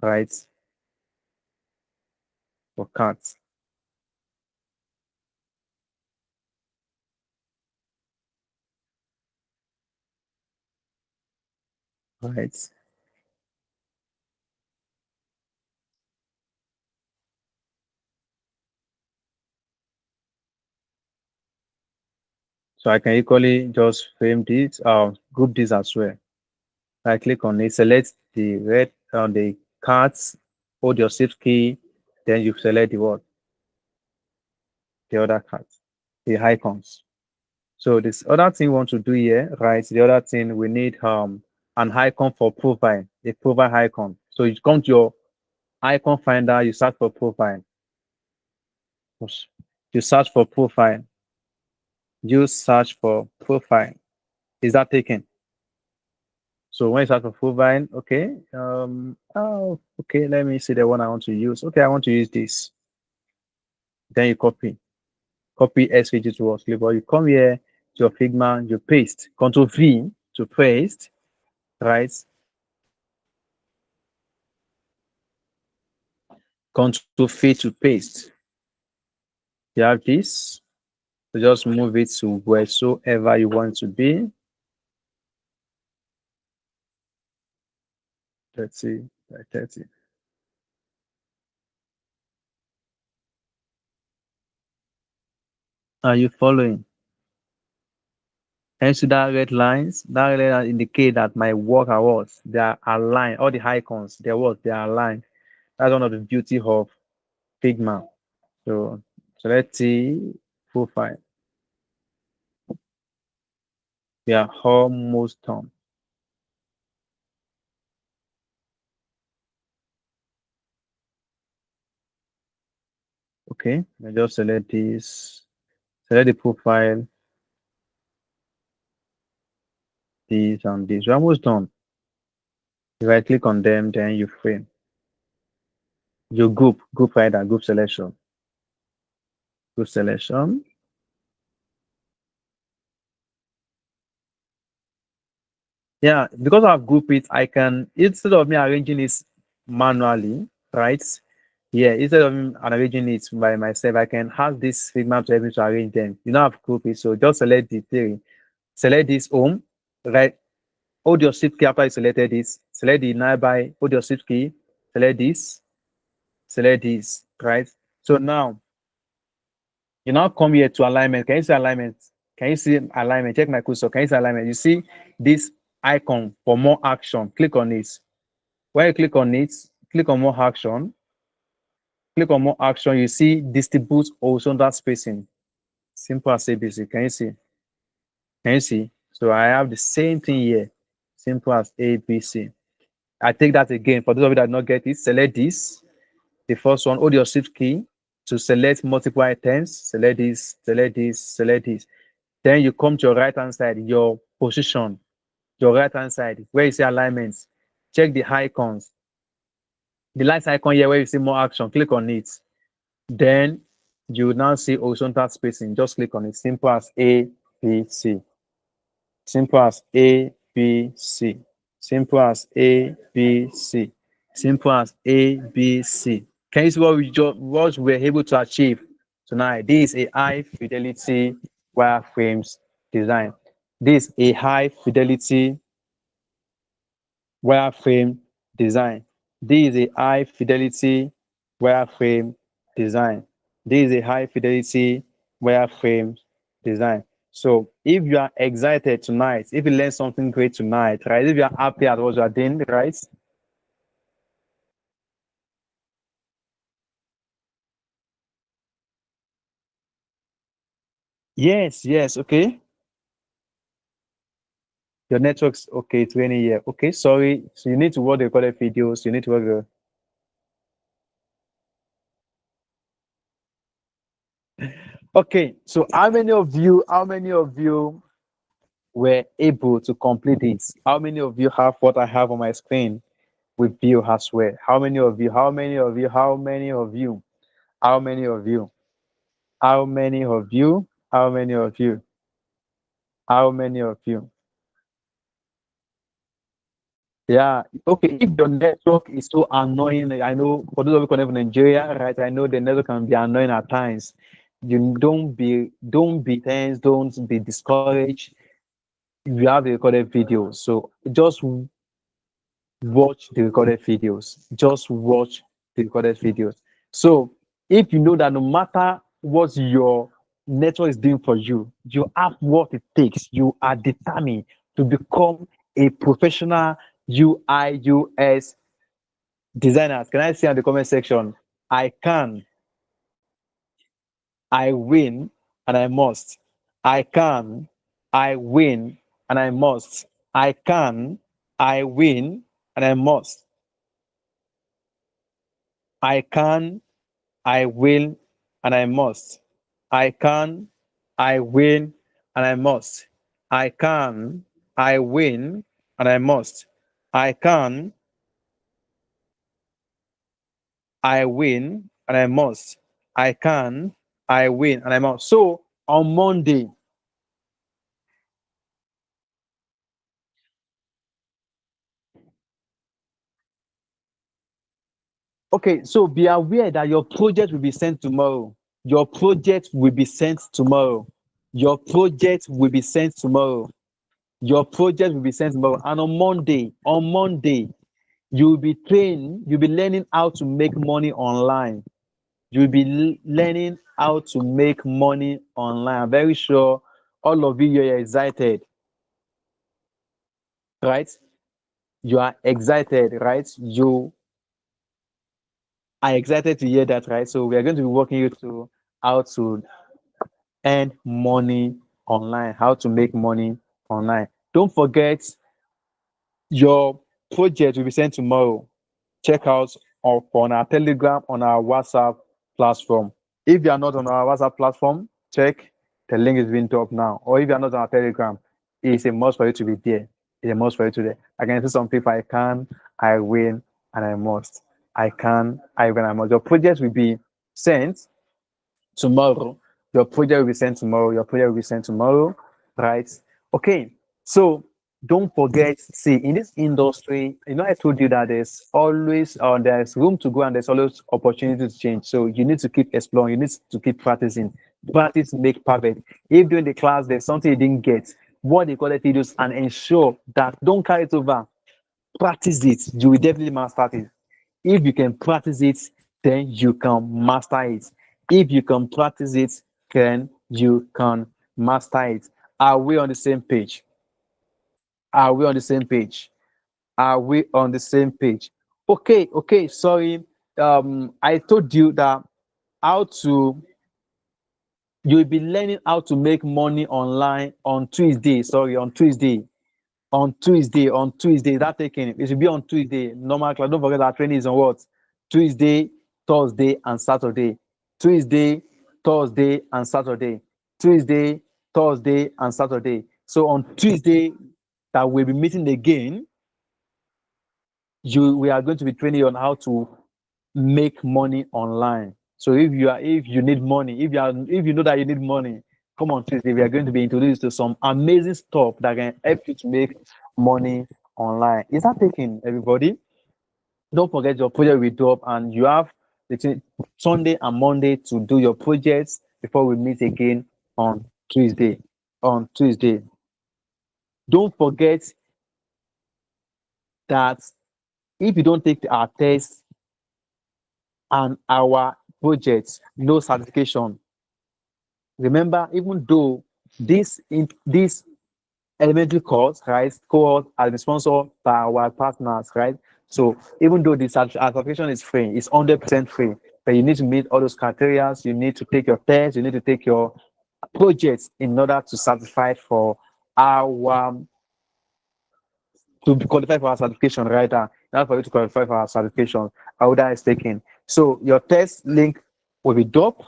right, for cat, right. So I can equally just frame this, group this as well. I click on it, select the red on the cards, hold your shift key, then you select the what? The other cards, the icons. So this other thing we want to do here, right? The other thing we need an icon for profile, a profile icon. So you come to your icon finder, you search for profile. You search for profile. You search for profile. Is that taken? So when you search for profile, okay. Oh, okay. Let me see the one I want to use. Okay, I want to use this. Then you copy SVG to our clipboard. You come here to your Figma, you paste. Control V to paste, right? Control V to paste. You have this. So just move it to wheresoever you want to be. 30 by 30. Are you following? And so that red lines, that red line indicate that my work hours, they are aligned. All the icons, their work, they are aligned. That's one of the beauty of Figma. So let's see profile. We are almost done. Okay, I just select this, select the profile, this and this. We're almost done. If I click on them, then you frame. Your group finder, group selection. Yeah, because I've grouped it, I can, instead of me arranging it manually, right? Yeah, instead of arranging it by myself, I can have this Figma to help me to arrange them. You don't have to group it, so just select the theory. Select this home, right? Hold your shift key after you selected this. Select the nearby, hold your shift key, select this, right? So now you now come here to alignment. Can you see alignment? Can you see alignment? Check my cursor. Can you see alignment? You see this icon for more action. Click on it. When you click on it, click on more action. Click on more action. You see distribute horizontal spacing. Simple as ABC. Can you see? Can you see? So I have the same thing here. Simple as ABC. I take that again. For those of you that do not get it, select this. The first one, hold your shift key to select multiple items. Select this, select this, select this. Then you come to your right hand side, your position, your right hand side, where you see alignments. Check the icons. The light icon here where you see more action, click on it. Then you now see horizontal spacing. Just click on it. Simple as A, B, C. Simple as A, B, C. Simple as A, B, C. Simple as A, B, C. Can you see what we were able to achieve tonight? This is a high fidelity wireframes design. This is a high fidelity wireframe design. This is a high fidelity wireframe design. This is a high fidelity wireframe design. So if you are excited tonight, if you learned something great tonight, right? If you are happy at what you are doing, right? Yes, yes, okay. Your network's okay, 20 here. Okay, sorry. So you need to watch the recorded videos. You need to watch the okay. So how many of you were able to complete it? How many of you have what I have on my screen with you as well? How many of you? How many of you? How many of you? How many of you? How many of you? How many of you? How many of you? Yeah, okay. If your network is so annoying, I know for those of you connected from Nigeria, right? I know the network can be annoying at times. You don't be tense, don't be discouraged. You have the recorded video, so just watch the recorded videos. Just watch the recorded videos. So if you know that no matter what your network is doing for you, you have what it takes. You are determined to become a professional UI UX designers. Can I see in the comment section? I can, I win, and I must. I can, I win, and I must. I can, I win, and I must. I can, I will, and I must. I can, I win, and I must. I can, I win, and I must. I can, I win, and I must. I can, I win, and I must. So on Monday, okay, so be aware that your project will be sent tomorrow. Your project will be sent tomorrow. Your project will be sent tomorrow. Your project will be sent tomorrow. And on Monday, you'll be trained, you'll be learning how to make money online. You'll be learning how to make money online. I'm very sure all of you are excited, right? You are excited, right? You are excited to hear that, right? So we are going to be walking you through how to earn money online, how to make money online. Don't forget, your project will be sent tomorrow. Check out on our Telegram, on our WhatsApp platform. If you are not on our WhatsApp platform, check the link is being dropped now. Or if you are not on our Telegram, it's a must for you to be there. It's a must for you to be there. I can see some people I can, I win, and I must. I can, I win, I must. Your project will be sent tomorrow. Your project will be sent tomorrow. Your project will be sent tomorrow, right? Okay. So Don't forget, see, in this industry, I told you that there's room to go and there's always opportunity to change. So you need to keep exploring, you need to keep practicing. Practice make perfect. If during the class there's something you didn't get, what they call it videos, and ensure that don't carry it over. Practice it, you will definitely master it. If you can practice it, then you can master it. If you can practice it, then you can master it. Are we on the same page? Are we on the same page? Are we on the same page? Okay, okay, sorry. I told you that how to you'll be learning how to make money online on Tuesday. Sorry, on Tuesday. On Tuesday, that taking it should be on Tuesday. Normal class. Don't forget that training is on what? Tuesday, Thursday, and Saturday. Tuesday, Thursday, and Saturday. Tuesday, Thursday, and Saturday. So on Tuesday, that we'll be meeting again, we are going to be training you on how to make money online. So if you need money, if you know that you need money, come on Tuesday. We are going to be introduced to some amazing stuff that can help you to make money online. Is that taking everybody? Don't forget your project will drop and you have between Sunday and Monday to do your projects before we meet again on Tuesday. On Tuesday. Don't forget that if you don't take our test and our projects, no certification. Remember, even though this elementary course, right, cohort has been sponsored by our partners, right? So even though the certification is free, it's 100% free, but you need to meet all those criteria. You need to take your test, you need to take your projects in order to certify for our to be qualified for our certification, right? In order for you to qualify for our certification, how that is taken. So your test link will be dropped.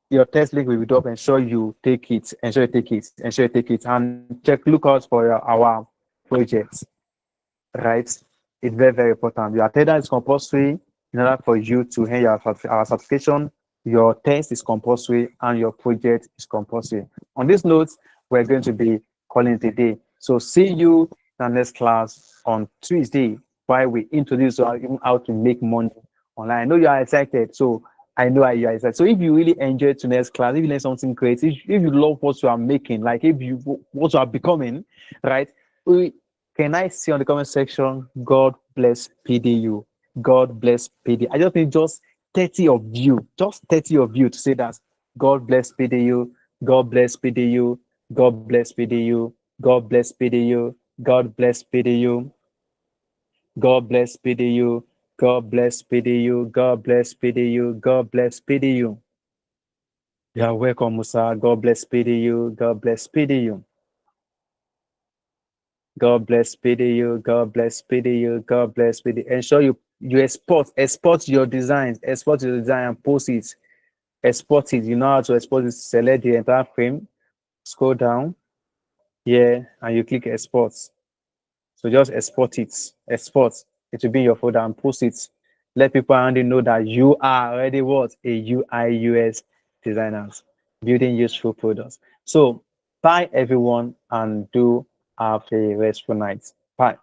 Your test link will be dropped. Ensure you take it. Ensure you take it. Ensure you take it. And check, look out for our projects, right? It's very, very important. Your attendance is compulsory in order for you to earn our certification. Your test is compulsory and your project is compulsory. On this note, we're going to be calling it a day. So see you in the next class on Tuesday while we introduce how to make money online. I know you are excited, so I know you are excited. So if you really enjoyed today's class, if you learned something great, if you love what you are making, like if you what you are becoming, right? Can I see on the comment section, God bless PDU. God bless PD. I just need just 30 of you, just 30 of you to say that God bless PDU, God bless PDU, God bless PDU, God bless PDU, God bless PDU, God bless PDU, God bless PDU, God bless PDU, God bless PDU. You're welcome, Musa. God bless PDU, God bless PDU. God bless PDU. God bless PDU. God bless PDU. Ensure you export your designs, export your design and post it. Export it. You know how to export it. Select the entire frame. Scroll down here and you click export. So just export it. Export. It will be in your folder and post it. Let people around you know that you are already what? A UI UX designers building useful products. So bye everyone and do have a restful night. Bye.